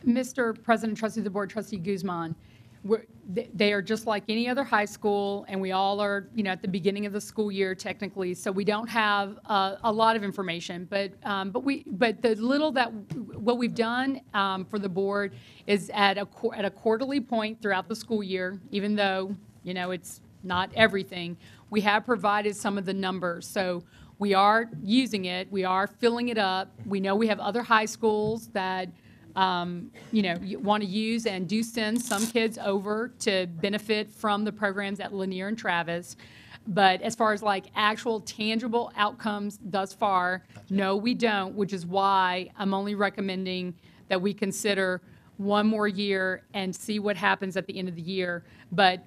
Mr. President, trustee of the board, trustee Guzman, they are just like any other high school, and we all are, at the beginning of the school year technically, so we don't have a lot of information. But the little what we've done for the board is at a quarterly point throughout the school year, even though it's not everything. We have provided some of the numbers, so we are using it. We are filling it up. We know we have other high schools that you want to use and do send some kids over to benefit from the programs at Lanier and Travis. But as far as like actual tangible outcomes thus far, no, we don't, which is why I'm only recommending that we consider 1 more year and see what happens at the end of the year. But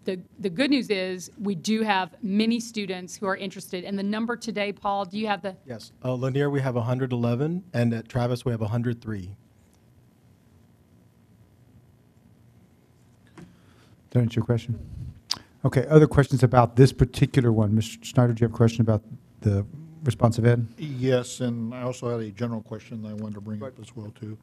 the good news is we do have many students who are interested. And the number today, Paul, do you have the? Yes. Lanier, we have 111, and at Travis, we have 103. Did that answer your question? Okay, other questions about this particular one? Mr. Snyder, do you have a question about the responsive ed? Yes, and I also had a general question that I wanted to bring up as well, too.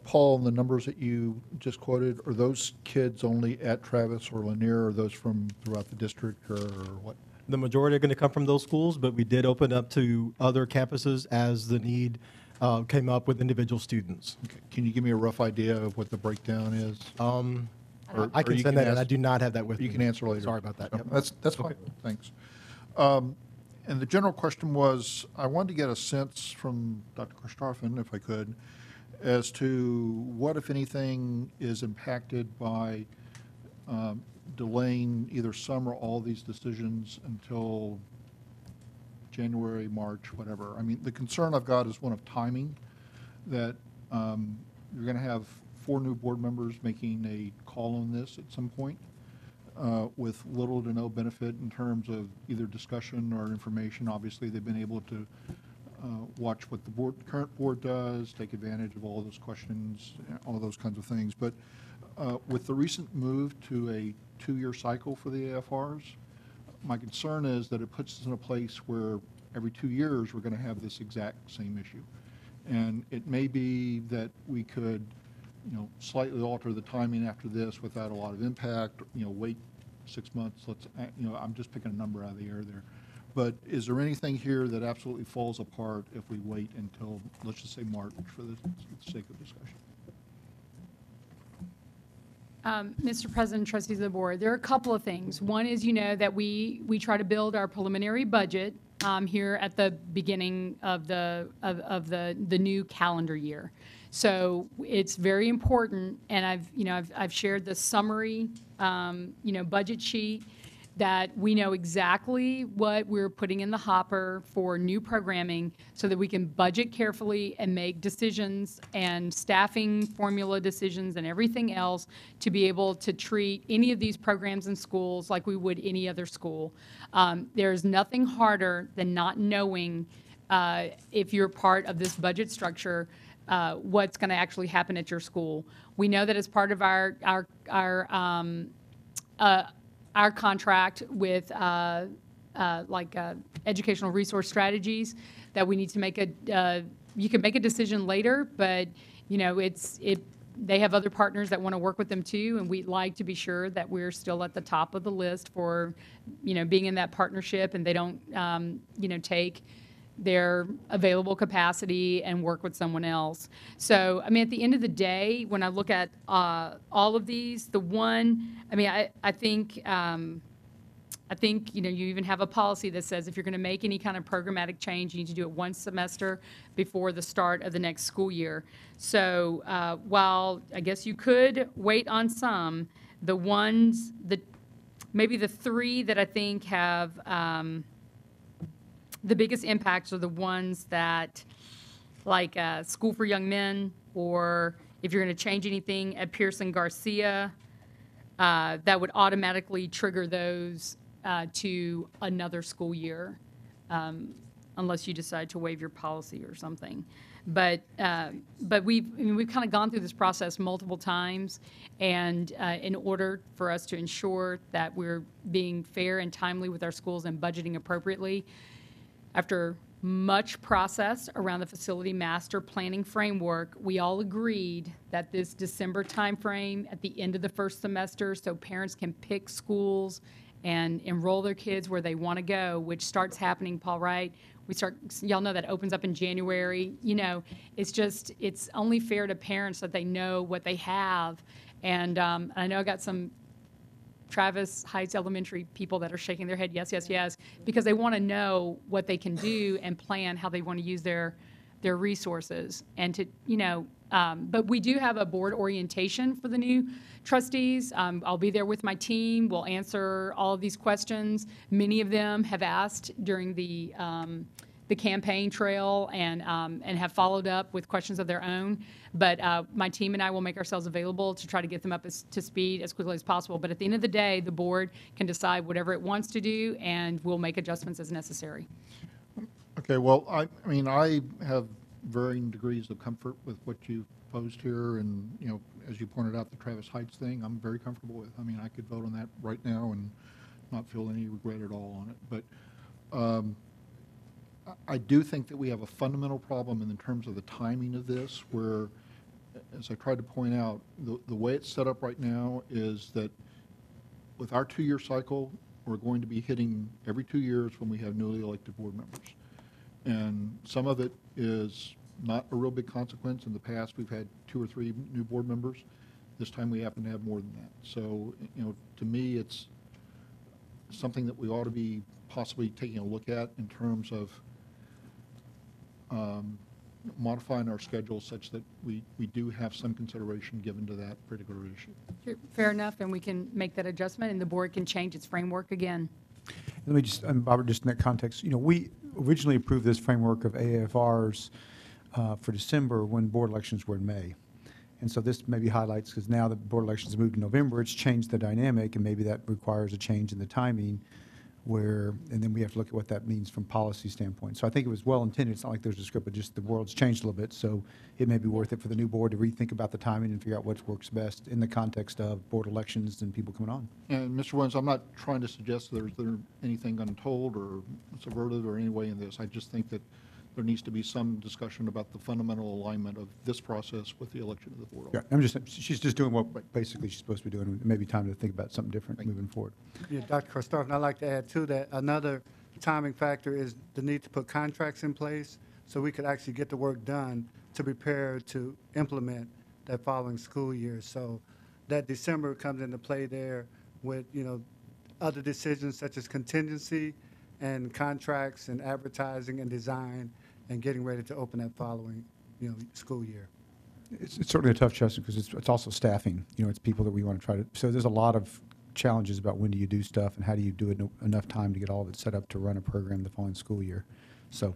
Paul, the numbers that you just quoted, are those kids only at Travis or Lanier, or are those from throughout the district, or what? The majority are going to come from those schools, but we did open up to other campuses as the need came up with individual students. Okay. Can you give me a rough idea of what the breakdown is? I can send that, and I do not have that with me. You can answer later. Sorry about that. No, Yep. That's fine, thanks. And the general question was, I wanted to get a sense from Dr. Karstoffen, if I could, as to what, if anything, is impacted by delaying either some or all of these decisions until January, March, whatever. I mean, the concern I've got is one of timing, that you're going to have 4 new board members making a call on this at some point with little to no benefit in terms of either discussion or information. Obviously, they've been able to watch what the current board does, take advantage of all those questions, all those kinds of things. But with the recent move to a 2-year cycle for the AFRs, my concern is that it puts us in a place where every 2 years we're going to have this exact same issue. And it may be that we could, slightly alter the timing after this without a lot of impact, wait 6 months, I'm just picking a number out of the air there. But is there anything here that absolutely falls apart if we wait until, let's just say March for the sake of discussion? Mr. President, trustees of the board, there are a couple of things. One is, that we try to build our preliminary budget here at the beginning of the new calendar year. So it's very important, and I've shared the summary, budget sheet, that we know exactly what we're putting in the hopper for new programming so that we can budget carefully and make decisions and staffing formula decisions and everything else to be able to treat any of these programs in schools like we would any other school. There's nothing harder than not knowing if you're part of this budget structure what's going to actually happen at your school. We know that as part of our contract with educational resource strategies, that we need to make you can make a decision later, but they have other partners that want to work with them too, and we'd like to be sure that we're still at the top of the list for being in that partnership, and they don't take their available capacity and work with someone else. So, at the end of the day, when I look at all of these, the one, I think, you even have a policy that says if you're going to make any kind of programmatic change, you need to do it one semester before the start of the next school year. So, while I guess you could wait on some, maybe the 3 that I think have the biggest impacts are the ones that, like School for Young Men, or if you're going to change anything at Pearson Garcia, that would automatically trigger those to another school year, unless you decide to waive your policy or something. But we've kind of gone through this process multiple times, and in order for us to ensure that we're being fair and timely with our schools and budgeting appropriately, after much process around the facility master planning framework, we all agreed that this December timeframe at the end of the first semester, so parents can pick schools and enroll their kids where they want to go, which starts happening, Paul, right? Y'all know that opens up in January. It's only fair to parents that they know what they have. And I know I got some Travis Heights Elementary people that are shaking their head, yes, yes, yes, because they want to know what they can do and plan how they want to use their resources. And but we do have a board orientation for the new trustees. I'll be there with my team. We'll answer all of these questions. Many of them have asked during the campaign trail and have followed up with questions of their own. But my team and I will make ourselves available to try to get them up to speed as quickly as possible. But at the end of the day, the board can decide whatever it wants to do, and we'll make adjustments as necessary. Okay, well, I have varying degrees of comfort with what you posed here, and, as you pointed out, the Travis Heights thing, I'm very comfortable with. I could vote on that right now and not feel any regret at all on it. But I do think that we have a fundamental problem in terms of the timing of this, where, as I tried to point out, the way it's set up right now is that with our 2-year cycle, we're going to be hitting every 2 years when we have newly elected board members. And some of it is not a real big consequence. In the past, we've had 2 or 3 new board members. This time we happen to have more than that. So, to me, it's something that we ought to be possibly taking a look at in terms of modifying our schedule such that we do have some consideration given to that particular issue. Sure, fair enough, and we can make that adjustment, and the board can change its framework again. Let me just, Robert, just in that context, we originally approved this framework of AFRs for December when board elections were in May. And so this maybe highlights, because now the board elections moved to November, it's changed the dynamic, and maybe that requires a change in the timing and then we have to look at what that means from policy standpoint. So I think it was well intended. It's not like there's a script, but just the world's changed a little bit. So it may be worth it for the new board to rethink about the timing and figure out what works best in the context of board elections and people coming on. And Mr. Williams, I'm not trying to suggest there's anything untold or subverted or any way in this. I just think that there needs to be some discussion about the fundamental alignment of this process with the election of the board. Yeah, she's just doing what basically she's supposed to be doing. It may be time to think about something different moving forward. Yeah, Dr. Christopher, I'd like to add to that, another timing factor is the need to put contracts in place so we could actually get the work done to prepare to implement that following school year. So that December comes into play there with, other decisions such as contingency and contracts and advertising and design and getting ready to open that following, school year. It's certainly a tough question because it's also staffing. It's people that we want to try to. So there's a lot of challenges about when do you do stuff and how do you do it in enough time to get all of it set up to run a program the following school year. So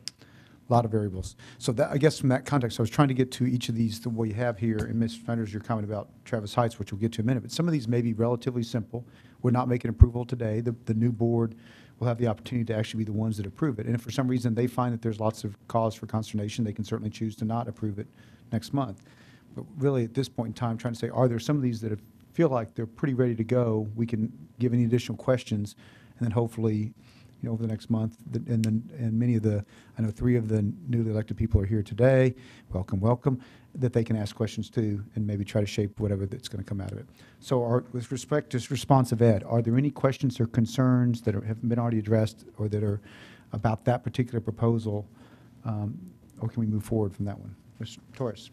a lot of variables. So that, I guess from that context, I was trying to get to each of these the way you have here. And Ms. Fenders, your comment about Travis Heights, which we'll get to in a minute. But some of these may be relatively simple. We're not making approval today. The new board will have the opportunity to actually be the ones that approve it. And if for some reason they find that there's lots of cause for consternation, they can certainly choose to not approve it next month. But really, at this point in time, trying to say, are there some of these that feel like they're pretty ready to go? We can give any additional questions, and then hopefully, over the next month, and many of I know 3 of the newly elected people are here today. Welcome, welcome. That they can ask questions to, and maybe try to shape whatever that's going to come out of it. So, with respect to responsive ed, are there any questions or concerns that have been already addressed, or that are about that particular proposal, or can we move forward from that one, Mr. Torres?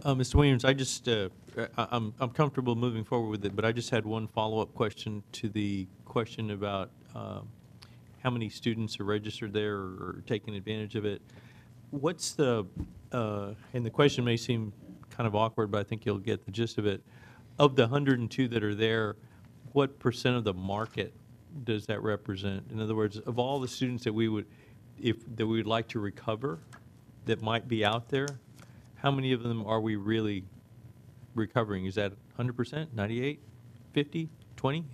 Mr. Williams, I'm comfortable moving forward with it, but I just had one follow-up question to the question about how many students are registered there or taking advantage of it. What's and the question may seem kind of awkward, but I think you'll get the gist of it. Of the 102 that are there, what % of the market does that represent? In other words, of all the students that we would like to recover that might be out there, how many of them are we really recovering? Is that 100%, 98, 50, 20?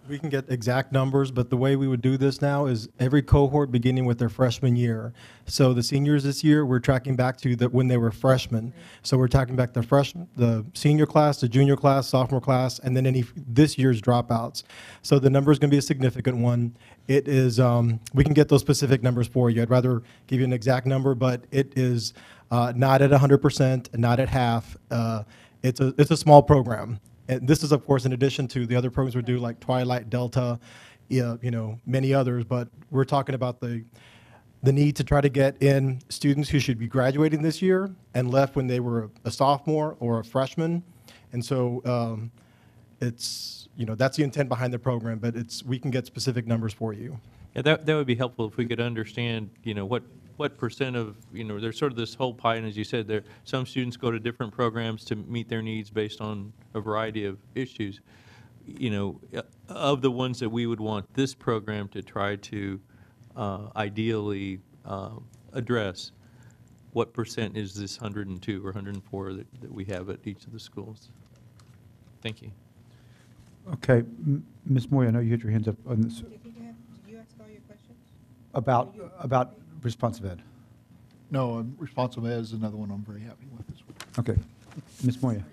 We can get exact numbers, but the way we would do this now is every cohort beginning with their freshman year. So the seniors this year, we're tracking back to when they were freshmen. So we're tracking back the senior class, the junior class, sophomore class, and then this year's dropouts. So the number is going to be a significant one. It is, we can get those specific numbers for you. I'd rather give you an exact number, but it is not at 100%, not at half. It's a small program. And this is, of course, in addition to the other programs we do, like Twilight, Delta, many others. But we're talking about the need to try to get in students who should be graduating this year and left when they were a sophomore or a freshman. And so it's, that's the intent behind the program. But we can get specific numbers for you. Yeah, that would be helpful if we could understand, what % of, there's sort of this whole pie, and as you said, some students go to different programs to meet their needs based on a variety of issues. Of the ones that we would want this program to try to ideally address, what % is this 102 or 104 that we have at each of the schools? Thank you. Okay, Ms. Moy, I know you had your hands up on this. Did you ask all your questions? About responsive ed. No, responsive ed is another one I'm very happy with as well. Okay. Ms. Moya,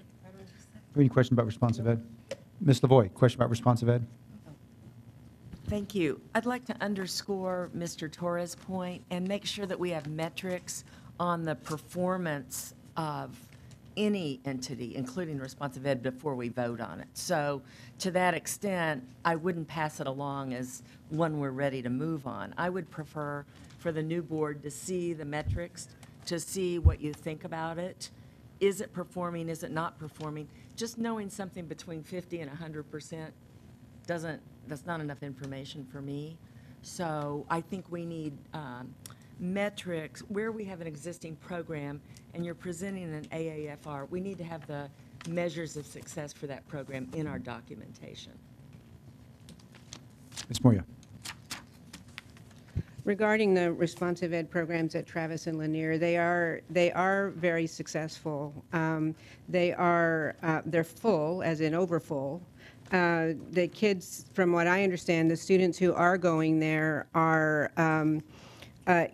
any question about responsive ed? Ms. Lavoy, question about responsive ed? Thank you. I'd like to underscore Mr. Torres' point and make sure that we have metrics on the performance of any entity, including responsive ed, before we vote on it. So to that extent, I wouldn't pass it along as one we're ready to move on. I would prefer for the new board to see the metrics, to see what you think about it. Is it performing? Is it not performing? Just knowing something between 50 and 100% that's not enough information for me. So I think we need metrics, where we have an existing program and you're presenting an AAFR, we need to have the measures of success for that program in our documentation. Ms. Moya. Regarding the responsive ed programs at Travis and Lanier, they are very successful. They're full, as in overfull. The kids, from what I understand, the students who are going there are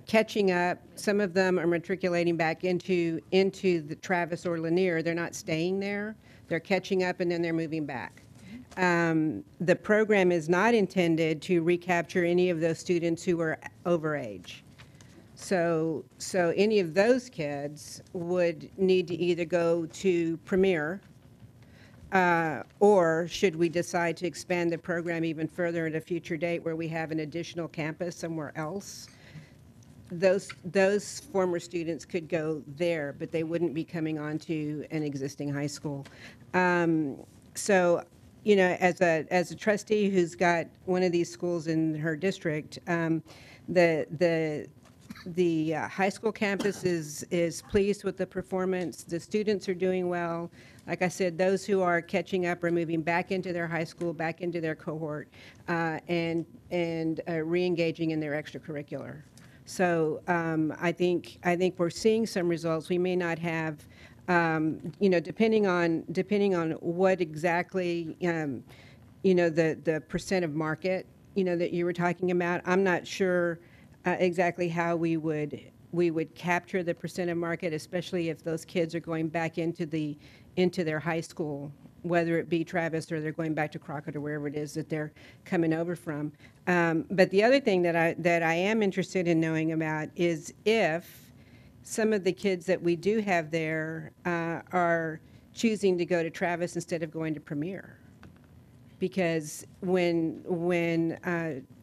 catching up. Some of them are matriculating back into the Travis or Lanier. They're not staying there. They're catching up and then they're moving back. The program is not intended to recapture any of those students who are over age. So any of those kids would need to either go to Premier, or should we decide to expand the program even further at a future date where we have an additional campus somewhere else, those former students could go there, but they wouldn't be coming onto an existing high school. So, you know, as a trustee who's got one of these schools in her district, the high school campus is pleased with the performance. The students are doing well. Like I said, those who are catching up are moving back into their high school, back into their cohort, and re-engaging in their extracurricular. So I think we're seeing some results. We may not have, you know, depending on what exactly, you know, the percent of market, you know, that you were talking about. I'm not sure exactly how we would capture the percent of market, especially if those kids are going back into their high school, whether it be Travis or they're going back to Crockett or wherever it is that they're coming over from. But the other thing that I am interested in knowing about is if some of the kids that we do have there are choosing to go to Travis instead of going to Premier. Because when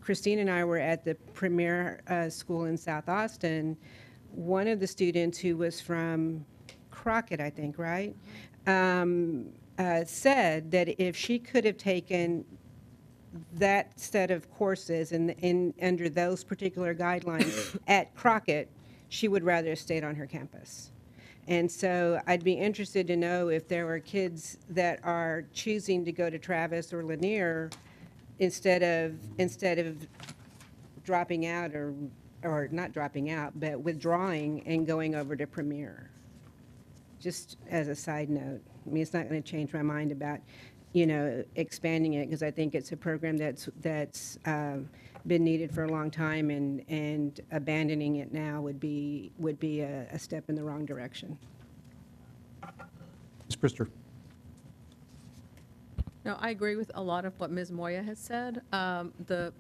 Christine and I were at the Premier School in South Austin, one of the students who was from Crockett, I think, right, said that if she could have taken that set of courses under those particular guidelines at Crockett, she would rather have stayed on her campus. And so I'd be interested to know if there were kids that are choosing to go to Travis or Lanier instead of dropping out or not dropping out, but withdrawing and going over to Premier. Just as a side note. I mean, it's not going to change my mind about, you know, expanding it, because I think it's a program that's been needed for a long time, and abandoning it now would be a step in the wrong direction. Ms. Brister. No, I agree with a lot of what Ms. Moya has said.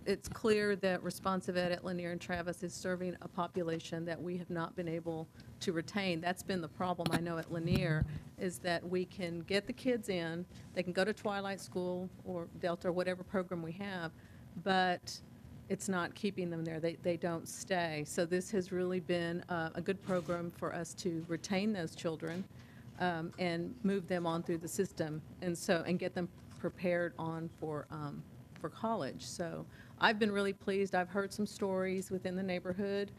It's clear that responsive ed at Lanier and Travis is serving a population that we have not been able to retain. That's been the problem, I know, at Lanier, is that we can get the kids in, they can go to Twilight School or Delta or whatever program we have, but it's not keeping them there. They don't stay. So this has really been a good program for us to retain those children and move them on through the system, and get them prepared on for college. So I've been really pleased. I've heard some stories within the neighborhood.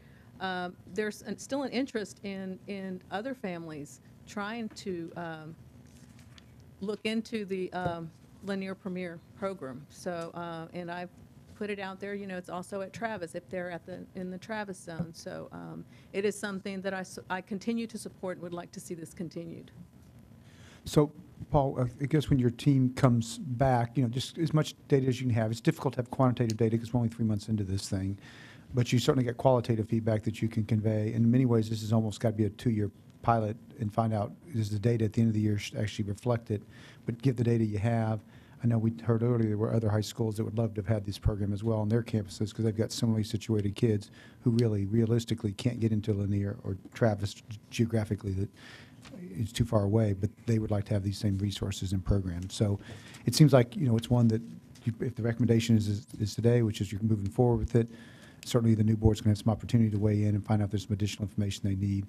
There's still an interest in other families trying to look into the Lanier Premier program. So and I've put it out there. You know, it's also at Travis if they're in the Travis zone. So it is something that I continue to support and would like to see this continued. So, Paul, I guess when your team comes back, you know, just as much data as you can have. It's difficult to have quantitative data because we're only 3 months into this thing, but you certainly get qualitative feedback that you can convey. In many ways, this has almost got to be a 2-year pilot and find out, is the data at the end of the year should actually reflect it, but give the data you have. I know we heard earlier there were other high schools that would love to have had this program as well on their campuses because they've got similarly situated kids who really realistically can't get into Lanier or Travis geographically, that it's too far away, but they would like to have these same resources and programs. So it seems like, you know, it's one that if the recommendation is today, which is you're moving forward with it, certainly the new board's going to have some opportunity to weigh in and find out if there's some additional information they need,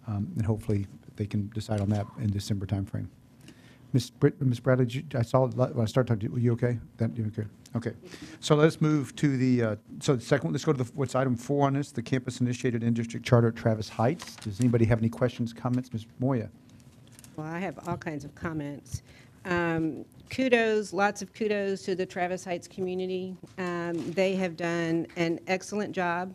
and hopefully they can decide on that in December timeframe. Ms. Bradley, I saw it when I started talking to you. Were you okay? You okay? Okay. So let's move to the, so the second one, let's go to what's item 4 on this, the campus-initiated in-district charter at Travis Heights. Does anybody have any questions, comments? Ms. Moya? Well, I have all kinds of comments. Kudos, lots of kudos to the Travis Heights community. They have done an excellent job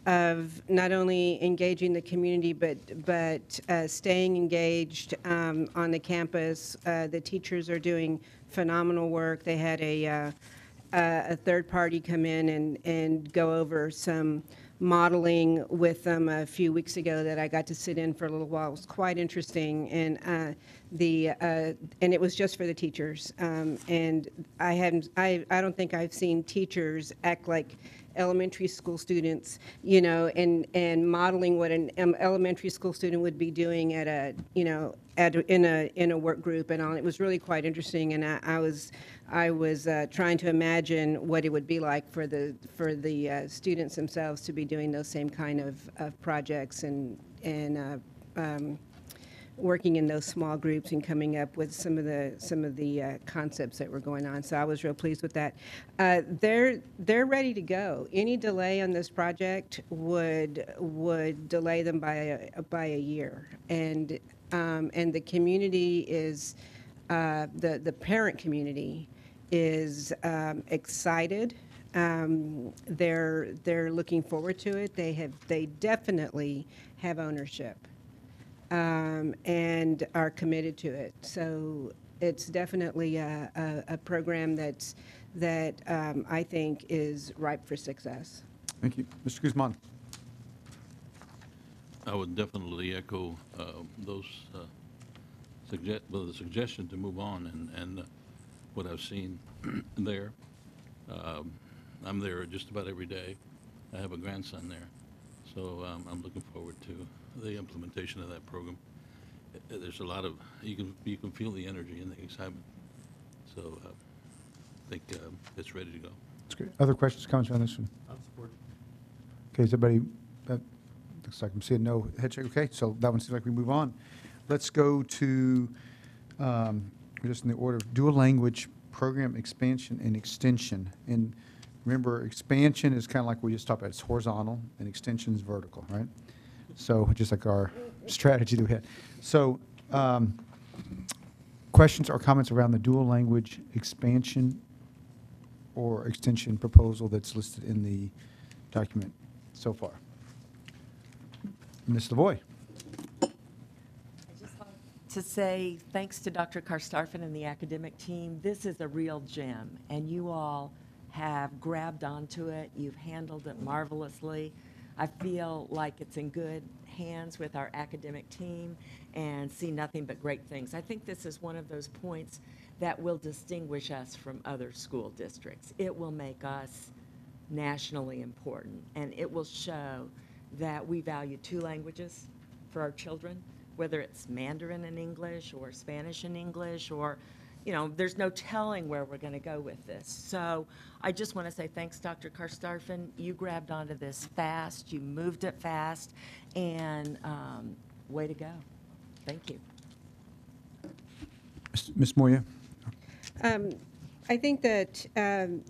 of not only engaging the community, but staying engaged on the campus. The teachers are doing phenomenal work. They had a third party come in and go over some modeling with them a few weeks ago that I got to sit in for a little while. It was quite interesting, and and it was just for the teachers. And I don't think I've seen teachers act like elementary school students, you know, and modeling what an elementary school student would be doing at a, you know, in a work group and all. It was really quite interesting, and I was trying to imagine what it would be like for the students themselves to be doing those same kind of projects and working in those small groups and coming up with some of the concepts that were going on. So I was real pleased with that. They're ready to go. Any delay on this project would delay them by a year, and the community is the parent community is excited. They're looking forward to it. They definitely have ownership. And are committed to it. So it's definitely a program that I think is ripe for success. Thank you. Mr. Guzman? I would definitely echo those the suggestion to move on and what I've seen there. I'm there just about every day. I have a grandson there, so I'm looking forward to the implementation of that program. There's a lot of, you can feel the energy and the excitement. So I think it's ready to go. That's great. Other questions, comments on this one? I'll support. Okay, is everybody, looks like I'm seeing no head shake. Okay, so that one seems like we move on. Let's go to, just in the order of dual language program expansion and extension. And remember, expansion is kind of like we just talked about. It's horizontal and extension is vertical, right? So just like our strategy that we had. So questions or comments around the dual language expansion or extension proposal that's listed in the document so far? Ms. Lavoy. To say thanks to Dr. Karstarfin and the academic team. This is a real gem, and you all have grabbed onto it. You've handled it marvelously. I feel like it's in good hands with our academic team and see nothing but great things. I think this is one of those points that will distinguish us from other school districts. It will make us nationally important, and it will show that we value 2 languages for our children, whether it's Mandarin and English or Spanish and English, or, you know, there's no telling where we're going to go with this. So I just want to say thanks, Dr. Karstarfin. You grabbed onto this fast, you moved it fast, and way to go. Thank you. Ms. Moya? I think that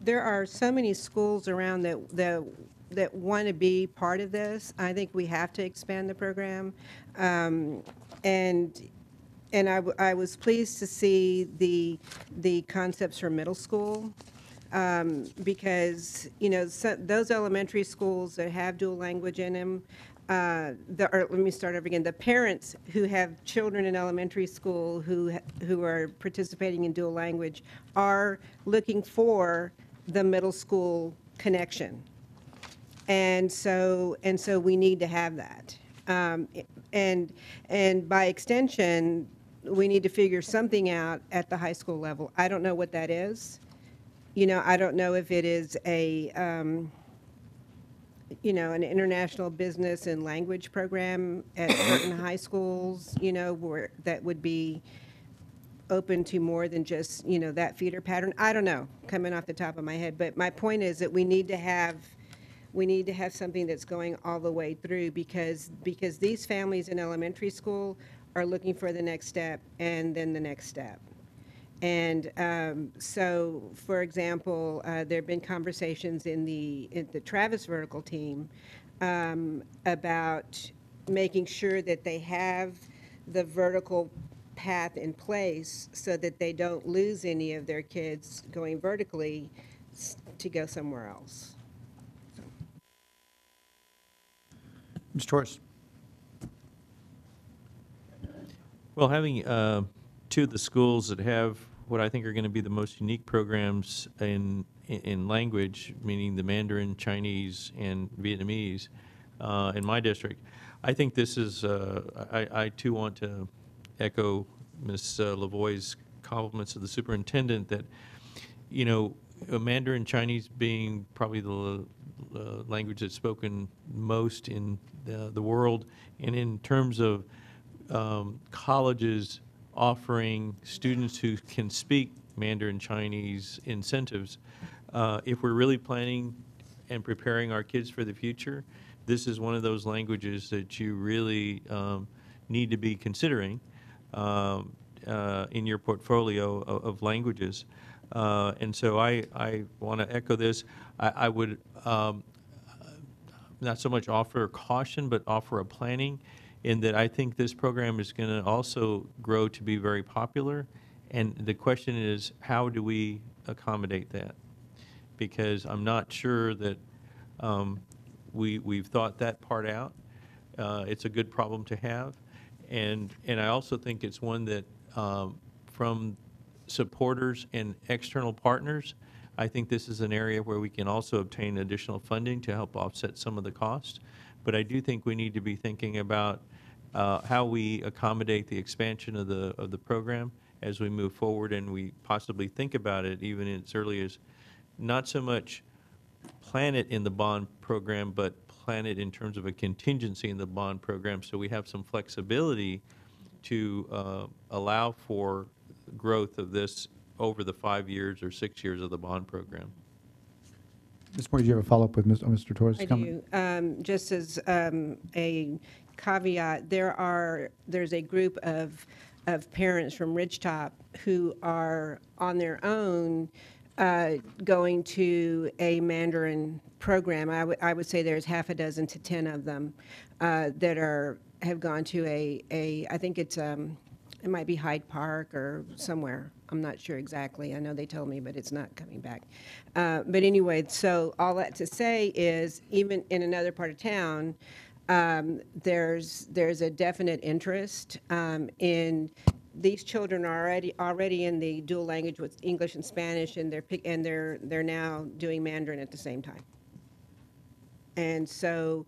there are so many schools around that want to be part of this. I think we have to expand the program. And I was pleased to see the concepts for middle school, because, you know, those elementary schools that have dual language in them, let me start over again. The parents who have children in elementary school who are participating in dual language are looking for the middle school connection. And so we need to have that. And by extension, we need to figure something out at the high school level. I don't know what that is. You know, I don't know if it is you know, an international business and language program at certain high schools, you know, where that would be open to more than just, you know, that feeder pattern. I don't know, coming off the top of my head. But my point is that we need to have something that's going all the way through, because these families in elementary school are looking for the next step and then the next step. And so, for example, there have been conversations in the Travis Vertical team about making sure that they have the vertical path in place so that they don't lose any of their kids going vertically to go somewhere else. Ms. Torres? Well, having two of the schools that have what I think are going to be the most unique programs in language, meaning the Mandarin, Chinese, and Vietnamese, in my district, I think this is. I too want to echo Ms. Lavoie's compliments of the superintendent that, Mandarin Chinese being probably the language that's spoken most in the world, and in terms of colleges offering students who can speak Mandarin Chinese incentives, if we're really planning and preparing our kids for the future, this is one of those languages that you really need to be considering in your portfolio of languages. And so I want to echo this. I would not so much offer caution, but offer a planning in that I think this program is going to also grow to be very popular. And the question is, how do we accommodate that? Because I'm not sure that we've thought that part out. It's a good problem to have. And I also think it's one that from supporters and external partners, I think this is an area where we can also obtain additional funding to help offset some of the cost. But I do think we need to be thinking about how we accommodate the expansion of the program as we move forward, and we possibly think about it even as early as not so much plan it in the bond program, but plan it in terms of a contingency in the bond program, so we have some flexibility to allow for growth of this over the 5 years or 6 years of the bond program. Ms. Moore, do you have a follow-up with Mr. Torres' I comment? do. Just as a caveat, there's a group of parents from Ridgetop who are on their own going to a Mandarin program. I would say there's half a dozen to 10 of them that have gone to I think it might be Hyde Park or somewhere. I'm not sure exactly. I know they told me, but it's not coming back. But anyway, so all that to say is, even in another part of town, there's a definite interest in these children are already in the dual language with English and Spanish, and they're now doing Mandarin at the same time. And so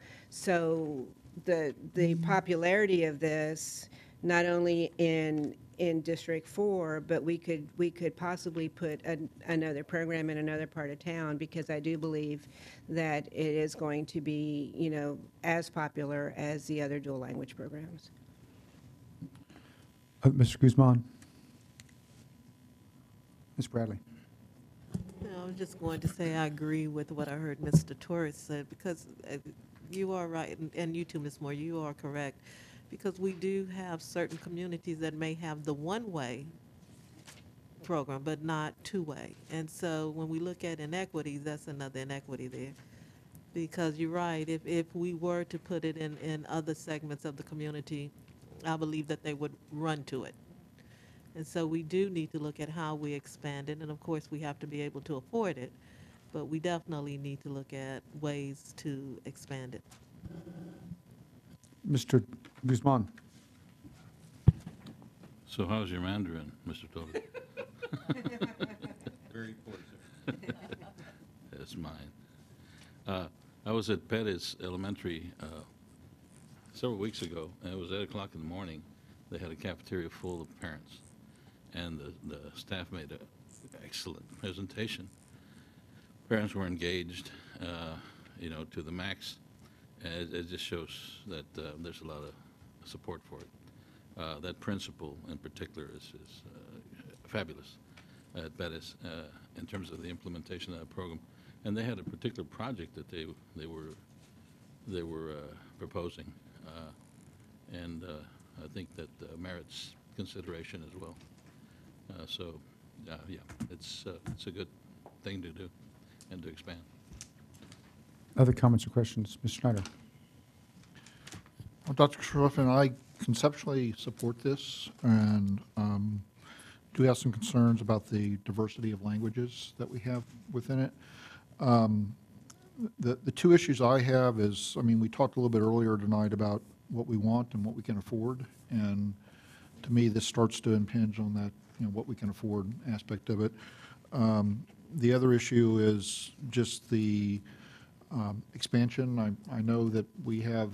the popularity of this, not only in District 4, but we could possibly put another program in another part of town, because I do believe that it is going to be, as popular as the other dual language programs. Mr. Guzman? Ms. Bradley? I was just going to say I agree with what I heard Mr. Torres said, because you are right, and you too, Ms. Moore, you are correct, because we do have certain communities that may have the one-way program, but not two-way. And so when we look at inequities, that's another inequity there. Because you're right, if we were to put it in other segments of the community, I believe that they would run to it. And so we do need to look at how we expand it, and of course we have to be able to afford it, but we definitely need to look at ways to expand it. Mr. Guzman? So how's your Mandarin, Mr. Toby? Very poor, sir. That's mine. I was at Pettis Elementary several weeks ago, and it was 8 o'clock in the morning. They had a cafeteria full of parents, and the staff made an excellent presentation. Parents were engaged, to the max. And it just shows that there's a lot of support for it. That principal in particular is fabulous at Bettis in terms of the implementation of that program. And they had a particular project that they were proposing, and I think that merits consideration as well. So yeah, it's a good thing to do and to expand. Other comments or questions? Ms. Schneider? Well, Dr. Schroffen, I conceptually support this and do have some concerns about the diversity of languages that we have within it. The two issues I have is, I mean, we talked a little bit earlier tonight about what we want and what we can afford, and to me, this starts to impinge on that, what we can afford aspect of it. The other issue is just the expansion. I know that we have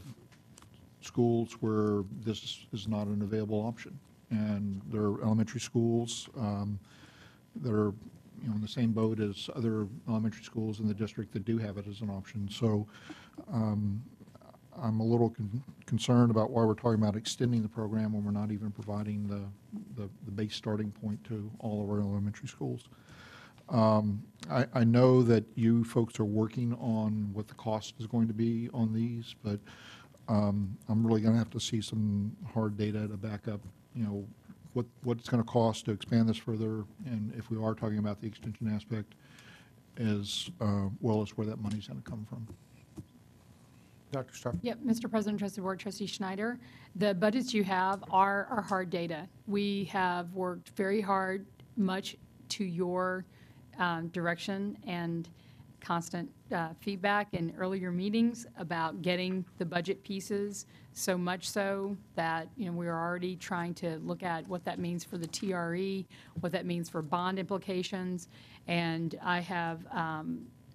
schools where this is not an available option, and there are elementary schools that are in the same boat as other elementary schools in the district that do have it as an option. So I'm a little concerned about why we're talking about extending the program when we're not even providing the base starting point to all of our elementary schools. I know that you folks are working on what the cost is going to be on these, but I'm really going to have to see some hard data to back up, what it's going to cost to expand this further, and if we are talking about the extension aspect, as well as where that money's going to come from. Dr. Stark? Yep, Mr. President, Trustee Board, Trustee Schneider, the budgets you have are hard data. We have worked very hard, much to your direction and constant feedback in earlier meetings about getting the budget pieces, so much so that, we are already trying to look at what that means for the TRE, what that means for bond implications, and I have,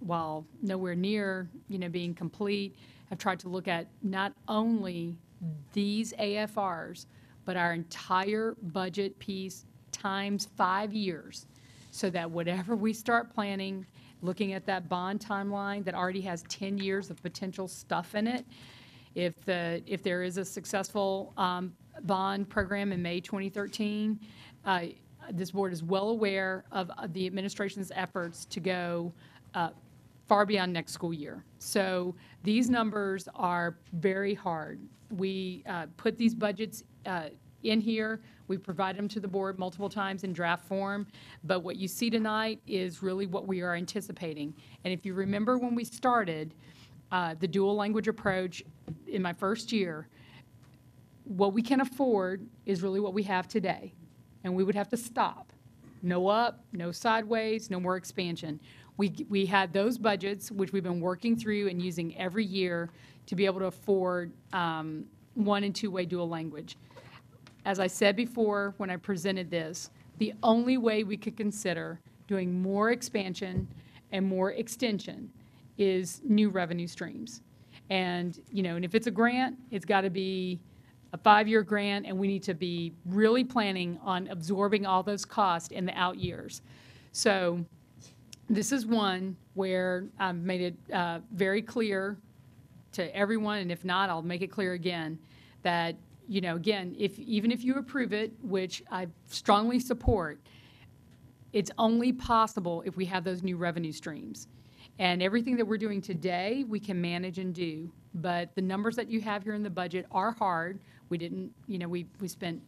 while nowhere near, being complete, have tried to look at not only these AFRs, but our entire budget piece times 5 years, so that whatever we start planning, looking at that bond timeline that already has 10 years of potential stuff in it, if there is a successful bond program in May 2013, this board is well aware of the administration's efforts to go far beyond next school year. So these numbers are very hard. We put these budgets in here. We provide them to the board multiple times in draft form, but what you see tonight is really what we are anticipating. And if you remember when we started the dual language approach in my first year, what we can afford is really what we have today, and we would have to stop. No up, no sideways, no more expansion. We had those budgets, which we've been working through and using every year to be able to afford one- and two-way dual language. As I said before when I presented this, the only way we could consider doing more expansion and more extension is new revenue streams. And, and if it's a grant, it's got to be a 5-year grant, and we need to be really planning on absorbing all those costs in the out years. So this is one where I've made it very clear to everyone, and if not, I'll make it clear again, that, again, even if you approve it, which I strongly support, it's only possible if we have those new revenue streams. And everything that we're doing today, we can manage and do. But the numbers that you have here in the budget are hard. We didn't, we spent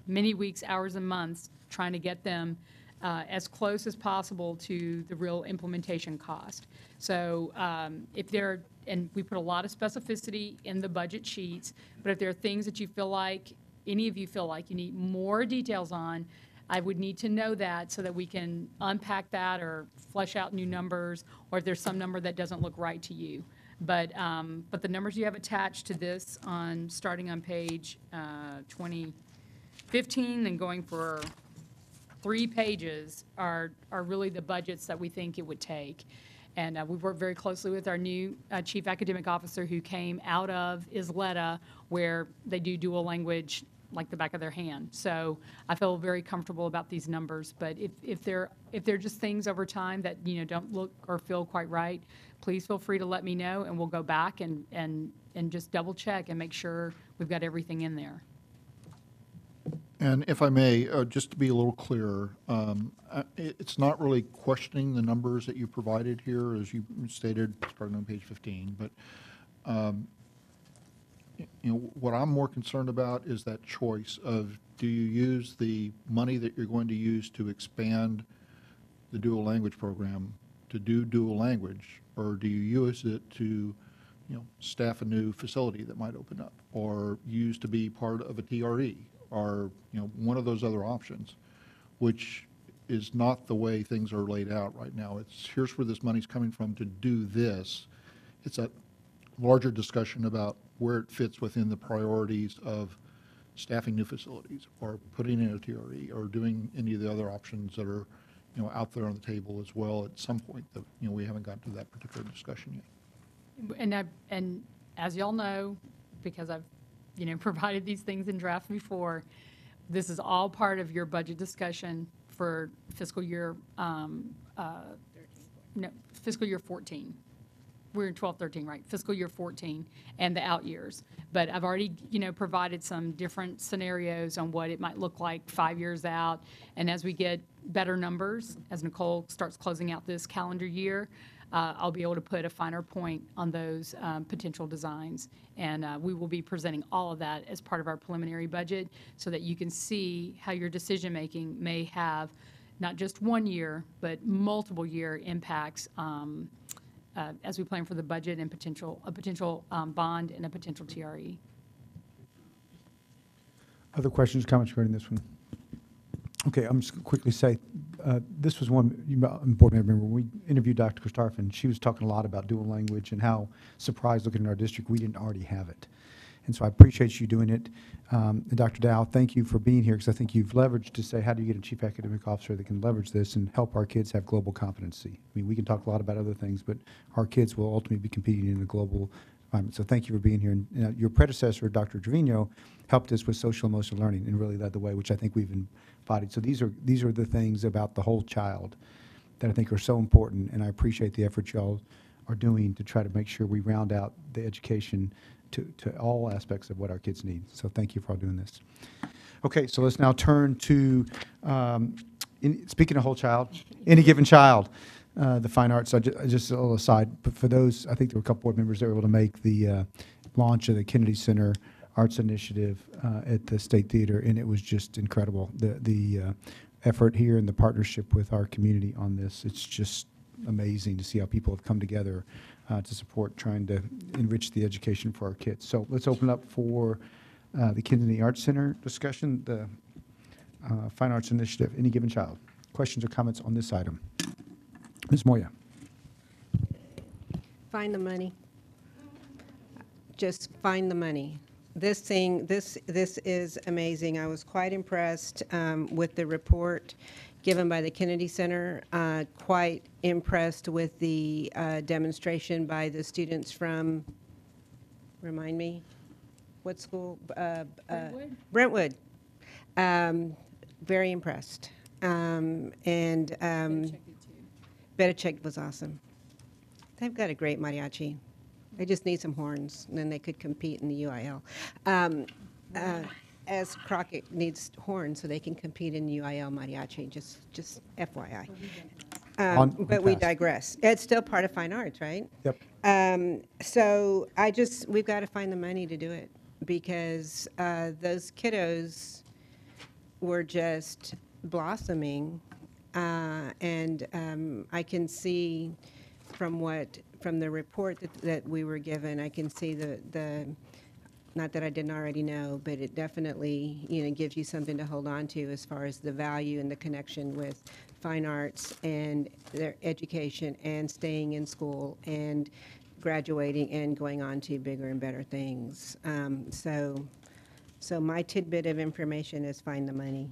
many weeks, hours, and months trying to get them as close as possible to the real implementation cost. So and we put a lot of specificity in the budget sheets, but if there are things that you feel like, any of you feel like you need more details on, I would need to know that so that we can unpack that or flesh out new numbers, or if there's some number that doesn't look right to you. But the numbers you have attached to this starting on page 2015 and going for 3 pages are really the budgets that we think it would take. And we've worked very closely with our new chief academic officer who came out of Isleta, where they do dual language like the back of their hand. So I feel very comfortable about these numbers. But if they're just things over time that don't look or feel quite right, please feel free to let me know, and we'll go back and just double check and make sure we've got everything in there. And if I may, just to be a little clearer, it's not really questioning the numbers that you provided here, as you stated, starting on page 15, but what I'm more concerned about is that choice of, do you use the money that you're going to use to expand the dual language program to do dual language, or do you use it to, staff a new facility that might open up, or use to be part of a TRE, or, one of those other options, which is not the way things are laid out right now. It's, here's where this money's coming from to do this. It's a larger discussion about where it fits within the priorities of staffing new facilities, or putting in a TRE, or doing any of the other options that are, out there on the table as well at some point that, we haven't gotten to that particular discussion yet. And as y'all know, because I've, provided these things in draft before, this is all part of your budget discussion for fiscal year, fiscal year 14. We're in 12, 13, right? Fiscal year 14 and the out years. But I've already, provided some different scenarios on what it might look like 5 years out. And as we get better numbers, as Nicole starts closing out this calendar year, I'll be able to put a finer point on those potential designs. And we will be presenting all of that as part of our preliminary budget so that you can see how your decision-making may have not just 1 year, but multiple year impacts as we plan for the budget and a potential bond and a potential TRE. Other questions, comments regarding this one? Okay, I'm just going to quickly say, this was one, board member, when we interviewed Dr. Christopherson, she was talking a lot about dual language and how surprised looking in our district, we didn't already have it. And so I appreciate you doing it. And Dr. Dow, thank you for being here, because I think you've leveraged to say, how do you get a chief academic officer that can leverage this and help our kids have global competency? I mean, we can talk a lot about other things, but our kids will ultimately be competing in a global environment. So thank you for being here. And your predecessor, Dr. Trevino, helped us with social emotional learning and really led the way, which I think we've embodied. So these are the things about the whole child that I think are so important, and I appreciate the effort y'all are doing to try to make sure we round out the education to all aspects of what our kids need. So thank you for all doing this. Okay, so let's now turn to, speaking of whole child, any given child, the fine arts. So just a little aside, but for those, I think there were a couple board members that were able to make the launch of the Kennedy Center Arts Initiative at the State Theater, and it was just incredible. The effort here and the partnership with our community on this, it's just amazing to see how people have come together to support trying to enrich the education for our kids. So let's open up for the Kennedy Arts Center discussion, the Fine Arts Initiative, any given child. Questions or comments on this item? Ms. Moya. Find the money. Just find the money. This is amazing. I was quite impressed with the report given by the Kennedy Center, quite impressed with the demonstration by the students from, remind me, what school? Brentwood. Very impressed. Betachek was awesome. They've got a great mariachi. They just need some horns, and then they could compete in the UIL. As Crockett needs horns so they can compete in UIL mariachi, just FYI. But we digress. It's still part of fine arts, right? Yep. So we've got to find the money to do it, because those kiddos were just blossoming, and I can see from the report that we were given, I can see the not that I didn't already know, but it definitely, gives you something to hold on to as far as the value and the connection with fine arts and their education and staying in school and graduating and going on to bigger and better things. So my tidbit of information is find the money.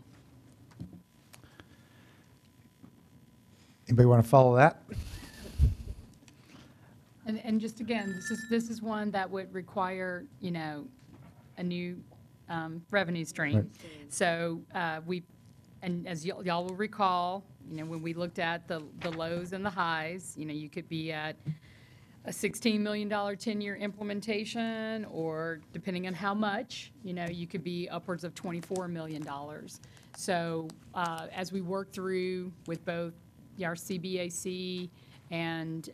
Anybody want to follow that? And just again, this is one that would require, a new revenue stream. Right. So and as y'all will recall, when we looked at the lows and the highs, you could be at a $16 million 10-year implementation, or depending on how much, you could be upwards of $24 million. So as we work through with both our CBAC and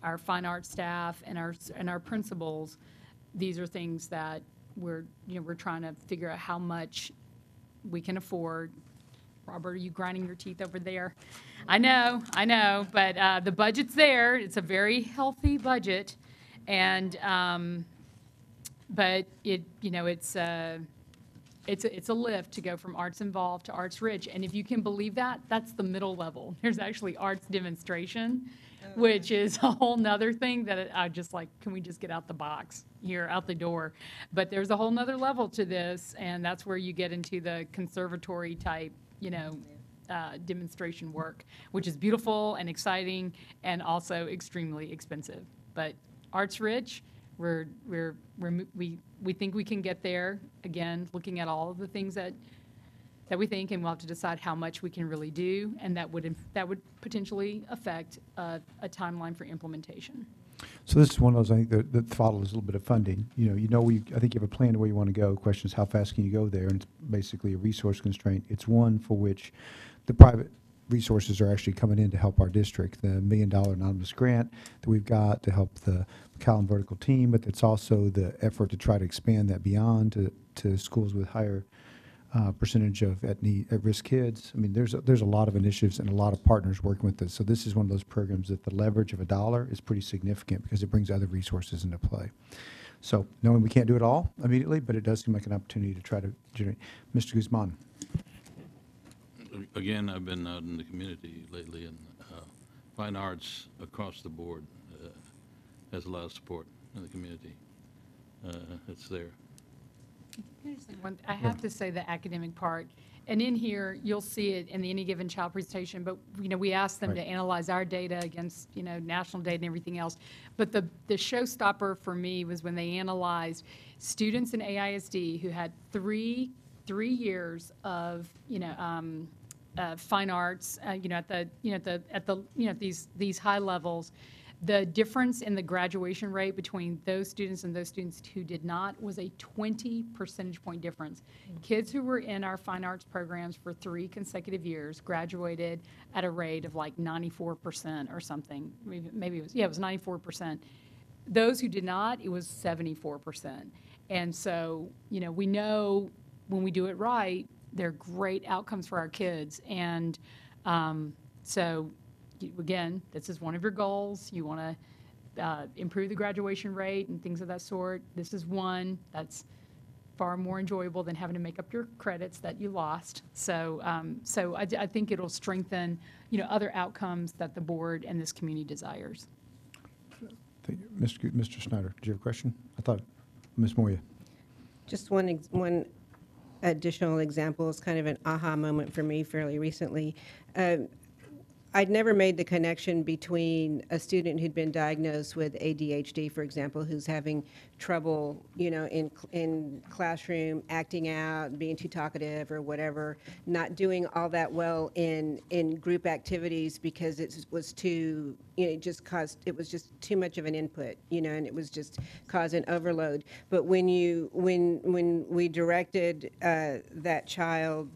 our fine arts staff and our principals, these are things that we're trying to figure out how much we can afford. Robert, are you grinding your teeth over there? I know, but the budget's there. It's a very healthy budget, and but it's a lift to go from arts involved to arts rich, and if you can believe that, that's the middle level. There's actually arts demonstration, which is a whole nother thing that I just like, can we just get out the box here, out the door? But there's a whole nother level to this, and that's where you get into the conservatory type, demonstration work, which is beautiful and exciting and also extremely expensive. But arts rich, we think we can get there, again, looking at all of the things that we think, and we'll have to decide how much we can really do, and that would potentially affect a timeline for implementation. So this is one of those, I think, that follows a little bit of funding. I think you have a plan to where you want to go. Question is, how fast can you go there? And it's basically a resource constraint. It's one for which the private resources are actually coming in to help our district. The $1 Million Anonymous Grant that we've got to help the McAllen Vertical Team, but it's also the effort to try to expand that beyond to schools with higher percentage of at-risk kids. I mean, there's a lot of initiatives and a lot of partners working with this. So this is one of those programs that the leverage of a dollar is pretty significant because it brings other resources into play. So knowing we can't do it all immediately, but it does seem like an opportunity to try to generate. Mr. Guzman. Again, I've been out in the community lately, and fine arts across the board has a lot of support in the community. It's there. I have to say the academic part, and in here, you'll see it in the Any Given Child presentation, but, we asked them to analyze our data against, national data and everything else. But the showstopper for me was when they analyzed students in AISD who had three years of, fine arts, at these high levels. The difference in the graduation rate between those students and those students who did not was a 20 percentage point difference. Kids who were in our fine arts programs for 3 consecutive years graduated at a rate of like 94% or something. Maybe it was 94%. Those who did not, it was 74%. And so, we know when we do it right, they're great outcomes for our kids. And so, again, this is one of your goals. You want to improve the graduation rate and things of that sort. This is one that's far more enjoyable than having to make up your credits that you lost. So, I think it'll strengthen, other outcomes that the board and this community desires. Thank you. Mr. Snyder, did you have a question? I thought, Ms. Moya. Just one additional example is kind of an aha moment for me fairly recently. I'd never made the connection between a student who'd been diagnosed with ADHD, for example, who's having trouble, in classroom, acting out, being too talkative or whatever, not doing all that well in group activities because it was too, it was just too much of an input, and it was just causing overload. But when we directed that child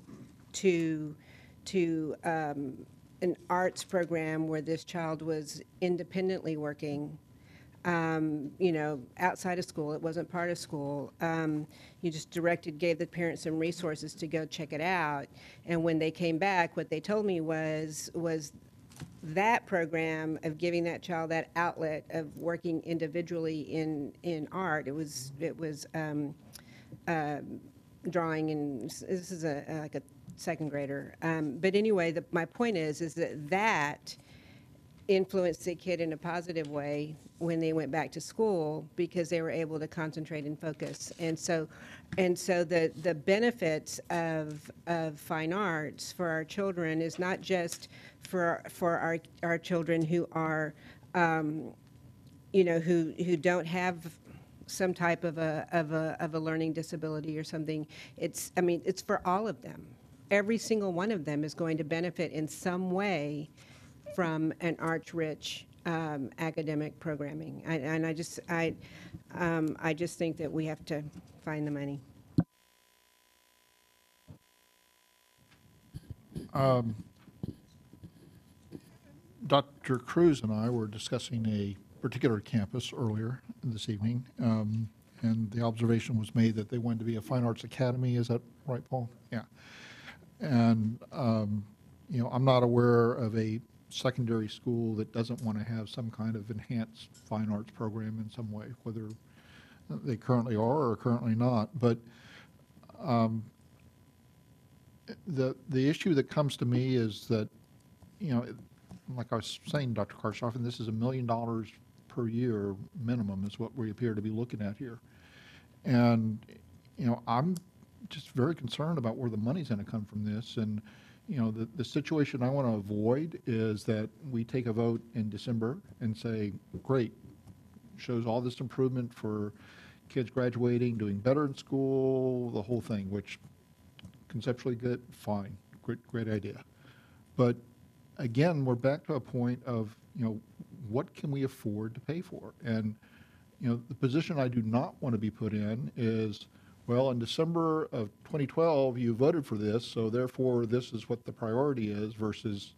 to an arts program where this child was independently working, outside of school. It wasn't part of school. You just gave the parents some resources to go check it out. And when they came back, what they told me was that program of giving that child that outlet of working individually in art. It was drawing, and this is like a second grader. But anyway, my point is that influenced the kid in a positive way when they went back to school because they were able to concentrate and focus. And so the benefits of fine arts for our children is not just for our children who are, who don't have some type of a learning disability or something. It's for all of them. Every single one of them is going to benefit in some way from an arts-rich academic programming. I just think that we have to find the money. Dr. Cruz and I were discussing a particular campus earlier this evening, And the observation was made that they wanted to be a fine arts academy. Is that right, Paul? Yeah. And, you know, I'm not aware of a secondary school that doesn't want to have some kind of enhanced fine arts program in some way, whether they currently are or currently not. But the issue that comes to me is that, you know, like I was saying, Dr. Karshoff, and this is $1 million per year minimum is what we appear to be looking at here. And, you know, I'm just very concerned about where the money's going to come from this. And, you know, the situation I want to avoid is that we take a vote in December and say, great, shows all this improvement for kids graduating, doing better in school, the whole thing, which conceptually good, fine, great idea. But again, we're back to a point of, you know, what can we afford to pay for? And, you know, the position I do not want to be put in is, well, in December of 2012, you voted for this, so therefore this is what the priority is versus,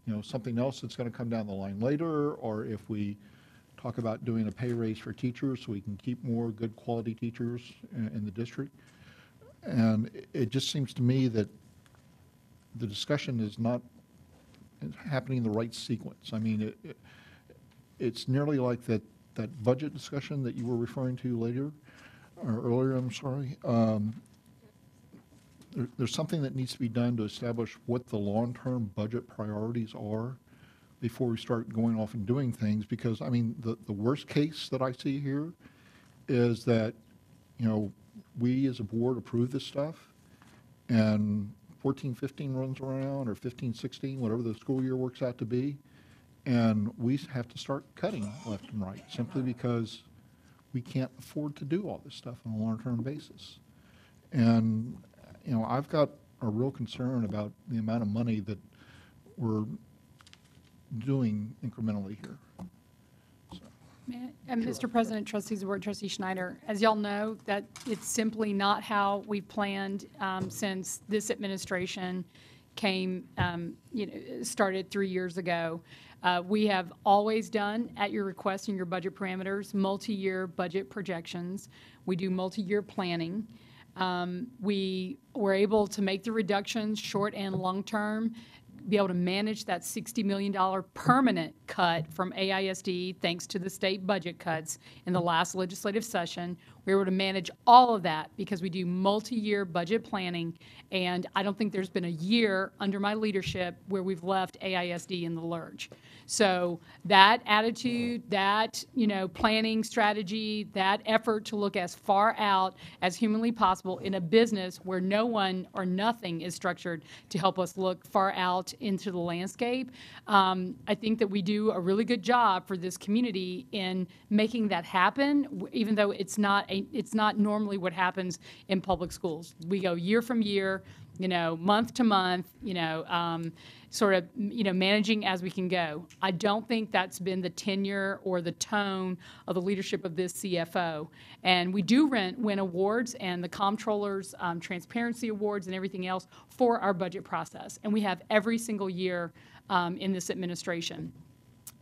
you know, something else that's going to come down the line later, or if we talk about doing a pay raise for teachers so we can keep more good quality teachers in the district. And it just seems to me that the discussion is not happening in the right sequence. I mean, it's nearly like that budget discussion that you were referring to later, or earlier, I'm sorry. There's something that needs to be done to establish what the long-term budget priorities are before we start going off and doing things, because, I mean, the worst case that I see here is that, you know, we as a board approve this stuff, and 14-15 runs around, or 15-16, whatever the school year works out to be, and we have to start cutting left and right simply because we can't afford to do all this stuff on a long-term basis. And, you know, I've got a real concern about the amount of money that we're doing incrementally here. And Mr. President, trustees of the board, Trustee Schneider, as y'all know, that it's simply not how we've planned since this administration came, started 3 years ago. We have always done, at your request and your budget parameters, multi-year budget projections. We do multi-year planning. We were able to make the reductions short and long-term, be able to manage that $60 million permanent cut from AISD, thanks to the state budget cuts in the last legislative session. We were able to manage all of that because we do multi-year budget planning, and I don't think there's been a year under my leadership where we've left AISD in the lurch. So that attitude, that, planning strategy, that effort to look as far out as humanly possible in a business where no one or nothing is structured to help us look far out into the landscape, I think that we do a really good job for this community in making that happen, even though it's not normally what happens in public schools. We go year from year, month to month, managing as we can go. I don't think that's been the tenure or the tone of the leadership of this CFO. And we do win awards and the comptroller's transparency awards and everything else for our budget process. And we have every single year in this administration.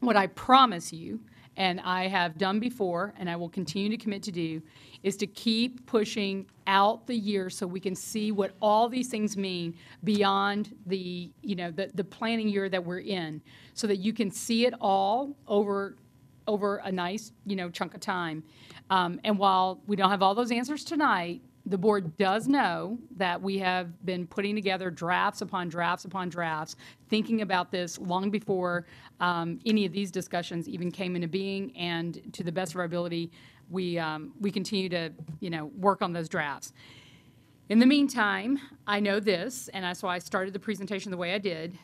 What I promise you, and I have done before, and I will continue to commit to do, is to keep pushing out the year so we can see what all these things mean beyond the planning year that we're in, so that you can see it all over a nice, chunk of time. And while we don't have all those answers tonight, the board does know that we have been putting together drafts upon drafts upon drafts, thinking about this long before any of these discussions even came into being, and to the best of our ability, we continue to, work on those drafts. In the meantime, I know this, and that's why I started the presentation the way I did.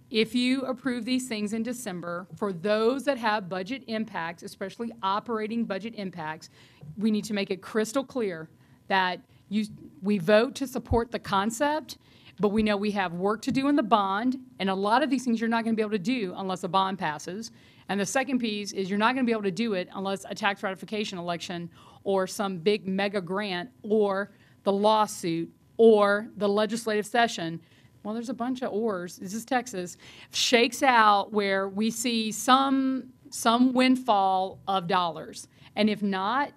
If you approve these things in December, for those that have budget impacts, especially operating budget impacts, we need to make it crystal clear that we vote to support the concept, but we know we have work to do in the bond, and a lot of these things you're not going to be able to do unless a bond passes. And the second piece is you're not going to be able to do it unless a tax ratification election or some big mega grant or the lawsuit or the legislative session, well, there's a bunch of ors, this is Texas, shakes out where we see some windfall of dollars. And if not,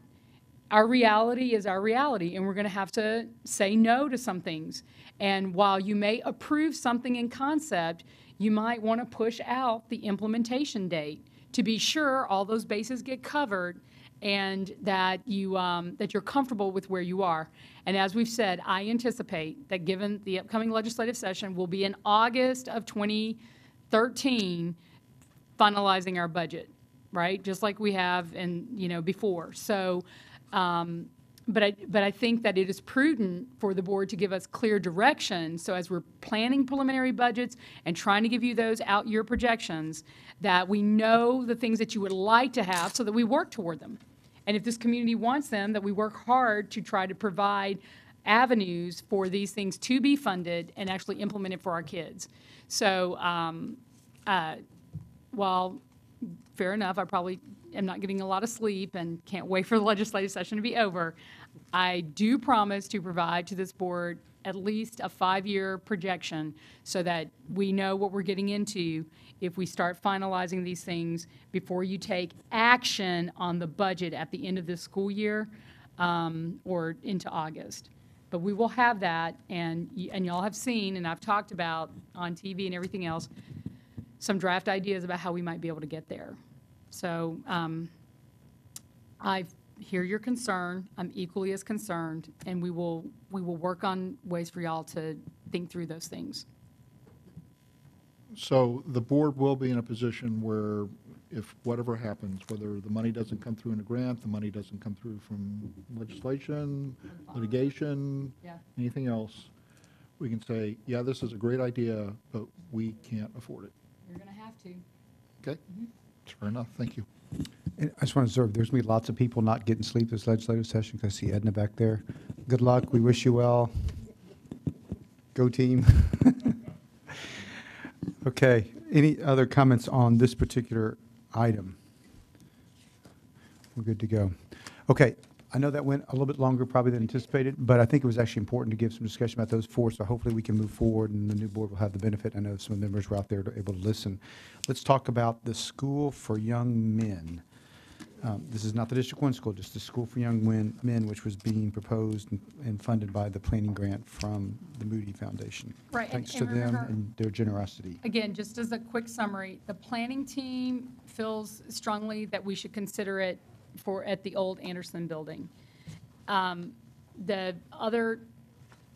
our reality is our reality, and we're going to have to say no to some things. And while you may approve something in concept, you might want to push out the implementation date to be sure all those bases get covered and that you're comfortable with where you are. And as we've said, I anticipate that given the upcoming legislative session will be in August of 2013, finalizing our budget, right? Just like we have before. So, but I think that it is prudent for the board to give us clear direction. So as we're planning preliminary budgets and trying to give you those out-year projections, that we know the things that you would like to have so that we work toward them. And if this community wants them, that we work hard to try to provide avenues for these things to be funded and actually implemented for our kids. So while fair enough, I probably am not getting a lot of sleep and can't wait for the legislative session to be over, I do promise to provide to this board at least a 5-year projection so that we know what we're getting into if we start finalizing these things before you take action on the budget at the end of this school year or into August. But we will have that, and y'all have seen, and I've talked about on TV and everything else, some draft ideas about how we might be able to get there. So I hear your concern. I'm equally as concerned, and we will work on ways for y'all to think through those things. So the board will be in a position where if whatever happens, whether the money doesn't come through in a grant, the money doesn't come through from legislation, litigation, anything else, we can say, yeah, this is a great idea, but we can't afford it. You're going to have to. Okay? Fair enough. Thank you. And I just want to observe, there's going to be lots of people not getting sleep this legislative session, because I see Edna back there. Good luck. We wish you well. Go team. Okay. Any other comments on this particular item? We're good to go. Okay. I know that went a little bit longer probably than anticipated, but I think it was actually important to give some discussion about those four, so hopefully we can move forward and the new board will have the benefit. I know some of the members were out there able to listen. Let's talk about the School for Young Men. This is not the District 1 school, just the School for Young Men, which was being proposed and funded by the planning grant from the Moody Foundation. Right, Thanks and to them remember, and their generosity. Again, just as a quick summary, the planning team feels strongly that we should consider it at the old Anderson building. The other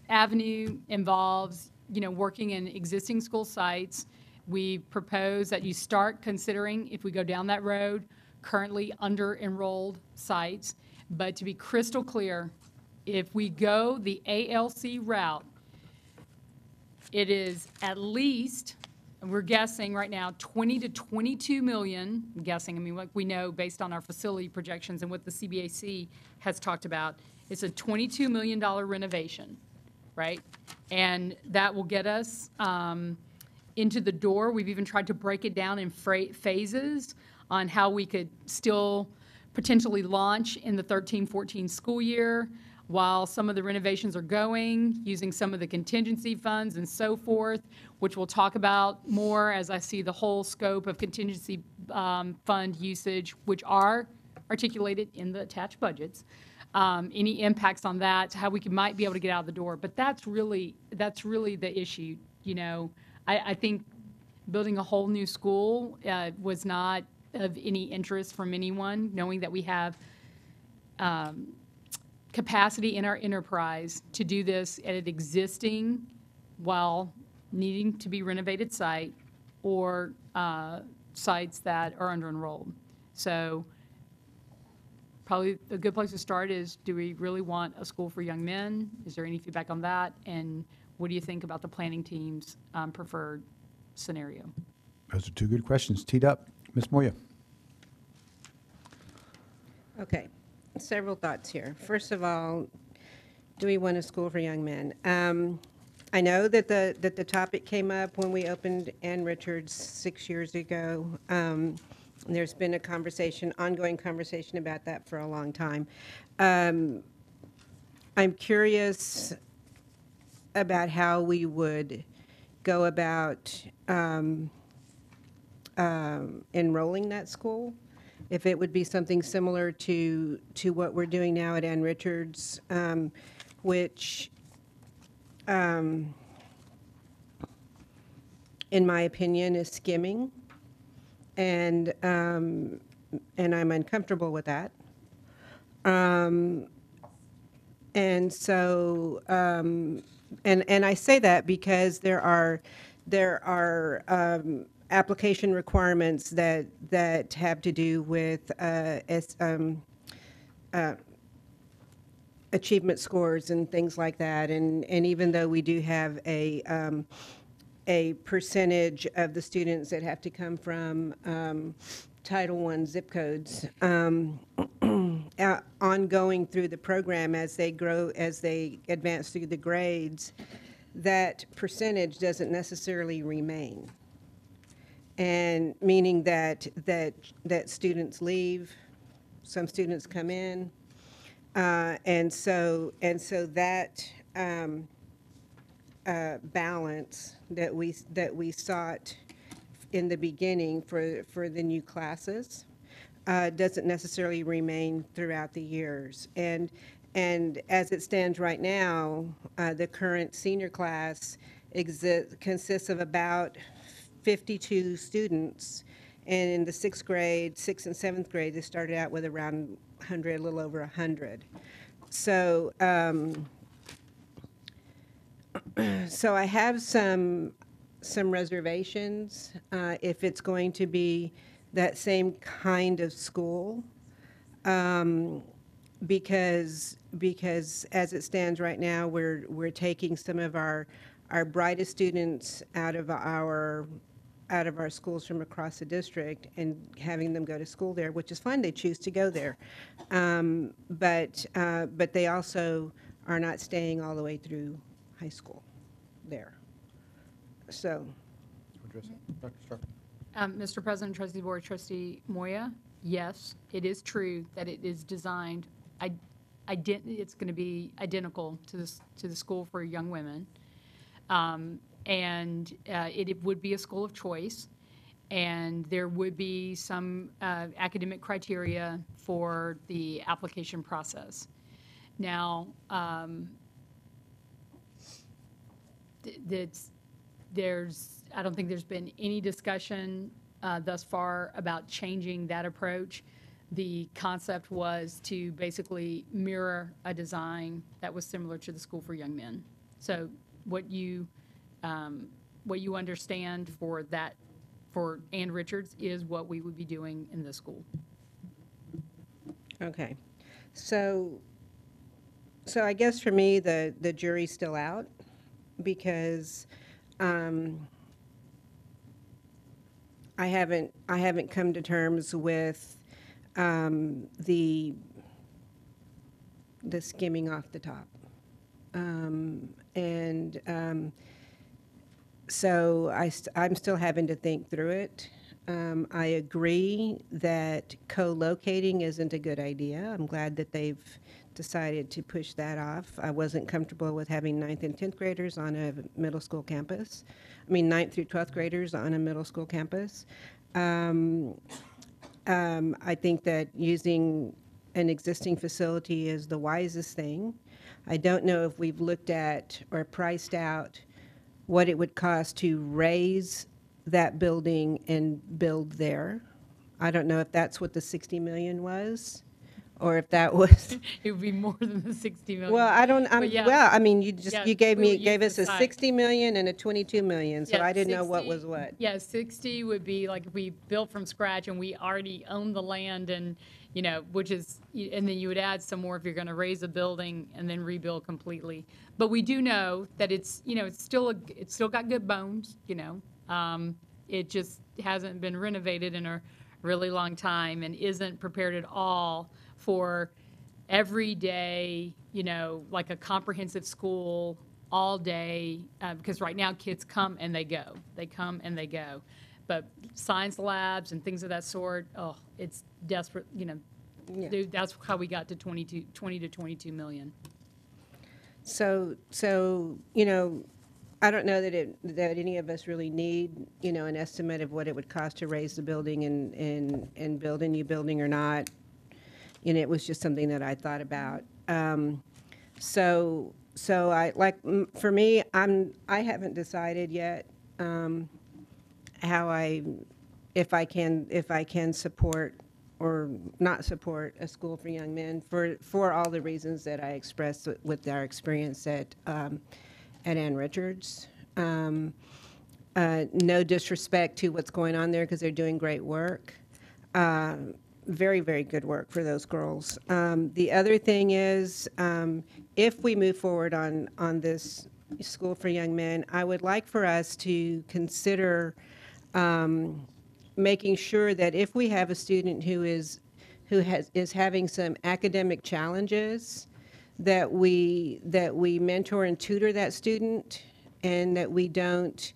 avenue involves, working in existing school sites. We propose that you start considering, if we go down that road, currently under-enrolled sites. But to be crystal clear, if we go the ALC route, it is at least, and we're guessing right now, 20 to 22 million, I'm guessing, I mean, like we know based on our facility projections and what the CBAC has talked about, it's a $22 million renovation, right? And that will get us into the door. We've even tried to break it down in phases on how we could still potentially launch in the 13-14 school year while some of the renovations are going, using some of the contingency funds and so forth, which we'll talk about more as I see the whole scope of contingency fund usage, which are articulated in the attached budgets. Any impacts on that, how we might be able to get out of the door. But that's really the issue. I think building a whole new school was not of any interest from anyone, knowing that we have capacity in our enterprise to do this at an existing while needing to be renovated site or sites that are under-enrolled. So probably a good place to start is, do we really want a school for young men? Is there any feedback on that? And what do you think about the planning team's preferred scenario? Those are two good questions teed up. Ms. Moya. Okay, several thoughts here. First of all, do we want a school for young men? I know that the topic came up when we opened Ann Richards 6 years ago. There's been a ongoing conversation about that for a long time. I'm curious about how we would go about enrolling that school. if it would be something similar to what we're doing now at Ann Richards, which, in my opinion, is skimming, and I'm uncomfortable with that. And so, and I say that because there are application requirements that have to do with achievement scores and things like that. And even though we do have a percentage of the students that have to come from Title I zip codes, ongoing through the program as they grow, as they advance through the grades, that percentage doesn't necessarily remain. And meaning that students leave, some students come in, and so that balance that we sought in the beginning for the new classes doesn't necessarily remain throughout the years. And as it stands right now, the current senior class consists of about 52 students. And in the sixth and seventh grade, they started out with around 100, a little over 100. So, so I have some reservations if it's going to be that same kind of school, because as it stands right now, we're taking some of our brightest students out of our schools from across the district and having them go to school there, which is fine. They choose to go there, but they also are not staying all the way through high school there. So. Address it. Dr. Stark. Mr. President, Trustee Board, Trustee Moya, yes, it is true that it is designed, it's going to be identical to the school for young women. And it would be a school of choice, and there would be some academic criteria for the application process. Now, I don't think there's been any discussion thus far about changing that approach. The concept was to basically mirror a design that was similar to the School for Young Men. So what you understand for that, for Ann Richards, is what we would be doing in this school. Okay. So I guess for me, the jury's still out, because I haven't come to terms with the skimming off the top, so I'm still having to think through it. I agree that co-locating isn't a good idea. I'm glad that they've decided to push that off. I wasn't comfortable with having 9th and 10th graders on a middle school campus. I mean, 9th through 12th graders on a middle school campus. I think that using an existing facility is the wisest thing. I don't know if we've looked at or priced out what it would cost to raise that building and build there. I don't know if that's what the 60 million was, or if that was. It would be more than the 60 million. Well, I don't. Yeah. Well, I mean, you gave us a site. 60 million and a 22 million, so Yeah, I didn't know what 60 was what. Yeah, 60 would be like if we built from scratch and we already own the land, and which is, and then you would add some more if you're going to raise a building and then rebuild completely. But we do know that it's still got good bones. It just hasn't been renovated in a really long time and isn't prepared at all for every day, like a comprehensive school all day, because right now kids come and they go. They come and they go. But science labs and things of that sort, it's desperate, Yeah. That's how we got to 20 to 22 million. So I don't know that any of us really need, an estimate of what it would cost to raise the building and build a new building or not. It was just something that I thought about. So for me, I haven't decided yet if I can support or not support a school for young men for all the reasons that I expressed with our experience at Ann Richards. No disrespect to what's going on there because they're doing great work. Very, very good work for those girls. The other thing is, if we move forward on this school for young men, I would like for us to consider making sure that if we have a student who is having some academic challenges, that we mentor and tutor that student, and that we don't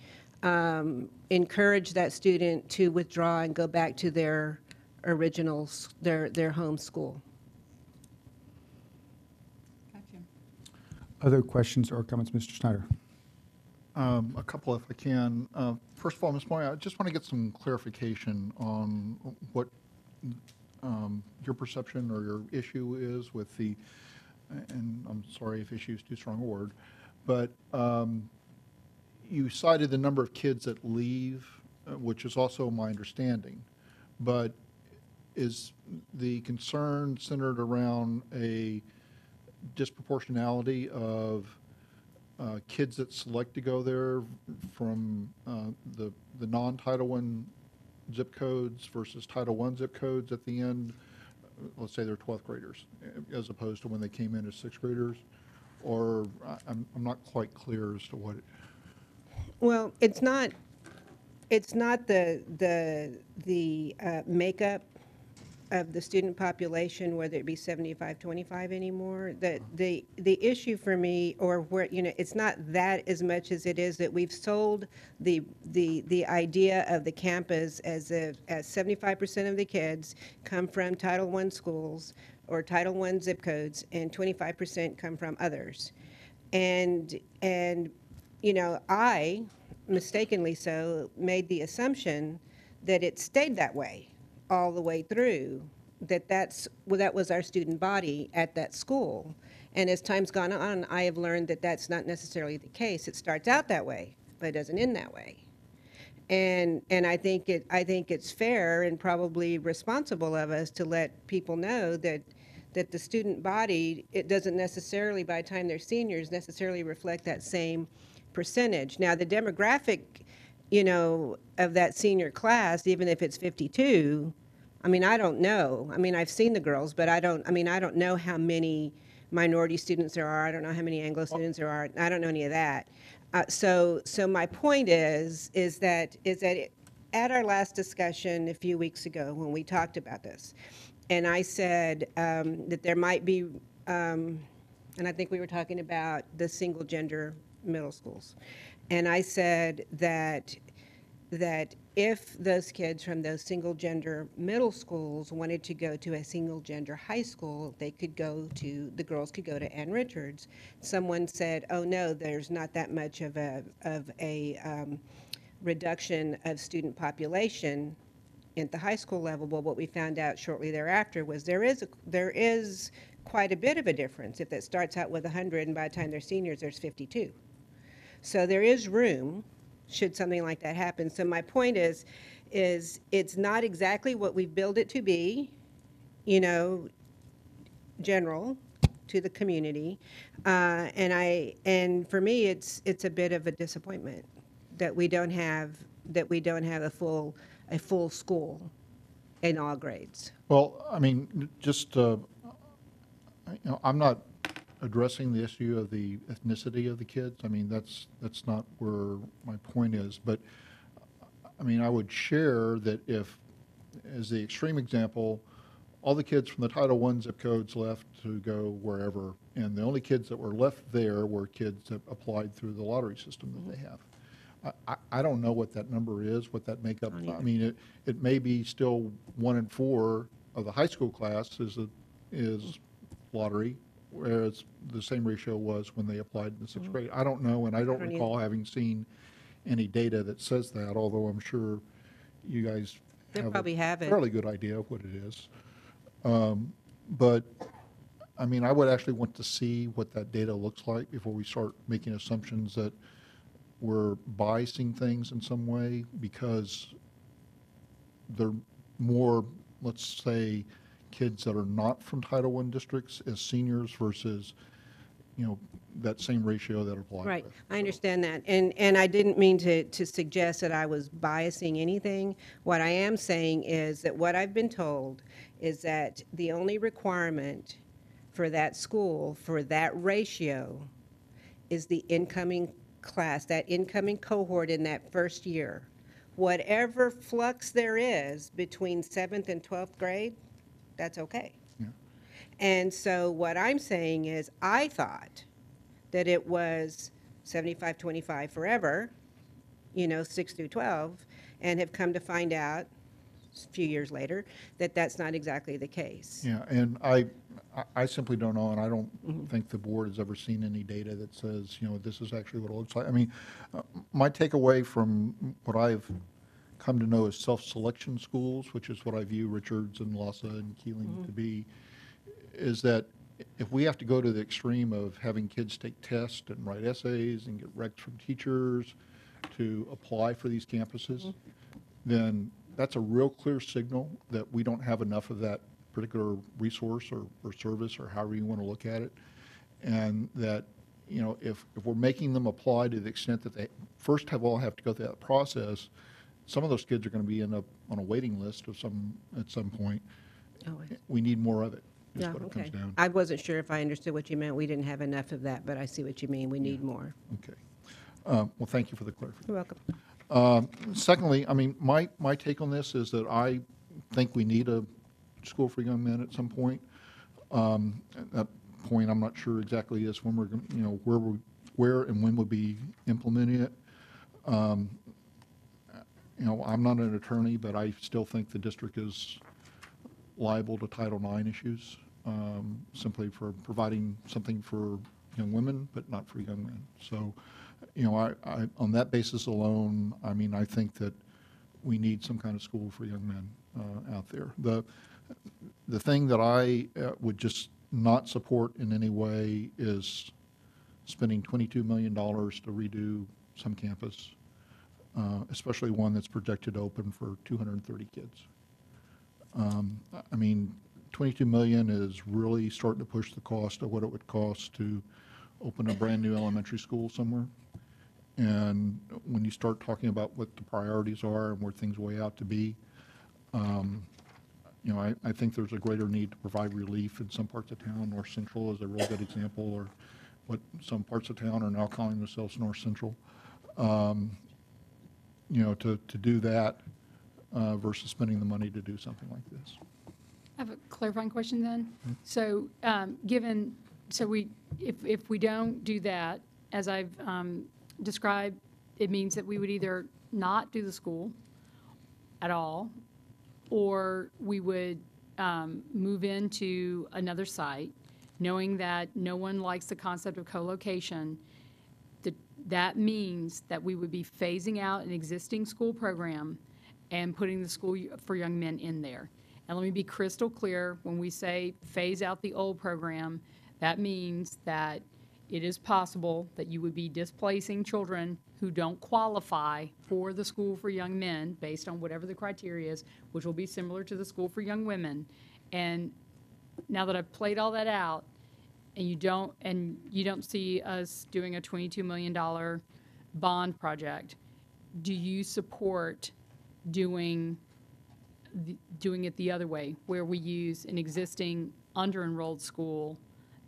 encourage that student to withdraw and go back to their original, their home school. Other questions or comments, Mr. Schneider? A couple if I can. First of all, Ms. Moya, I just want to get some clarification on what your perception or your issue is with the, and I'm sorry if issue is too strong a word, but you cited the number of kids that leave, which is also my understanding, but is the concern centered around a disproportionality of kids that select to go there from the non-Title I zip codes versus Title I zip codes at the end? Let's say they're 12th graders, as opposed to when they came in as 6th graders? Or I'm not quite clear as to what it... Well, it's not the makeup of the student population, whether it be 75-25 anymore. The issue for me, or where, it's not that as much as it is that we've sold the idea of the campus as 75% of the kids come from Title I schools or Title I zip codes, and 25% come from others. And I, mistakenly so, made the assumption that it stayed that way all the way through, that was our student body at that school. And as time's gone on, I have learned that that's not necessarily the case. It starts out that way, but it doesn't end that way. And I think it's fair and probably responsible of us to let people know that the student body, it doesn't necessarily, by the time they're seniors, necessarily reflect that same percentage. Now, the demographic, of that senior class, even if it's 52, I don't know. I've seen the girls, but I don't know how many minority students there are. I don't know how many Anglo students there are. I don't know any of that. So my point is that at our last discussion a few weeks ago when we talked about this, and I said that there might be, and I think we were talking about the single gender middle schools, and I said that if those kids from those single gender middle schools wanted to go to a single gender high school, the girls could go to Ann Richards. Someone said, oh no, there's not that much of a reduction of student population at the high school level. But what we found out shortly thereafter was there is quite a bit of a difference. If it starts out with 100 and by the time they're seniors there's 52. So there is room should something like that happen. So my point is it's not exactly what we've billed it to be, general to the community, and for me it's a bit of a disappointment that we don't have a full school in all grades. Well, just, I'm not addressing the issue of the ethnicity of the kids. That's not where my point is. But, I would share that if, as the extreme example, all the kids from the Title I zip codes left to go wherever, and the only kids that were left there were kids that applied through the lottery system that they have. I don't know what that number is, what that makeup, it may be still 1 in 4 of the high school class is lottery, whereas the same ratio was when they applied in the sixth grade. I don't know, and I don't don't recall having seen any data that says that, although I'm sure you guys They have probably a have it. fairly good idea of what it is. But, I mean, I would actually want to see what that data looks like before we start making assumptions that we're biasing things in some way, because they're more, let's say, kids that are not from Title I districts as seniors versus, you know, that same ratio that applied. Right, with. I understand that, and I didn't mean to suggest that I was biasing anything. What I am saying is that what I've been told is that the only requirement for that school, for that ratio, is the incoming class, that incoming cohort in that first year. Whatever flux there is between 7th and 12th grade, that's okay. Yeah. And so what I'm saying is, I thought that it was 75-25 forever, 6 through 12, and have come to find out a few years later that that's not exactly the case. Yeah, and I simply don't know, and I don't think the board has ever seen any data that says, this is actually what it looks like. I mean, my takeaway from what I've come to know as self-selection schools, which is what I view Richards and Lhasa and Keeling to be, is that if we have to go to the extreme of having kids take tests and write essays and get recs from teachers to apply for these campuses, then that's a real clear signal that we don't have enough of that particular resource or service, or however you want to look at it. And that, if we're making them apply to the extent that they first all have to go through that process, some of those kids are going to be on a waiting list at some point. Oh, We need more of it, is yeah, what it okay. comes down. I wasn't sure if I understood what you meant. We didn't have enough of that, but I see what you mean. We need more. Okay. Well, thank you for the clarification. You're welcome. Secondly, I mean, my take on this is that I think we need a school for young men at some point. At that point, I'm not sure exactly is when we're, where and when we'll be implementing it. I'm not an attorney, but I still think the district is liable to Title IX issues, simply for providing something for young women, but not for young men. So, I on that basis alone, I mean, I think that we need some kind of school for young men out there. The thing that I would just not support in any way is spending $22 million to redo some campus, especially one that's projected to open for 230 kids. I mean, $22 million is really starting to push the cost of what it would cost to open a brand-new elementary school somewhere. And when you start talking about what the priorities are and where things weigh out to be, I think there's a greater need to provide relief in some parts of town. North Central is a real good example, or what some parts of town are now calling themselves North Central. To do that versus spending the money to do something like this. I have a clarifying question then. So, if we don't do that, as I've described, it means that we would either not do the school at all, or we would move into another site, knowing that no one likes the concept of co-location. That means that we would be phasing out an existing school program and putting the school for young men in there. And let me be crystal clear, when we say phase out the old program, that means that it is possible that you would be displacing children who don't qualify for the school for young men based on whatever the criteria is, which will be similar to the school for young women. And now that I've played all that out, and you don't see us doing a $22 million bond project, do you support doing it the other way, where we use an existing under-enrolled school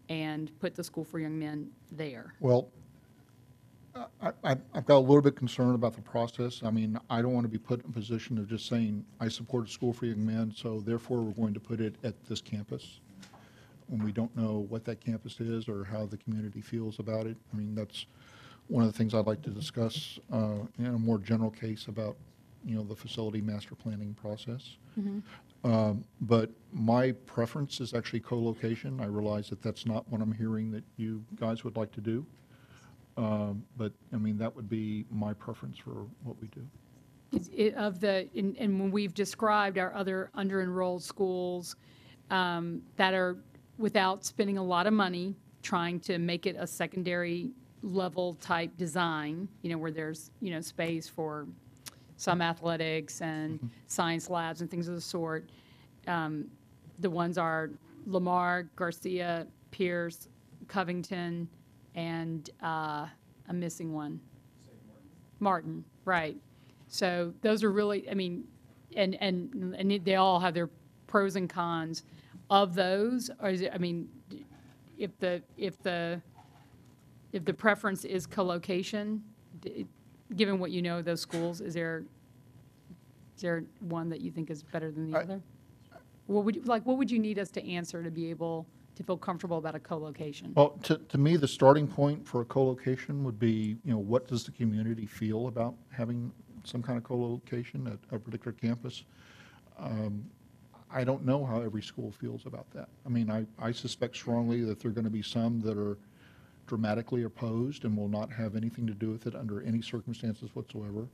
and put the school for young men there? Well, I've got a little bit concerned about the process. I mean, I don't want to be put in a position of just saying, I support a school for young men, so therefore we're going to put it at this campus, when we don't know what that campus is or how the community feels about it. I mean, that's one of the things I'd like to discuss in a more general case about the facility master planning process. Mm-hmm. But my preference is actually co-location. I realize that that's not what I'm hearing that you guys would like to do. But, I mean, that would be my preference for what we do. And when we've described our other under-enrolled schools that are, without spending a lot of money, trying to make it a secondary level type design, where there's, space for some athletics and science labs and things of the sort. The ones are Lamar, Garcia, Pierce, Covington, and I'm missing one. Martin, right. So those are really, I mean, and they all have their pros and cons. Of those, or is it, I mean, if the preference is co-location, given what you know of those schools, is there one that you think is better than the other? What would you need us to answer to be able to feel comfortable about a co-location? Well, to me, the starting point for a co-location would be, what does the community feel about having some kind of co-location at a particular campus? I don't know how every school feels about that. I mean, I suspect strongly that there are going to be some that are dramatically opposed and will not have anything to do with it under any circumstances whatsoever.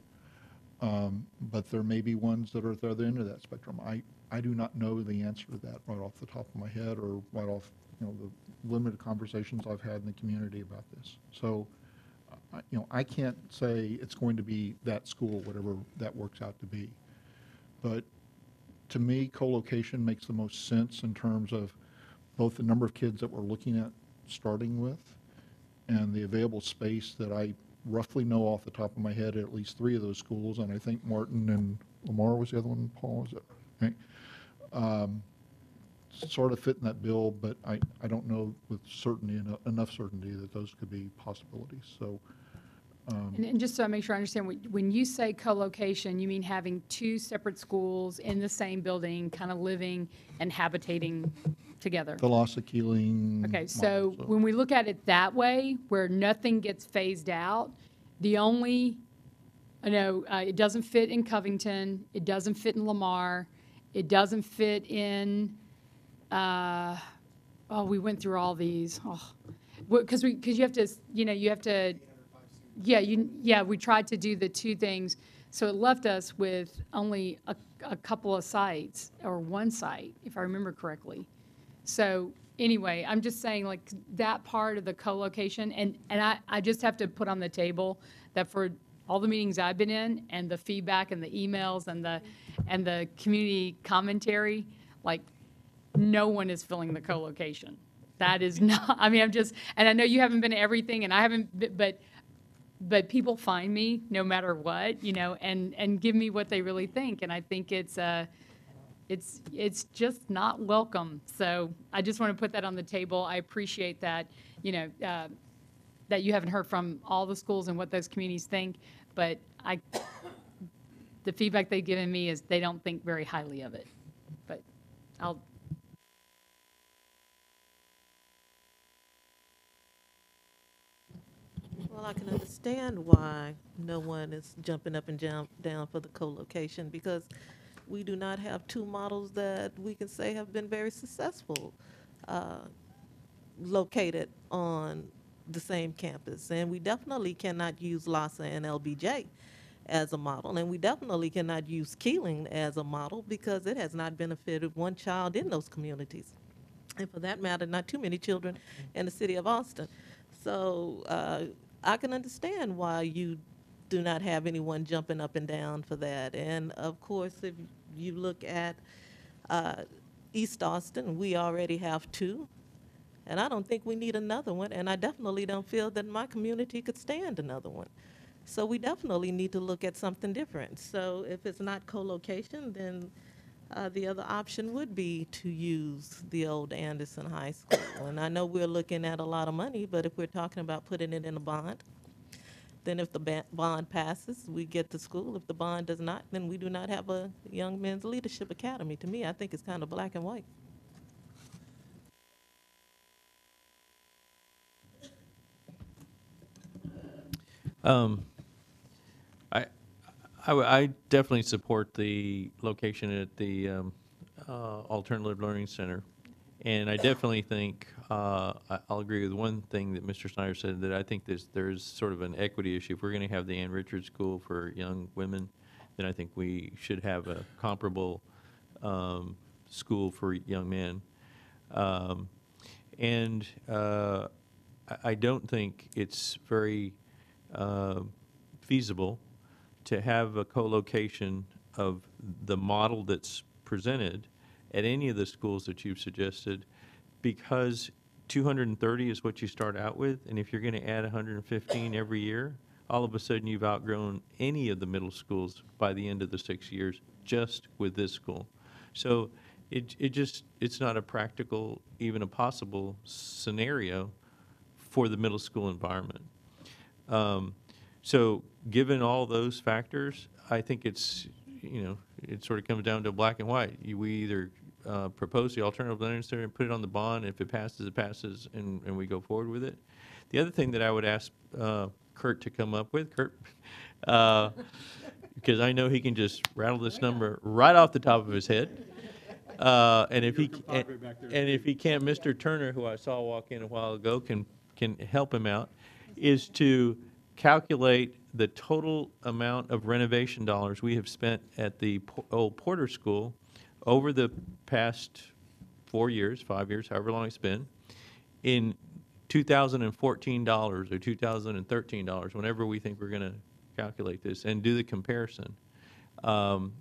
But there may be ones that are at the other end of that spectrum. I do not know the answer to that right off the top of my head or right off, the limited conversations I've had in the community about this. So, I can't say it's going to be that school, whatever that works out to be. But to me, co-location makes the most sense in terms of both the number of kids that we're looking at starting with and the available space that I roughly know off the top of my head at least 3 of those schools, and I think Martin and Lamar was the other one, Paul, is it? Right? Sort of fit in that bill, but I don't know with certainty, enough certainty that those could be possibilities. So. And just so I make sure I understand, when you say co-location, you mean having 2 separate schools in the same building, kind of living and habitating together? Thalassa, Keeling. Okay, so when we look at it that way, where nothing gets phased out, the only, it doesn't fit in Covington, it doesn't fit in Lamar, it doesn't fit in, we went through all these. Because you have to, we tried to do the 2 things, so it left us with only a couple of sites, or 1 site, if I remember correctly. So anyway, I'm just saying, like, that part of the co-location, and I just have to put on the table that for all the meetings I've been in, and the feedback and the emails and the community commentary, like, no one is filling the co-location. That is not, I mean, and I know you haven't been to everything, and I haven't, but people find me no matter what, and give me what they really think. And I think it's just not welcome. So I just want to put that on the table. I appreciate that, that you haven't heard from all the schools and what those communities think, but the feedback they've given me is they don't think very highly of it. But Well, I can understand why no one is jumping up and down for the co-location, because we do not have 2 models that we can say have been very successful located on the same campus. And we definitely cannot use LASA and LBJ as a model, and we definitely cannot use Keeling as a model because it has not benefited 1 child in those communities. And for that matter, not too many children in the city of Austin. So I can understand why you do not have anyone jumping up and down for that. And of course, if you look at East Austin, we already have 2. And I don't think we need another one. And I definitely don't feel that my community could stand another one. So we definitely need to look at something different. So if it's not co-location, then the other option would be to use the old Anderson High School. And I know we're looking at a lot of money, but if we're talking about putting it in a bond, then if the bond passes, we get the school. If the bond does not, then we do not have a Young Men's Leadership Academy. To me, I think it's kind of black and white. I definitely support the location at the Alternative Learning Center. And I definitely think, I'll agree with one thing that Mr. Snyder said, that I think there's sort of an equity issue. If we're going to have the Ann Richards School for young women, then I think we should have a comparable school for young men. And I don't think it's very feasible to have a co-location of the model that's presented at any of the schools that you've suggested, because 230 is what you start out with, and if you're going to add 115 every year, all of a sudden you've outgrown any of the middle schools by the end of the 6 years just with this school. So it's not a practical, even a possible scenario for the middle school environment. So given all those factors, I think it's, it sort of comes down to black and white. We either propose the alternative learning center and put it on the bond. If it passes, it passes, and we go forward with it. The other thing that I would ask Kurt to come up with, Kurt, because I know he can just rattle this number right off the top of his head. And if he can't, Mr. Turner, who I saw walk in a while ago, can help him out, is to calculate the total amount of renovation dollars we have spent at the old Porter School over the past 4 years, 5 years, however long it's been, in 2014 dollars or 2013 dollars, whenever we think we're going to calculate this, and do the comparison.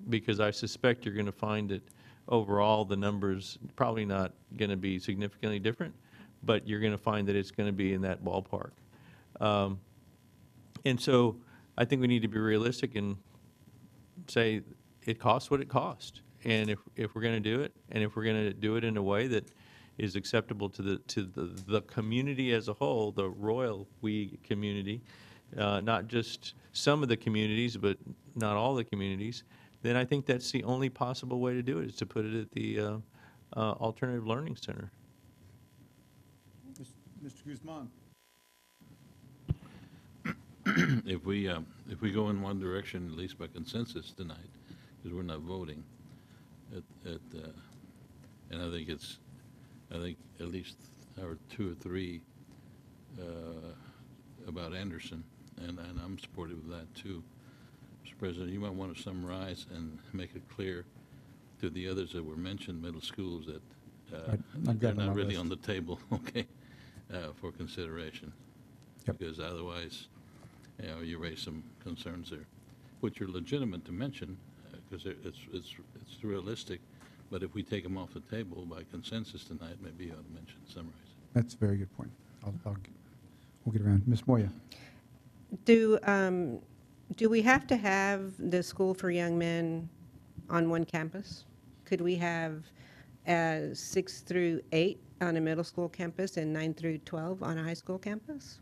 Because I suspect you're going to find that overall the numbers probably not going to be significantly different, but you're going to find that it's going to be in that ballpark. And so I think we need to be realistic and say it costs what it costs. And if we're going to do it, and if we're going to do it in a way that is acceptable to the community as a whole, the royal we community, not just some of the communities, but not all the communities, then I think that's the only possible way to do it, is to put it at the Alternative Learning Center. Mr. Guzman. If we go in one direction, at least by consensus tonight, because we're not voting, and I think at least our 2 or 3 about Anderson, and I'm supportive of that too. Mr. President, you might want to summarize and make it clear to the others that were mentioned, middle schools, that they're not really on the table, okay, for consideration. Yep. Because otherwise, you raise some concerns there, which are legitimate to mention, because it's realistic. But if we take them off the table by consensus tonight, maybe you ought to mention, summarize. That's a very good point. We'll get around. Ms. Moya. Do we have to have the school for young men on one campus? Could we have 6 through 8 on a middle school campus and 9 through 12 on a high school campus?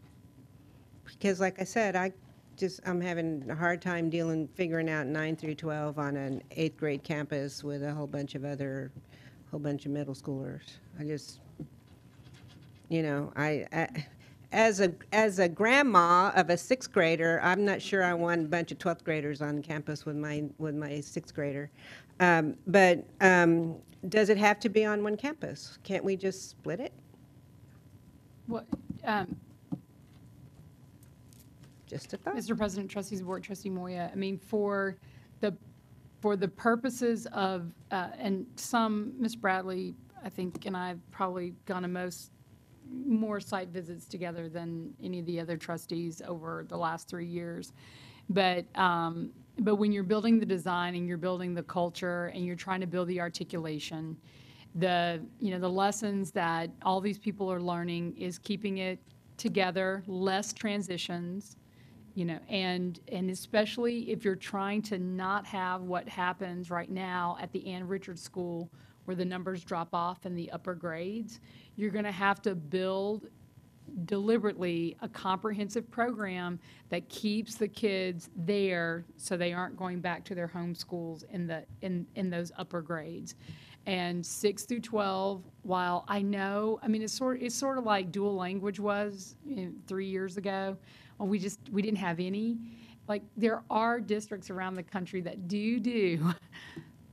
Because like I said, I'm having a hard time figuring out 9 through 12 on an 8th grade campus with a whole bunch of middle schoolers. As a grandma of a 6th grader, I'm not sure I want a bunch of 12th graders on campus with my 6th grader. But does it have to be on one campus? Can't we just split it? What, Just a thought. Mr. President, trustees of the board, Trustee Moya, I mean, for the purposes of, and Ms. Bradley, I think, and I've probably gone to more site visits together than any of the other trustees over the last 3 years. But when you're building the design and you're building the culture and you're trying to build the articulation, the lessons that all these people are learning is keeping it together, less transitions, and especially if you're trying to not have what happens right now at the Ann Richards School, where the numbers drop off in the upper grades, you're going to have to build deliberately a comprehensive program that keeps the kids there so they aren't going back to their home schools in those upper grades. And 6 through 12, while I know, I mean, it's sort of like dual language was 3 years ago. We didn't have any. like, there are districts around the country that do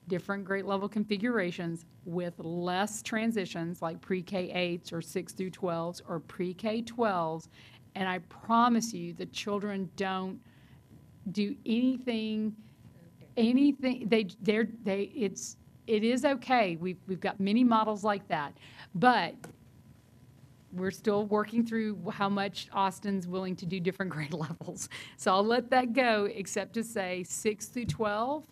different grade level configurations with less transitions, like pre-K 8s or 6 through 12s or pre-K 12s. And I promise you, the children don't do anything, it is okay. We've got many models like that. But we're still working through how much Austin's willing to do different grade levels. So I'll let that go, except to say 6 through 12,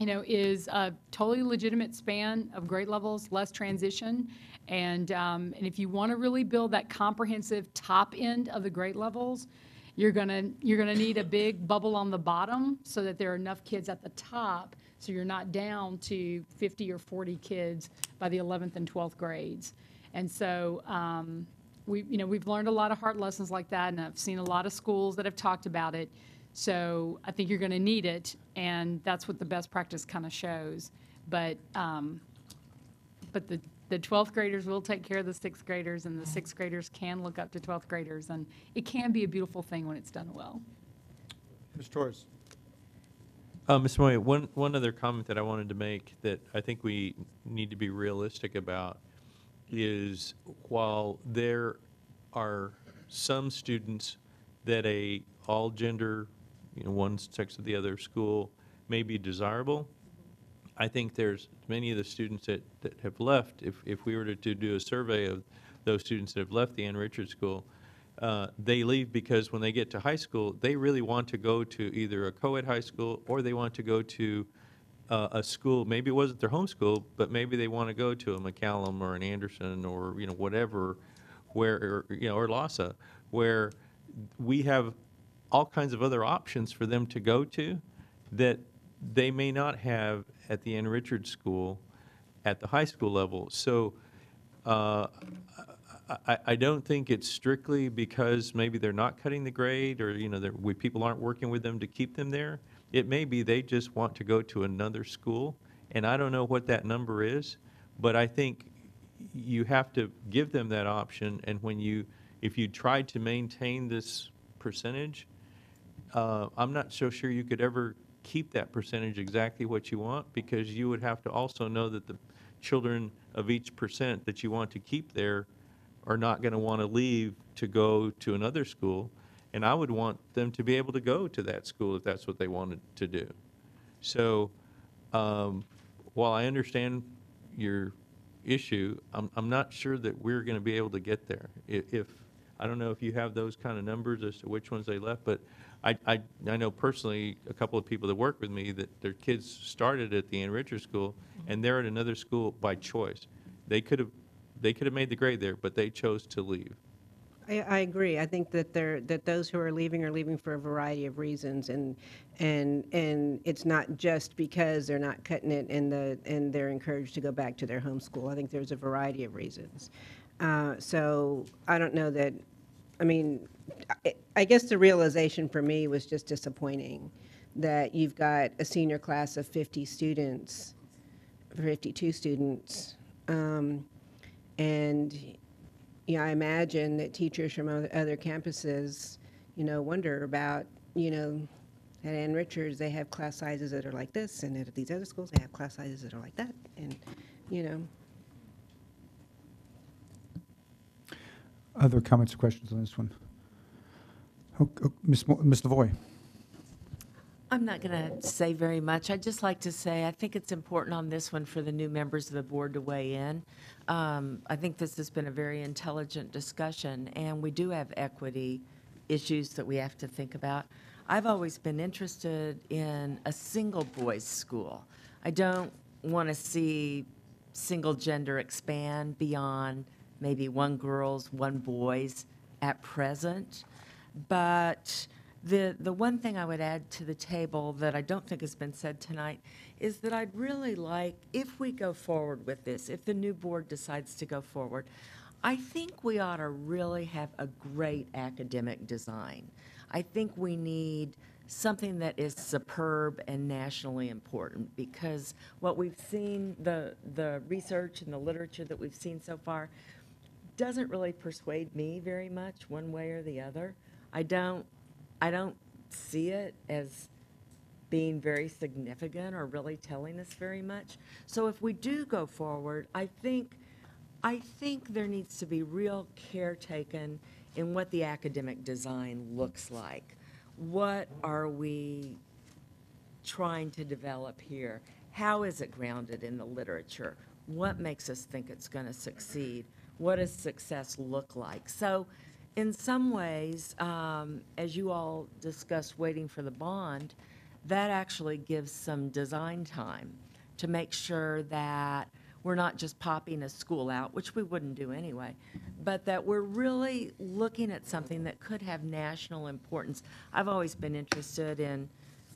is a totally legitimate span of grade levels, less transition. And if you want to really build that comprehensive top end of the grade levels, you're gonna need a big bubble on the bottom so that there are enough kids at the top, so you're not down to 50 or 40 kids by the 11th and 12th grades. And so we've learned a lot of hard lessons like that, and I've seen a lot of schools that have talked about it. So I think you're going to need it, and that's what the best practice kind of shows. But the 12th graders will take care of the 6th graders, and the 6th graders can look up to 12th graders, and it can be a beautiful thing when it's done well. Ms. Torres? Ms. Moya, one other comment that I wanted to make that I think we need to be realistic about is while there are some students that a all-gender, one sex of the other school may be desirable, I think there's many of the students that have left, if we were to do a survey of those students that have left the Ann Richards School, they leave because when they get to high school, they really want to go to either a co-ed high school or they want to go to a school, maybe it wasn't their home school, but maybe they want to go to a McCallum or an Anderson or, whatever, where, or LASA, where we have all kinds of other options for them to go to that they may not have at the Ann Richards School at the high school level. So I don't think it's strictly because maybe they're not cutting the grade or, people aren't working with them to keep them there. It may be they just want to go to another school, and I don't know what that number is, but I think you have to give them that option, and if you tried to maintain this percentage, I'm not so sure you could ever keep that percentage exactly what you want, because you would have to also know that the children of each percent that you want to keep there are not going to want to leave to go to another school, and I would want them to be able to go to that school if that's what they wanted to do. So while I understand your issue, I'm not sure that we're going to be able to get there. If I don't know if you have those kind of numbers as to which ones they left, but I know personally a couple of people that work with me that their kids started at the Ann Richards School, and they're at another school by choice. They could have made the grade there, but they chose to leave. I agree. I think that those who are leaving for a variety of reasons, and it's not just because they're not cutting it and they're encouraged to go back to their home school. I think there's a variety of reasons. So I don't know that. I mean, I guess the realization for me was just disappointing that you've got a senior class of 50 students, 52 students, and I imagine that teachers from other campuses, wonder about, at Ann Richards, they have class sizes that are like this, and at these other schools, they have class sizes that are like that, and, Other comments or questions on this one? Ms. Lavoy. I'm not going to say very much. I'd just like to say I think it's important on this one for the new members of the board to weigh in. I think this has been a very intelligent discussion, and we do have equity issues that we have to think about. I've always been interested in a single boys school. I don't want to see single gender expand beyond maybe one girls, one boys at present. But the one thing I would add to the table that I don't think has been said tonight is that I'd really like, if we go forward with this, if the new board decides to go forward, I think we ought to really have a great academic design. I think we need something that is superb and nationally important, because what we've seen, the research and the literature that we've seen so far doesn't really persuade me very much one way or the other. I don't see it as being very significant or really telling us very much. So if we do go forward, I think there needs to be real care taken in what the academic design looks like. What are we trying to develop here? How is it grounded in the literature? What makes us think it's going to succeed? What does success look like? So in some ways, as you all discussed waiting for the bond, that actually gives some design time to make sure that we're not just popping a school out, which we wouldn't do anyway, but that we're really looking at something that could have national importance. I've always been interested in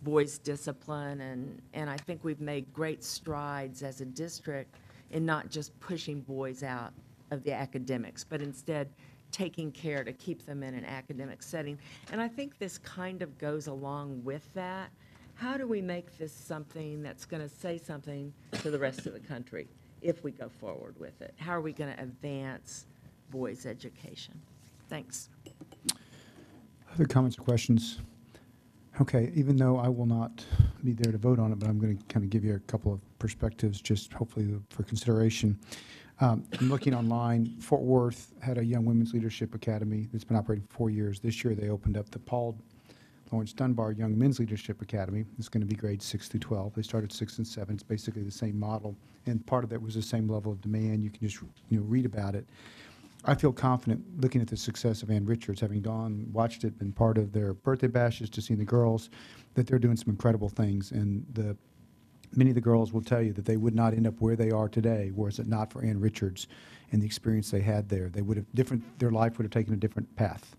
boys' discipline, and I think we've made great strides as a district in not just pushing boys out of the academics, but instead taking care to keep them in an academic setting. And I think this kind of goes along with that. How do we make this something that's going to say something to the rest of the country if we go forward with it? How are we going to advance boys' education? Thanks. Other comments or questions? Okay, even though I will not be there to vote on it, but I'm going to kind of give you a couple of perspectives, just hopefully for consideration. I'm looking online. Fort Worth had a Young Women's Leadership Academy that's been operating for 4 years. This year, they opened up the Paul Lawrence Dunbar Young Men's Leadership Academy. It's going to be grades 6 through 12. They started 6 and 7. It's basically the same model, and part of that was the same level of demand. You can just read about it. I feel confident looking at the success of Ann Richards, having gone, watched it, been part of their birthday bashes to see the girls, that they're doing some incredible things. And many of the girls will tell you that they would not end up where they are today, was it not for Ann Richards and the experience they had there. They would have their life would have taken a different path.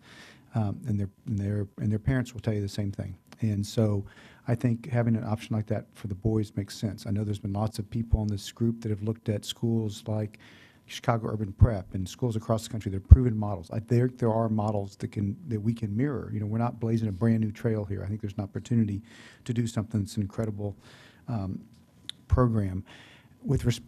And their parents will tell you the same thing. And so I think having an option like that for the boys makes sense. I know there's been lots of people in this group that have looked at schools like Chicago Urban Prep and schools across the country. They're proven models. There are models that we can mirror. We're not blazing a brand new trail here. I think there's an opportunity to do something that's an incredible program.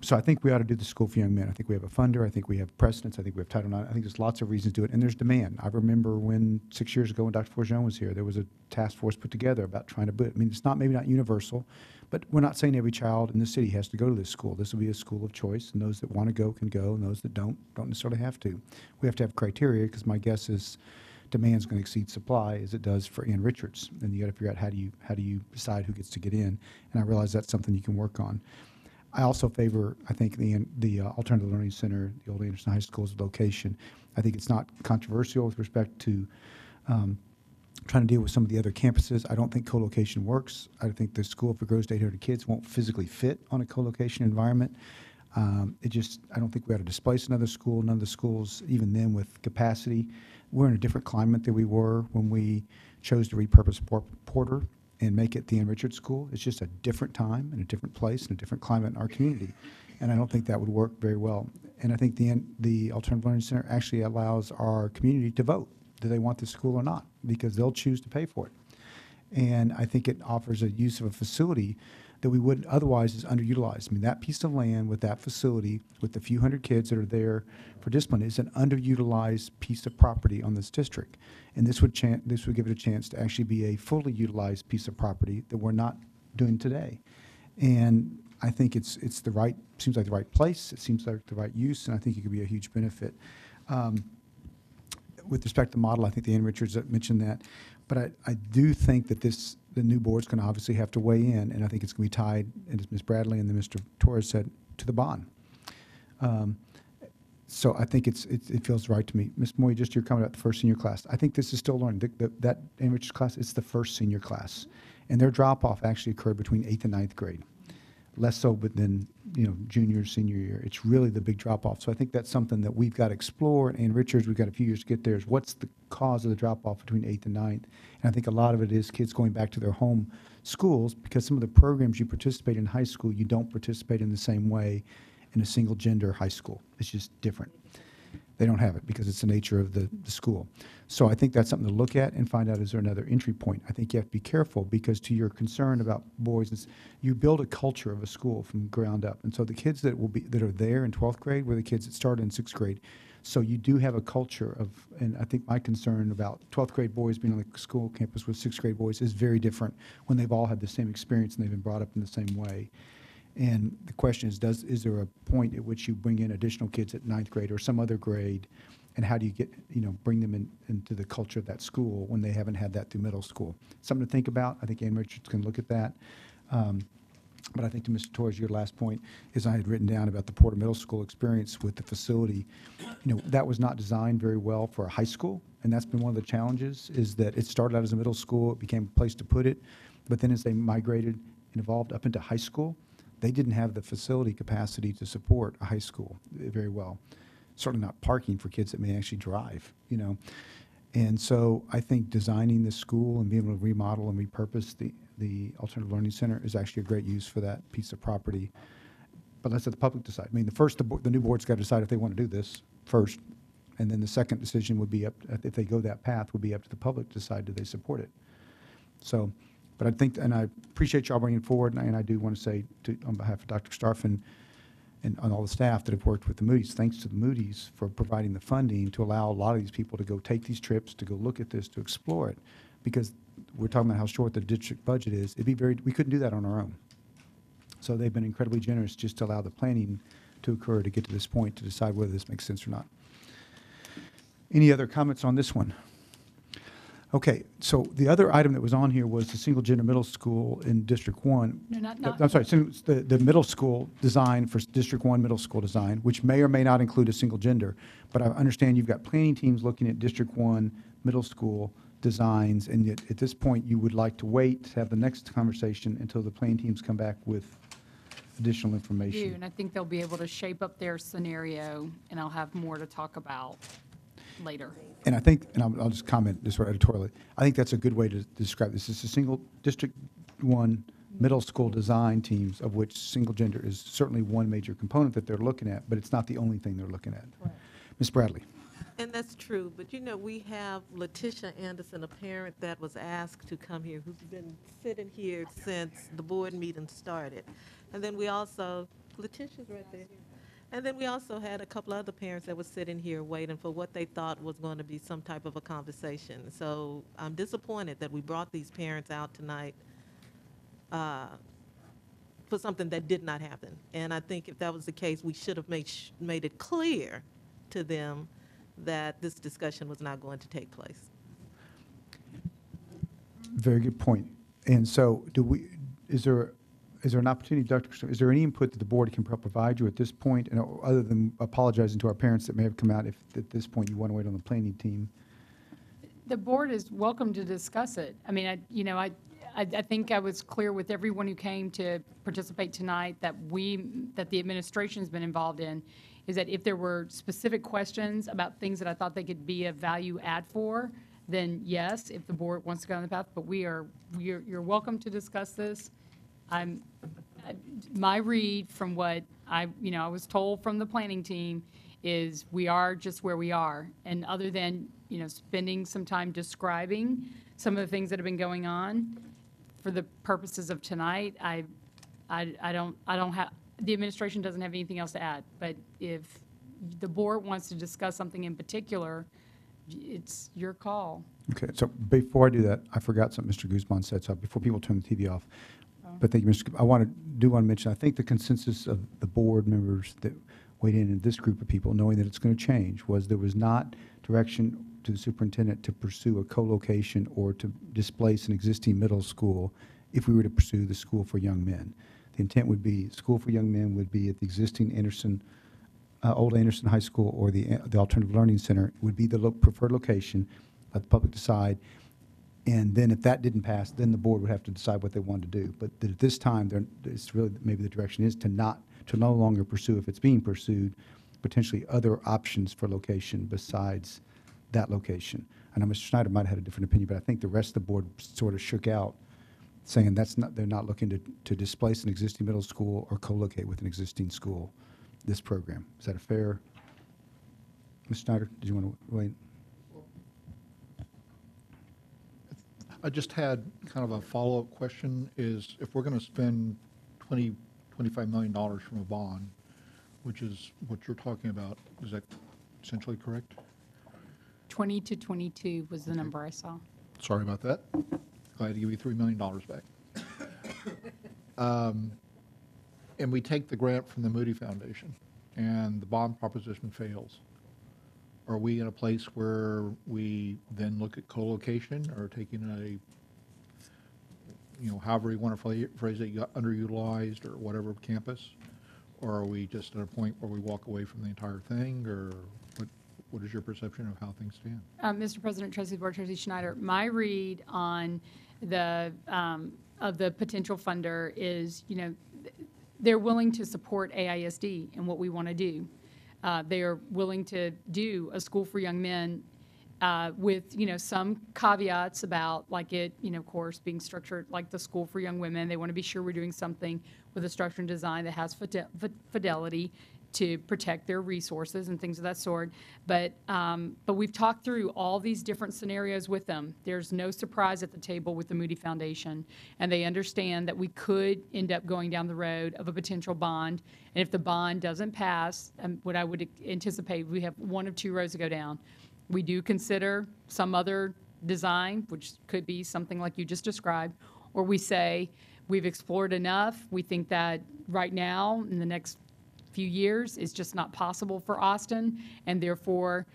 So I think we ought to do the School for Young Men. I think we have a funder. I think we have precedents. I think we have Title IX. I think there's lots of reasons to do it, and there's demand. I remember when 6 years ago when Dr. Forgeon was here, there was a task force put together about trying to put. I mean, it's maybe not universal, but we're not saying every child in the city has to go to this school. This will be a school of choice, and those that want to go can go, and those that don't necessarily have to. We have to have criteria, because my guess is demand is going to exceed supply as it does for Ann Richards, and you got to figure out how do you decide who gets to get in. And I realize that's something you can work on. I also favor, I think, the Alternative Learning Center, the old Anderson High School's location. I think it's not controversial with respect to trying to deal with some of the other campuses. I don't think co-location works. I think the school, if it grows to 800 kids, won't physically fit on a co-location environment. I don't think we ought to displace another school. None of the schools, even then with capacity, we're in a different climate than we were when we chose to repurpose Porter and make it the Ann Richards School. It's just a different time and a different place and a different climate in our community. And I don't think that would work very well. And I think the Alternative Learning Center actually allows our community to vote. Do they want this school or not? Because they'll choose to pay for it. And I think it offers a use of a facility that we wouldn't otherwise is underutilized. I mean, that piece of land with that facility, with the few hundred kids that are there for discipline, is an underutilized piece of property on this district. And this would give it a chance to actually be a fully utilized piece of property that we're not doing today. And I think seems like the right place. It seems like the right use, and I think it could be a huge benefit. With respect to the model, I think the Ann Richards mentioned that, but I do think that the new board's going to obviously have to weigh in, and I think it's going to be tied, as Ms. Bradley and then Mr. Torres said, to the bond. So I think it feels right to me. Ms. Moy, just your comment about the first senior class. I think this is still learning. That Ann Richards class, it's the first senior class, and their drop-off actually occurred between 8th and 9th grade. Less so, but then, junior, senior year. It's really the big drop-off. So I think that's something that we've got to explore. And Richards, we've got a few years to get there, is what's the cause of the drop-off between 8th and 9th? And I think a lot of it is kids going back to their home schools, because some of the programs you participate in high school, you don't participate in the same way in a single-gender high school. It's just different. They don't have it because it's the nature of the school. So I think that's something to look at and find out, is there another entry point? I think you have to be careful, because to your concern about boys, you build a culture of a school from ground up. And so the kids that are there in 12th grade were the kids that started in 6th grade. So you do have a culture of, and I think my concern about 12th grade boys being on the school campus with 6th grade boys is very different when they've all had the same experience and they've been brought up in the same way. And the question is, is there a point at which you bring in additional kids at 9th grade or some other grade, and how do you get, bring them into the culture of that school when they haven't had that through middle school? Something to think about. I think Ann Richards can look at that. But I think to Mr. Torres, your last point is I had written down about the Porter Middle School experience with the facility. That was not designed very well for a high school, and that's been one of the challenges, is that it started out as a middle school, it became a place to put it, but then as they migrated and evolved up into high school, they didn't have the facility capacity to support a high school very well. Certainly not parking for kids that may actually drive, And so I think designing the school and being able to remodel and repurpose the Alternative Learning Center is actually a great use for that piece of property. But let's let the public decide. I mean, the new board's got to decide if they want to do this first, and then the second decision would be if they go that path, would be up to the public to decide, do they support it? So, but I think, and I appreciate y'all bringing it forward, and I do want to say on behalf of Dr. Starfin and on all the staff that have worked with the Moody's, thanks to the Moody's for providing the funding to allow a lot of these people to go take these trips, to go look at this, to explore it, because we're talking about how short the district budget is. We couldn't do that on our own. So they've been incredibly generous just to allow the planning to occur to get to this point to decide whether this makes sense or not. Any other comments on this one? Okay, so the other item that was on here was the single-gender middle school in District 1. No, not. I'm sorry, the middle school design for District 1 middle school design, which may or may not include a single gender. But I understand you've got planning teams looking at District 1 middle school designs, and yet at this point, you would like to wait to have the next conversation until the planning teams come back with additional information. And I think they'll be able to shape up their scenario, and I'll have more to talk about later. And I think, and I'll just comment this way editorially, I think that's a good way to describe this. It's a single District 1 middle school design teams, of which single gender is certainly one major component that they're looking at, but it's not the only thing they're looking at. Ms. Bradley. And that's true, but we have Letitia Anderson, a parent that was asked to come here, who's been sitting here since the board meeting started. And then we also, Letitia's right there. And then we also had a couple other parents that were sitting here waiting for what they thought was going to be some type of a conversation. So I'm disappointed that we brought these parents out tonight for something that did not happen. And I think if that was the case, we should have made it clear to them that this discussion was not going to take place. Very good point. And so is there an opportunity, Dr. Christopher, is there any input that the board can provide you at this point, and other than apologizing to our parents that may have come out, if at this point you want to wait on the planning team? The board is welcome to discuss it. I mean, I think I was clear with everyone who came to participate tonight that the administration's been involved in, is that if there were specific questions about things that I thought they could be a value add for, then yes, if the board wants to go on the path, but you're welcome to discuss this. My read from what I was told from the planning team is we are just where we are. And other than, spending some time describing some of the things that have been going on for the purposes of tonight, I don't have, the administration doesn't have anything else to add. But if the board wants to discuss something in particular, it's your call. Okay, so before I do that, I forgot something Mr. Guzman said, so before people turn the TV off. But thank you, Mr. I want to mention, I think the consensus of the board members that weighed in this group of people, knowing that it's going to change, was there was not direction to the superintendent to pursue a co-location or to displace an existing middle school if we were to pursue the school for young men. The intent would be, school for young men would be at the existing old Anderson High School, or the Alternative Learning Center would be the preferred location. Let the public decide. And then if that didn't pass, then the board would have to decide what they wanted to do. But at this time, it's really, maybe the direction is to no longer pursue, if it's being pursued, potentially other options for location besides that location. I know Mr. Schneider might have had a different opinion, but I think the rest of the board sort of shook out, saying they're not looking to displace an existing middle school or co-locate with an existing school, this program. Is that a fair? Mr. Schneider, did you want to wait? I just had kind of a follow-up question, is if we're going to spend $25 million from a bond, which is what you're talking about, is that essentially correct? 20 to 22 was the number I saw. Sorry about that. Glad to give you $3 million back. And we take the grant from the Moody Foundation, and the bond proposition fails. Are we in a place where we then look at co-location, or taking however you want to phrase it, underutilized or whatever campus? Or are we just at a point where we walk away from the entire thing, or what is your perception of how things stand? Mr. President, Trustees Board, Trustee Schneider, my read on the of the potential funder is, they're willing to support AISD and what we want to do. They are willing to do a school for young men with, some caveats about like it, of course, being structured like the school for young women. They want to be sure we're doing something with a structure and design that has fidelity to protect their resources and things of that sort. But we've talked through all these different scenarios with them. There's no surprise at the table with the Moody Foundation, and they understand that we could end up going down the road of a potential bond. And if the bond doesn't pass, what I would anticipate, we have one of two roads to go down. We do consider some other design, which could be something like you just described, or we say we've explored enough. We think that right now, in the next few years, is just not possible for Austin, and therefore,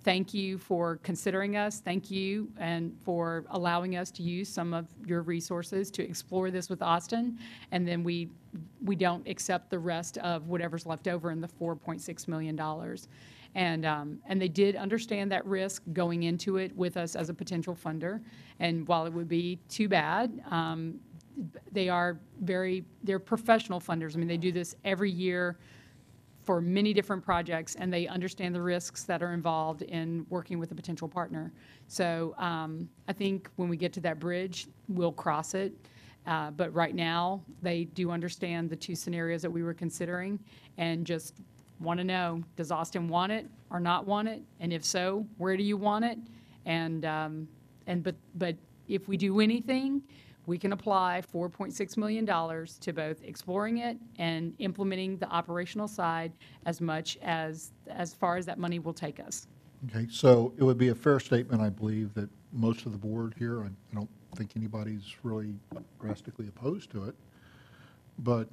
thank you for considering us. Thank you and for allowing us to use some of your resources to explore this with Austin, and then we don't accept the rest of whatever's left over in the $4.6 million. And they did understand that risk going into it with us as a potential funder. And while it would be too bad, they're professional funders. I mean, they do this every year for many different projects, and they understand the risks that are involved in working with a potential partner. So I think when we get to that bridge, we'll cross it. But right now, they do understand the two scenarios that we were considering, and just want to know, does Austin want it or not want it? And if so, where do you want it? But if we do anything, we can apply $4.6 million to both exploring it and implementing the operational side as far as that money will take us. Okay, so it would be a fair statement, I believe, that most of the board here, I don't think anybody's really drastically opposed to it, but,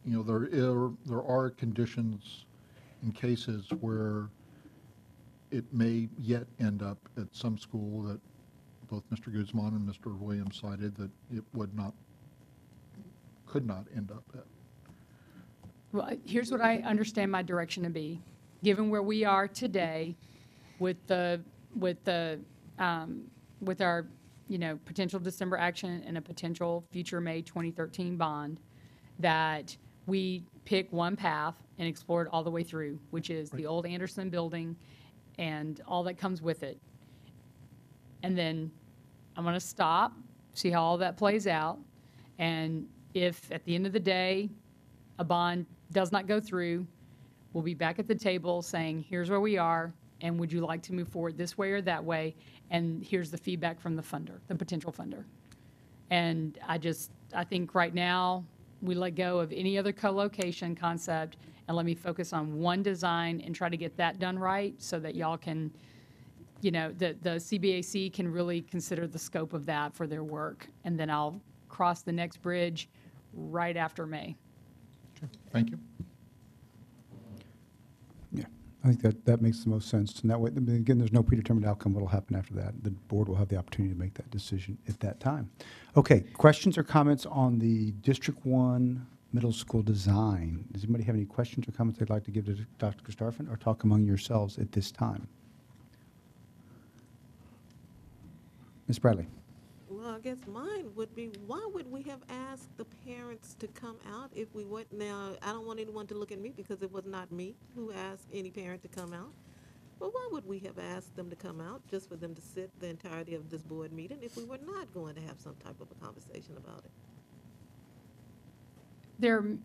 there are conditions in cases where it may yet end up at some school that both Mr. Guzman and Mr. Williams cited that it could not end up at. Well, here's what I understand my direction to be. Given where we are today with our, potential December action and a potential future May 2013 bond, that we pick one path and explore it all the way through, which is the old Anderson building and all that comes with it. And then I'm going to stop, see how all that plays out. And if at the end of the day, a bond does not go through, we'll be back at the table saying, here's where we are, and would you like to move forward this way or that way? And here's the feedback from the funder, the potential funder. And I think right now, we let go of any other co-location concept and let me focus on one design and try to get that done right so that y'all can, the CBAC can really consider the scope of that for their work. And then I'll cross the next bridge right after May. Okay, thank you. Yeah, I think that makes the most sense. And that way, again, there's no predetermined outcome what will happen after that. The board will have the opportunity to make that decision at that time. Okay, questions or comments on the District 1 middle school design? Does anybody have any questions or comments they'd like to give to Dr. Starfin, or talk among yourselves at this time? Ms. Bradley. Well, I guess mine would be, why would we have asked the parents to come out if we went? Now, I don't want anyone to look at me because it was not me who asked any parent to come out. But why would we have asked them to come out just for them to sit the entirety of this board meeting if we were not going to have some type of a conversation about it?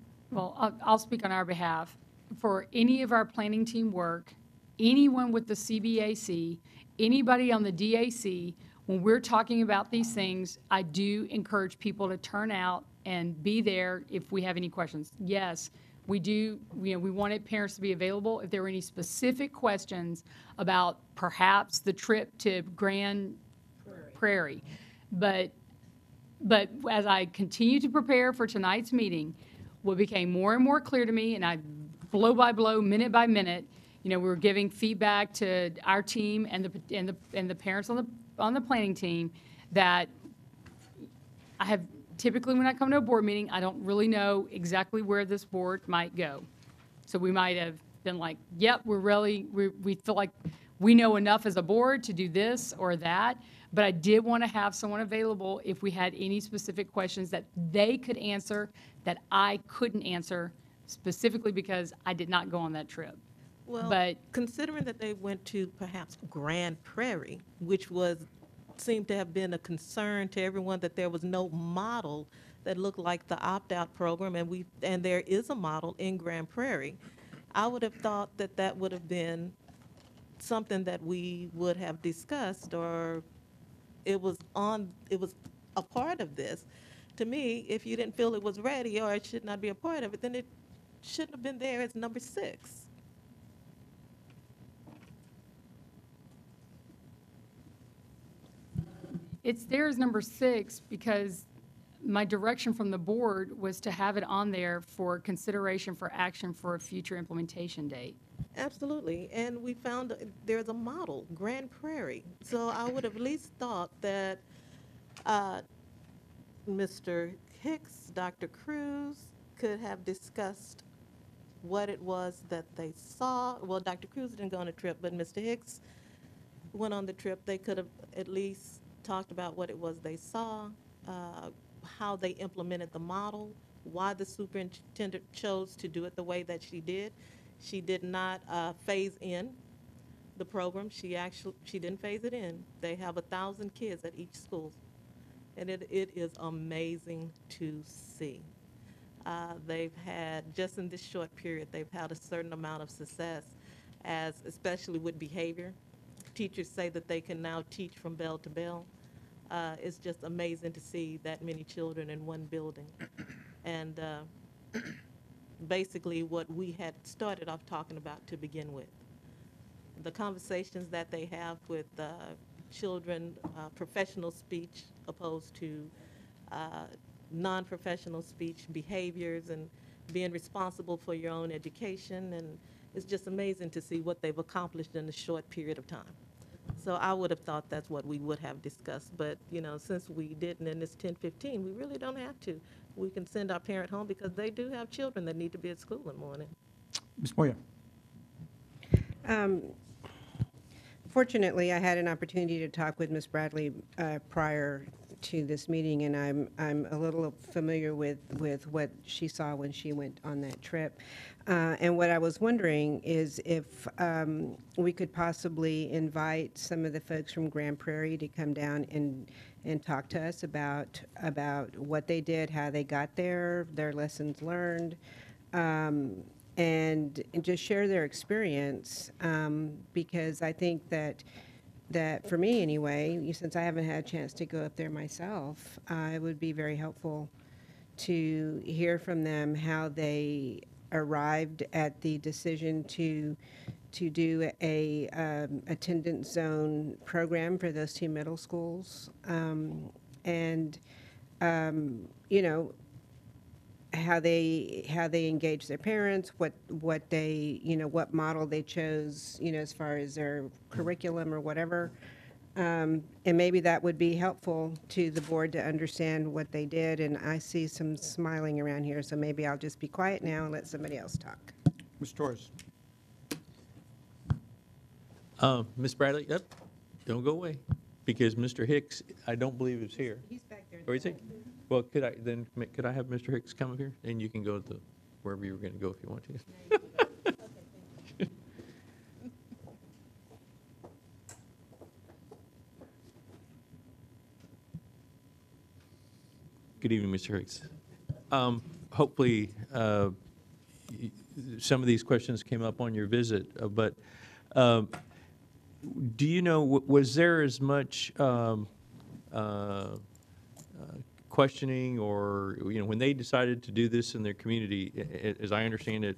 I'll speak on our behalf. For any of our planning team work, anyone with the CBAC, anybody on the DAC, when we're talking about these things, I do encourage people to turn out and be there if we have any questions. Yes, We do, we wanted parents to be available if there were any specific questions about perhaps the trip to Grand Prairie. But as I continued to prepare for tonight's meeting, what became more and more clear to me, and I blow by blow, minute by minute, we were giving feedback to our team and the parents on the planning team that I have typically when I come to a board meeting, I don't really know exactly where this board might go. So we might have been like, yep, we feel like we know enough as a board to do this or that. But I did want to have someone available if we had any specific questions that they could answer that I couldn't answer, specifically because I did not go on that trip. Well, But considering that they went to perhaps Grand Prairie, which seemed to have been a concern to everyone that there was no model that looked like the opt-out program, and there is a model in Grand Prairie, I would have thought that that would have been something that we would have discussed, or it was a part of this. To me, if you didn't feel it was ready or it should not be a part of it, then it shouldn't have been there as number 6. it's there as number 6 because my direction from the board was to have it on there for consideration for action for a future implementation date. Absolutely, and we found there's a model, Grand Prairie. So I would have at least thought that Mr. Hicks, Dr. Cruz could have discussed what it was that they saw. Well, Dr. Cruz didn't go on a trip, but Mr. Hicks went on the trip. They could have at least talked about what it was they saw, how they implemented the model, why the superintendent chose to do it the way that she did. She did not phase in the program. She didn't phase it in. They have 1,000 kids at each school, and it is amazing to see. They've had, just in this short period, they've had a certain amount of success, especially with behavior. Teachers say that they can now teach from bell to bell. It's just amazing to see that many children in one building. And basically what we had started off talking about to begin with. The conversations that they have with children, professional speech opposed to non-professional speech behaviors, and being responsible for your own education. And it's just amazing to see what they've accomplished in a short period of time. So I would have thought that's what we would have discussed. But, since we didn't, and it's 10:15, we really don't have to. We can send our parent home because they do have children that need to be at school in the morning. Ms. Moya. Fortunately, I had an opportunity to talk with Ms. Bradley prior to this meeting, and I'm a little familiar with what she saw when she went on that trip. And what I was wondering is if we could possibly invite some of the folks from Grand Prairie to come down and talk to us about what they did, how they got there, their lessons learned, and just share their experience, because I think that for me anyway, since I haven't had a chance to go up there myself, it would be very helpful to hear from them how they arrived at the decision to do a attendance zone program for those 2 middle schools, and how they engage their parents, what they what model they chose, as far as their curriculum or whatever, and maybe that would be helpful to the board to understand what they did. And I see some smiling around here, so maybe I'll just be quiet now and let somebody else talk. Ms. Torres. Ms. Bradley, don't go away, because Mr. Hicks, I don't believe is here. He's back there. Or is he? Well, could I have Mr. Hicks come up here, and you can go to wherever you were going to go if you want to. Good evening, Mr. Hicks. Hopefully, some of these questions came up on your visit, but do you know, was there as much questioning or, when they decided to do this in their community, as I understand it,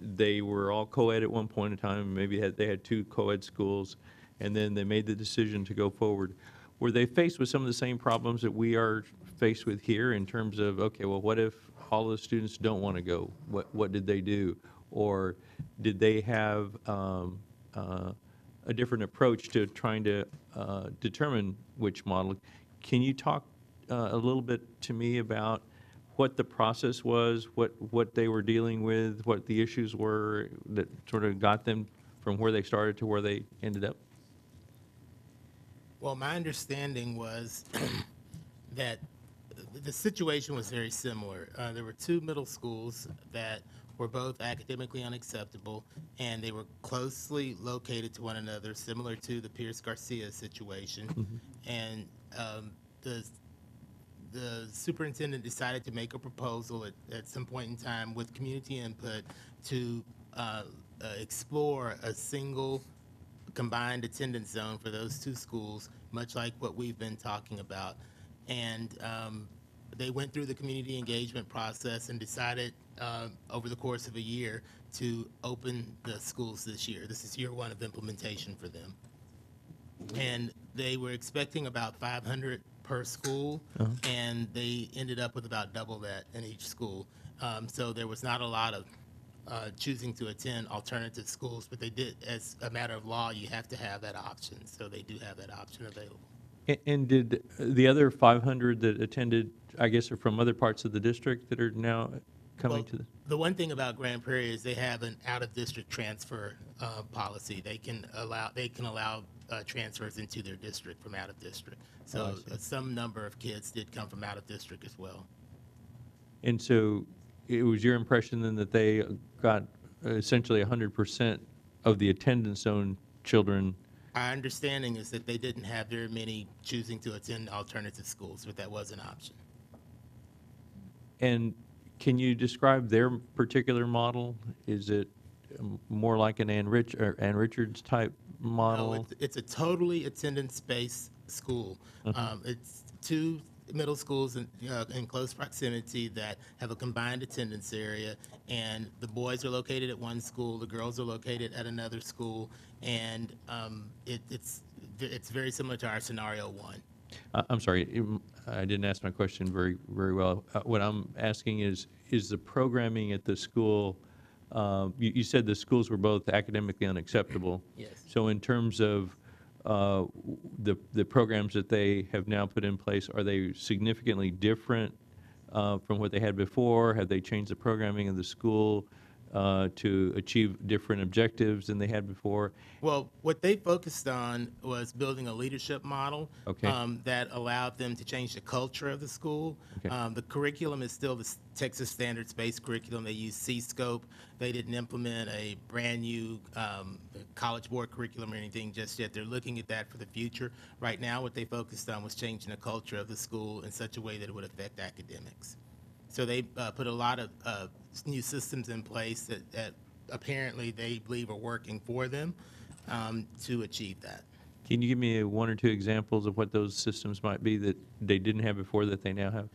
they were all co-ed at one point in time, maybe they had 2 co-ed schools, and then they made the decision to go forward. Were they faced with some of the same problems that we are faced with here in terms of, okay, well, what if all the students don't want to go? What did they do? Or did they have a different approach to trying to determine which model? Can you talk a little bit to me about what the process was, what they were dealing with, what the issues were that sort of got them from where they started to where they ended up? Well, my understanding was that the situation was very similar. There were 2 middle schools that were both academically unacceptable, and they were closely located to one another, similar to the Pierce Garcia situation. And the superintendent decided to make a proposal at some point in time with community input to explore a single combined attendance zone for those 2 schools, much like what we've been talking about. And they went through the community engagement process and decided over the course of a year to open the schools this year. This is year 1 of implementation for them. And they were expecting about 500 per school, and they ended up with about double that in each school. So there was not a lot of choosing to attend alternative schools, but they did, as a matter of law, you have to have that option. So they do have that option available. And did the other 500 that attended, I guess, are from other parts of the district that are now coming to the? The one thing about Grand Prairie is they have an out-of-district transfer policy. They can allow transfers into their district from out of district. So some number of kids did come from out of district as well. And so it was your impression then that they got essentially 100% of the attendance zone children? Our understanding is that they didn't have very many choosing to attend alternative schools, but that was an option. And can you describe their particular model? Is it more like an Ann Richards type model? No, it's a totally attendance-based school. It's 2 middle schools in close proximity that have a combined attendance area, and the boys are located at one school, the girls are located at another school, and it's very similar to our scenario 1. I'm sorry, I didn't ask my question very, very well. What I'm asking is the programming at the school, you said the schools were both academically unacceptable. Yes. So in terms of the programs that they have now put in place, are they significantly different from what they had before? Have they changed the programming of the school to achieve different objectives than they had before? Well, what they focused on was building a leadership model that allowed them to change the culture of the school. The curriculum is still the Texas standards-based curriculum. They use C-Scope. They didn't implement a brand-new College Board curriculum or anything just yet. They're looking at that for the future. Right now, what they focused on was changing the culture of the school in such a way that it would affect academics. So they put a lot of new systems in place that apparently they believe are working for them to achieve that. Can you give me 1 or 2 examples of what those systems might be that they didn't have before that they now have?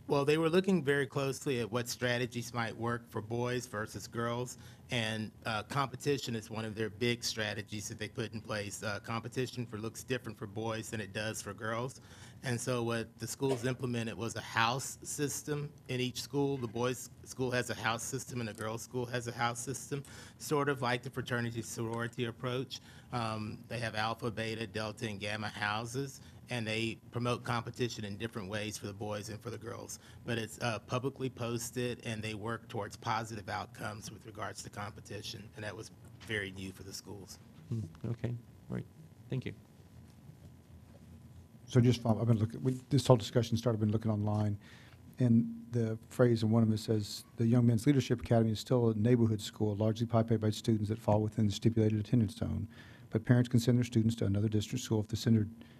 Well, they were looking very closely at what strategies might work for boys versus girls, and competition is one of their big strategies that they put in place. Competition looks different for boys than it does for girls, and so what the schools implemented was a house system in each school. The boys' school has a house system and the girls' school has a house system, sort of like the fraternity sorority approach. They have alpha, beta, delta, and gamma houses, and they promote competition in different ways for the boys and for the girls. But it's publicly posted, and they work towards positive outcomes with regards to competition, and that was very new for the schools. Okay, great. Thank you. So just I've been looking, this whole discussion started, I've been looking online, and the phrase in one of them says, the Young Men's Leadership Academy is still a neighborhood school, largely populated by students that fall within the stipulated attendance zone. But parents can send their students to another district school if the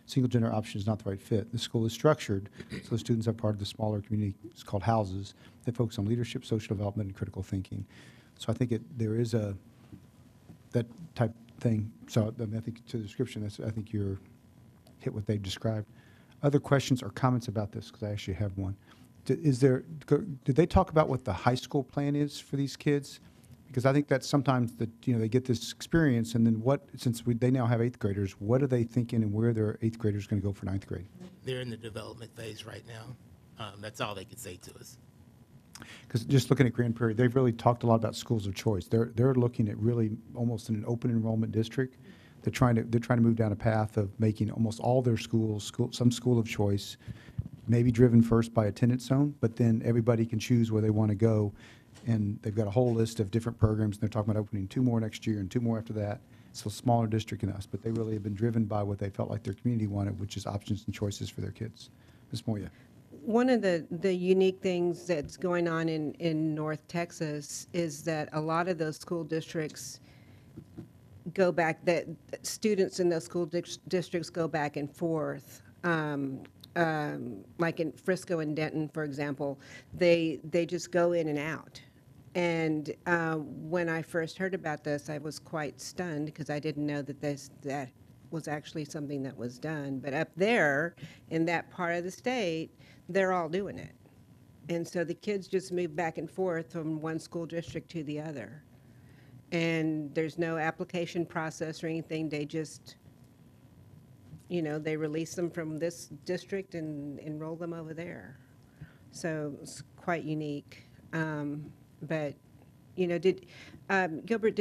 single-gender option is not the right fit. The school is structured so the students are part of the smaller community, it's called houses, that focus on leadership, social development, and critical thinking. So I think there is that type thing. So I mean, I think to the description, I think you're hit what they described. Other questions or comments about this? Because I actually have one. Did they talk about what the high school plan is for these kids? Because I think that sometimes that, they get this experience, and then they now have eighth graders, what are they thinking and where are their eighth graders going to go for ninth grade? They're in the development phase right now. That's all they could say to us. Because just looking at Grand Prairie, they've really talked a lot about schools of choice. They're looking at really almost in an open enrollment district. They're trying to move down a path of making almost all their schools some school of choice, maybe driven first by attendance zone, but then everybody can choose where they want to go. And they've got a whole list of different programs. And they're talking about opening 2 more next year and 2 more after that. It's a smaller district than us, but they really have been driven by what they felt like their community wanted, which is options and choices for their kids. Ms. Moya. One of the unique things that's going on in North Texas is that a lot of those school districts go back, that students in those school districts go back and forth. Like in Frisco and Denton, for example, they just go in and out. And when I first heard about this, I was quite stunned because I didn't know that was actually something that was done. But up there in that part of the state, they're all doing it. And so the kids just move back and forth from one school district to the other. And there's no application process or anything. They just, they release them from this district and enroll them over there. So it's quite unique. But, Gilbert,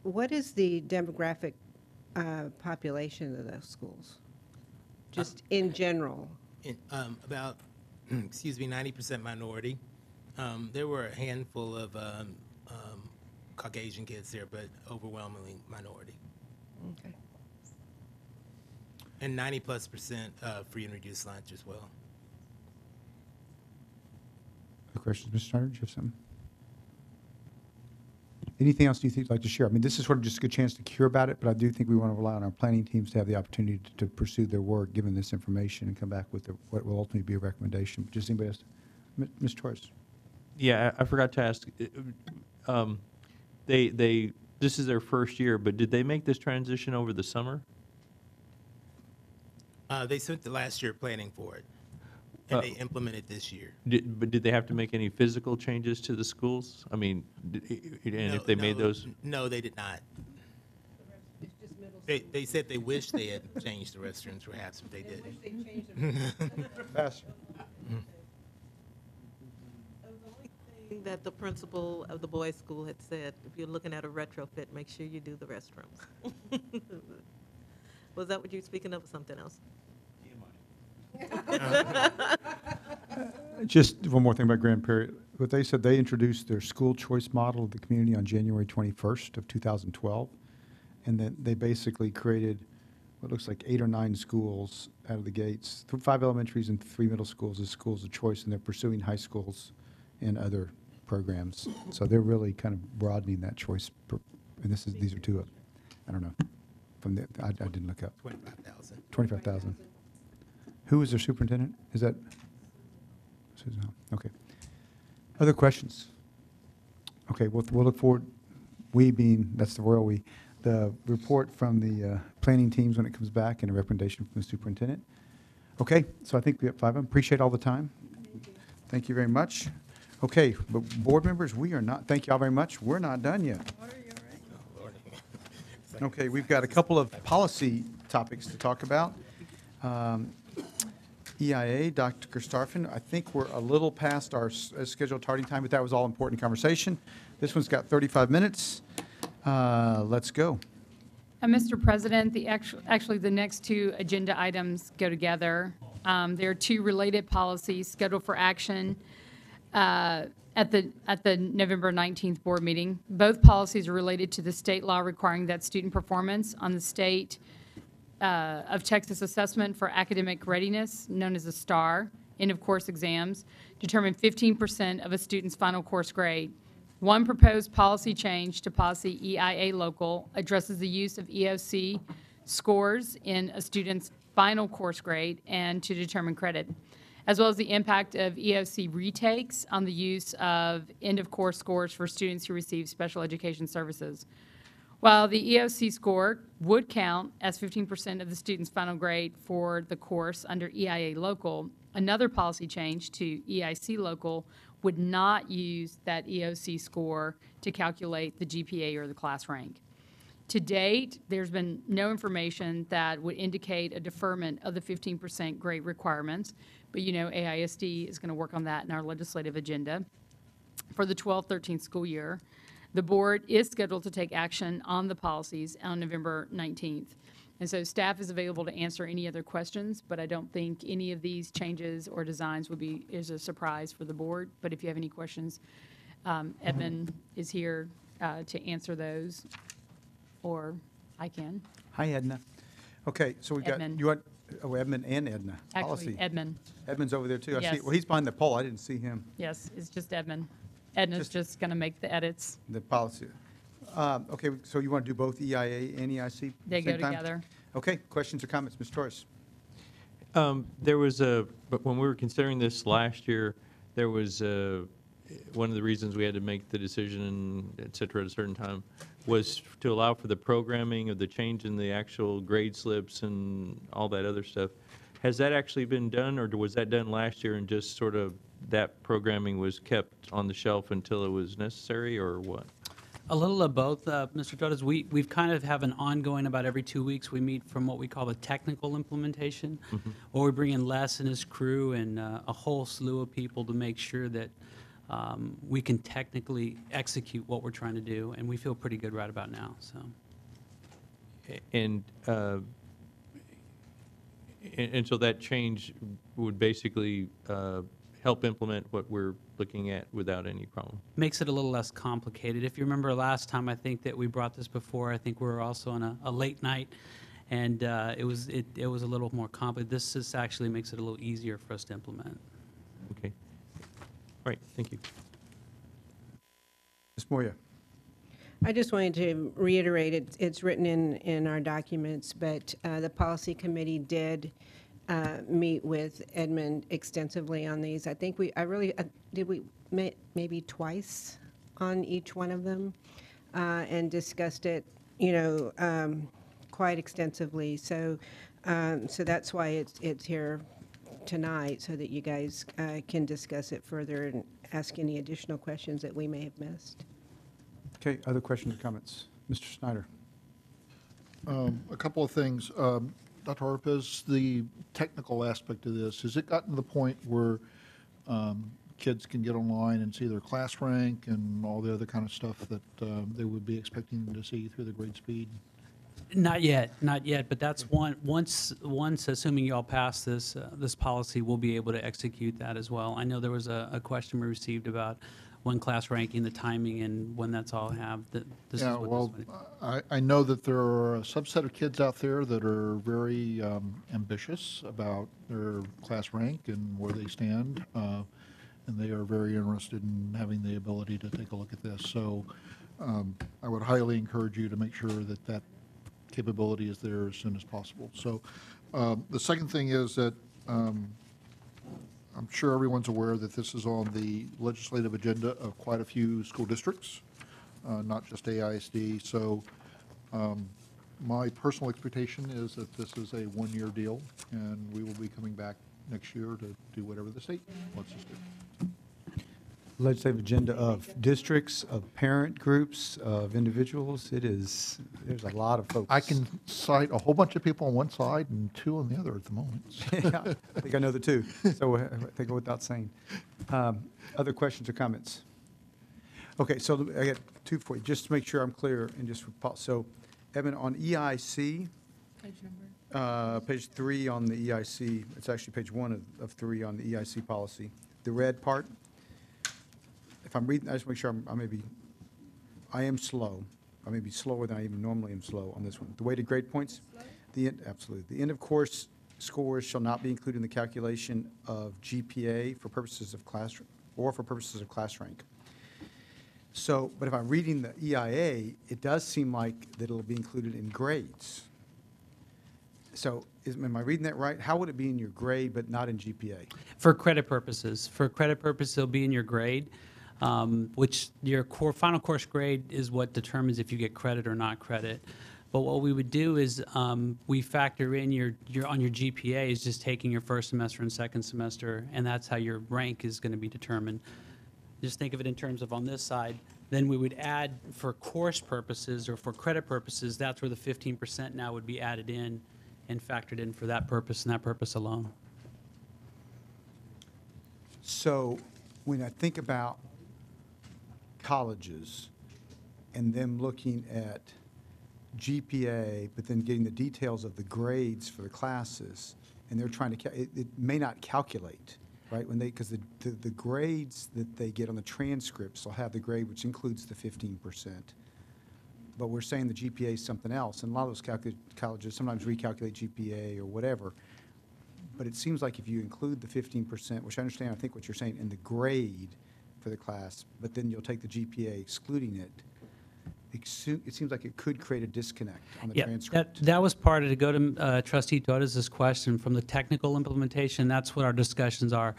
what is the demographic population of those schools? Just in general? About, 90% minority. There were a handful of Caucasian kids there, but overwhelmingly minority. Okay. And 90+% free and reduced lunch as well. Other questions, Mr. Snyder? Do you have something? Anything else you think you'd like to share? I mean, this is sort of just a good chance to hear about it, but I do think we want to rely on our planning teams to have the opportunity to pursue their work, given this information, and come back with what will ultimately be a recommendation. But just anybody else? Ms. Torres? Yeah, I forgot to ask. This is their first year, but did they make this transition over the summer? They spent the last year planning for it, and they implemented this year. But did they have to make any physical changes to the schools? I mean, if they made those? No, they did not. They said they wished they had changed the restrooms, perhaps, but they didn't. Pass. That the principal of the boys' school had said, if you're looking at a retrofit, make sure you do the restrooms. Was that what you were speaking of, or something else? Just one more thing about Grand Prairie. What they said, they introduced their school choice model of the community on January 21st of 2012. And then they basically created what looks like 8 or 9 schools out of the gates, 5 elementaries and 3 middle schools as schools of choice, and they're pursuing high schools and other programs. So they're really kind of broadening that choice. And these are 2 of, I don't know, I didn't look up. 25,000. 25,000. Who is their superintendent? Is that Susan? Okay. Other questions? Okay, we'll look forward, that's the royal we, the report from the planning teams when it comes back and a recommendation from the superintendent. Okay, so I think we have 5 of them. Appreciate all the time. Thank you very much. Okay, but board members, we are not, thank you all very much. We're not done yet. Okay, we've got a couple of policy topics to talk about. EIA, Dr. Starfin, I think we're a little past our scheduled tardy time, but that was all important conversation. This one's got 35 minutes. Let's go. Mr. President, actually the next 2 agenda items go together. There are 2 related policies scheduled for action at the November 19th board meeting. Both policies are related to the state law requiring that student performance on the state of Texas assessment for academic readiness, known as a STAR, end of course exams, determine 15% of a student's final course grade. One proposed policy change to policy EIA local addresses the use of EOC scores in a student's final course grade and to determine credit, as well as the impact of EOC retakes on the use of end of course scores for students who receive special education services. While the EOC score would count as 15% of the student's final grade for the course under EIA local, another policy change to EIC local would not use that EOC score to calculate the GPA or the class rank. To date, there's been no information that would indicate a deferment of the 15% grade requirements, but you know AISD is going to work on that in our legislative agenda. For the 12-13 school year, the board is scheduled to take action on the policies on November 19th. And so staff is available to answer any other questions, but I don't think any of these changes or designs is a surprise for the board. But if you have any questions, Edmund is here to answer those, or I can. Hi, Edna. Okay, so we got, Edmund. you want, oh, Edmund and Edna. Actually, Policy. Edmund. Edmund's over there, too. I see. Yes. Well, he's behind the pole. I didn't see him. Yes, it's just Edmund. Edna's just going to make the edits. The policy. Okay, so you want to do both EIA and EIC? They go same time? together. Okay, questions or comments? Ms. Torres? There was but when we were considering this last year, there was one of the reasons we had to make the decision, et cetera, at a certain time, was to allow for the programming of the change in the actual grade slips and all that other stuff. Has that actually been done, or was that done last year and just sort of that programming was kept on the shelf until it was necessary, or what? A little of both, Mr. Todes. We've kind of have an ongoing, about every 2 weeks, we meet from what we call the technical implementation, where we bring in Les and his crew and a whole slew of people to make sure that we can technically execute what we're trying to do, and we feel pretty good right about now. So. And so that change would basically help implement what we're looking at without any problem. Makes it a little less complicated. If you remember last time, I think that we brought this before. I think we were also on a late night, and it was a little more complicated. This actually makes it a little easier for us to implement. Okay. All right. Thank you. Ms. Moya? I just wanted to reiterate, it's written in our documents, but the policy committee did meet with Edmund extensively on these. I think did we maybe twice on each one of them and discussed it, quite extensively. So that's why it's here tonight, so that you guys can discuss it further and ask any additional questions that we may have missed. Okay, other questions or comments? Mr. Snyder? A couple of things. Dr. Harpez, the technical aspect of this, has it gotten to the point where kids can get online and see their class rank and all the other kind of stuff that they would be expecting to see through the grade speed? Not yet, but that's once assuming you all pass this policy, we'll be able to execute that as well. I know there was a question we received about when class ranking, the timing, and when that's all have. I know that there are a subset of kids out there that are very ambitious about their class rank and where they stand, and they are very interested in having the ability to take a look at this. So I would highly encourage you to make sure that that capability is there as soon as possible. So the second thing is that I'm sure everyone's aware that this is on the legislative agenda of quite a few school districts, not just AISD. So my personal expectation is that this is a one-year deal, and we will be coming back next year to do whatever the state wants us to do. Legislative agenda of districts, of parent groups, of individuals. There's a lot of folks. I can cite a whole bunch of people on one side and two on the other at the moment. Yeah, I think I know the two, so I think go without saying. Other questions or comments? Okay, so I got two for you, just to make sure I'm clear and just, so Evan, on EIC, page 3 on the EIC, it's actually page 1 of 3 on the EIC policy, the red part. If I'm reading, I just make sure I am slow. I may be slower than I even normally am slow on this one. The weighted grade points, absolutely. The end of course scores shall not be included in the calculation of GPA for purposes of class or for purposes of class rank. So, but if I'm reading the EIA, it does seem like that it'll be included in grades. So am I reading that right? How would it be in your grade but not in GPA? For credit purposes, it'll be in your grade. which your final course grade is what determines if you get credit or not credit. But what we would do is we factor in your on your GPA is just taking your first semester and second semester, and that's how your rank is going to be determined. Just think of it in terms of on this side. Then we would add for course purposes or for credit purposes, that's where the 15% now would be added in and factored in for that purpose and that purpose alone. So when I think about colleges and them looking at GPA, but then getting the details of the grades for the classes, and they're trying to, it may not calculate, right? When they, because the grades that they get on the transcripts will have the grade which includes the 15%. But we're saying the GPA is something else, and a lot of those colleges sometimes recalculate GPA or whatever. But it seems like if you include the 15%, which I understand, I think what you're saying, in the grade for the class, but then you'll take the GPA excluding it, it seems like it could create a disconnect on the transcript. That was part of, to go to Trustee Torres' question, from the technical implementation, that's what our discussions are.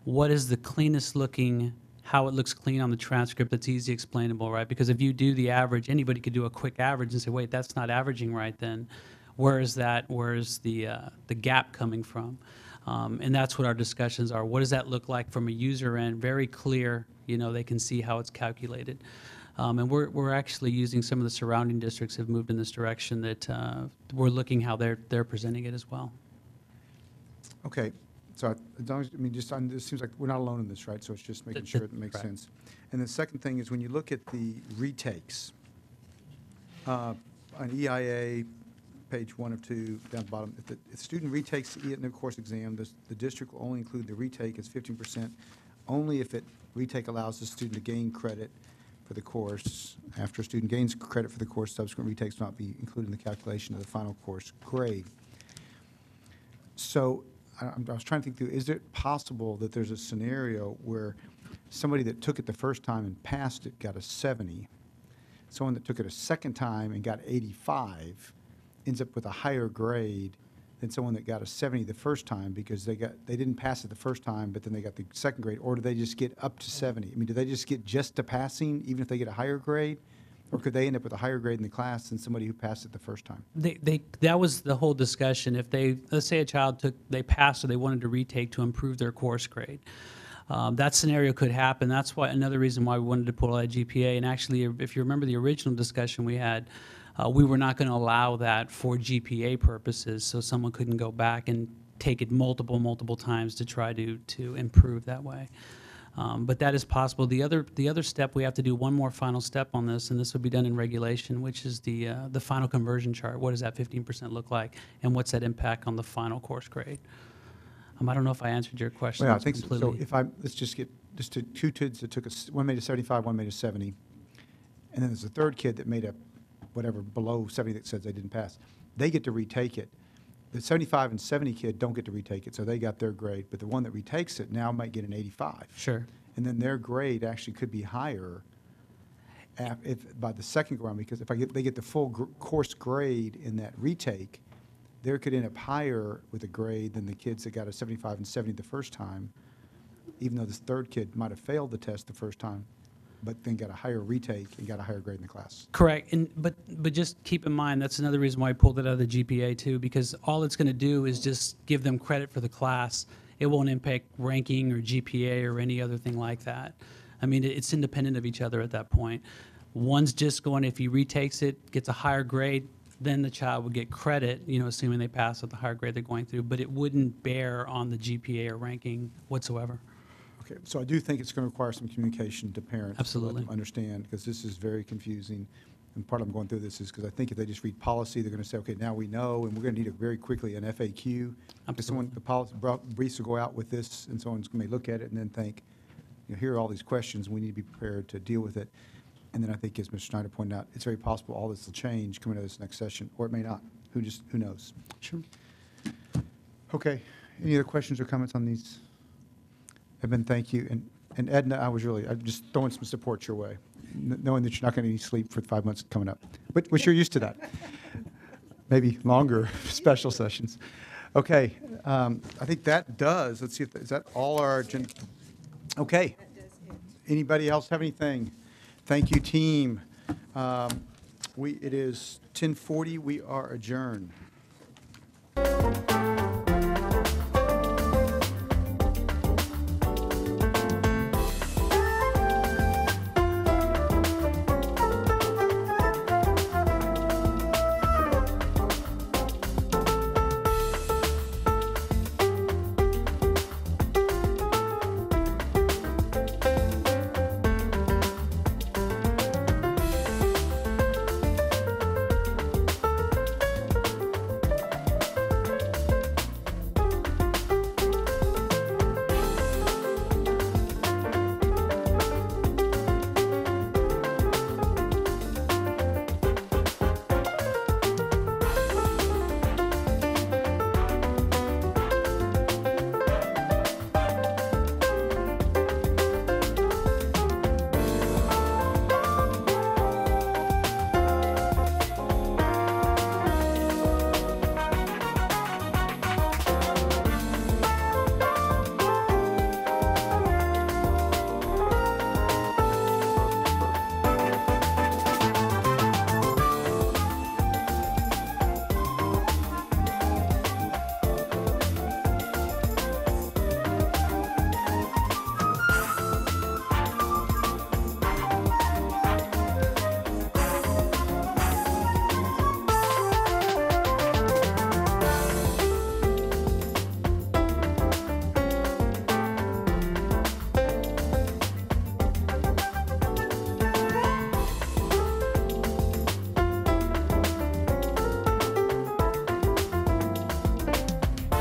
What is the cleanest looking, how it looks clean on the transcript that's easy explainable, right? Because if you do the average, anybody could do a quick average and say, wait, that's not averaging right then. Where is the gap coming from? And that's what our discussions are. What does that look like from a user end? Very clear, they can see how it's calculated. And we're actually using some of the surrounding districts have moved in this direction that we're looking how they're presenting it as well. Okay, so as long as, it seems like we're not alone in this, right? So it's just making sure it makes sense. And the second thing is when you look at the retakes, on EIA, page 1 of 2, down the bottom, if the student retakes the end of course exam, the district will only include the retake as 15%, only if retake allows the student to gain credit for the course. After a student gains credit for the course, subsequent retakes will not be included in the calculation of the final course grade. So I was trying to think through, is it possible that there's a scenario where somebody that took it the first time and passed it got a 70, someone that took it a second time and got 85 ends up with a higher grade than someone that got a 70 the first time because they didn't pass it the first time, but then they got the second grade, or do they just get up to 70? Do they just get just to passing even if they get a higher grade? Or could they end up with a higher grade in the class than somebody who passed it the first time? That was the whole discussion. If let's say a child they passed or they wanted to retake to improve their course grade. That scenario could happen. That's another reason why we wanted to pull out GPA. And actually, if you remember the original discussion we had, we were not going to allow that for GPA purposes, so someone couldn't go back and take it multiple times to try to improve that way. But that is possible. The other step, we have to do one more final step on this, and this would be done in regulation, which is the final conversion chart. What does that 15% look like, and what's that impact on the final course grade? I don't know if I answered your question. Well, I think completely. so. Let's just get two kids that took one made a 75, one made a 70, and then there's a third kid that made a whatever below 70 that says they didn't pass. They get to retake it. The 75 and 70 kid don't get to retake it, so they got their grade. But the one that retakes it now might get an 85. Sure. And then their grade actually could be higher by the second round, because if they get the full course grade in that retake, they could end up higher with a grade than the kids that got a 75 and 70 the first time, even though this third kid might have failed the test the first time, but then got a higher retake and got a higher grade in the class. Correct, but just keep in mind, that's another reason why I pulled it out of the GPA too, because all it's going to do is just give them credit for the class. It won't impact ranking or GPA or any other thing like that. It's independent of each other at that point. One's just going, if he retakes it, gets a higher grade, then the child would get credit, assuming they pass at the higher grade they're going through, but it wouldn't bear on the GPA or ranking whatsoever. Okay, so I do think it's going to require some communication to parents. Absolutely. To let them understand, because this is very confusing. And part of them going through this is because I think if they just read policy, they're going to say, okay, now we know, and we're going to need it very quickly, an FAQ. Because the policy briefs will go out with this, and someone's going to look at it and then think, here are all these questions, and we need to be prepared to deal with it. And then I think, as Mr. Schneider pointed out, it's very possible all this will change coming out of this next session, or it may not. Who knows? Sure. Okay. Any other questions or comments on these? Eben, thank you. And Edna, I'm just throwing some support your way, knowing that you're not going to need sleep for 5 months coming up, which you're used to that. Maybe longer special sessions. Okay. I think that does. Let's see, is that all our agenda? Okay. Anybody else have anything? Thank you, team. It is 10:40. We are adjourned.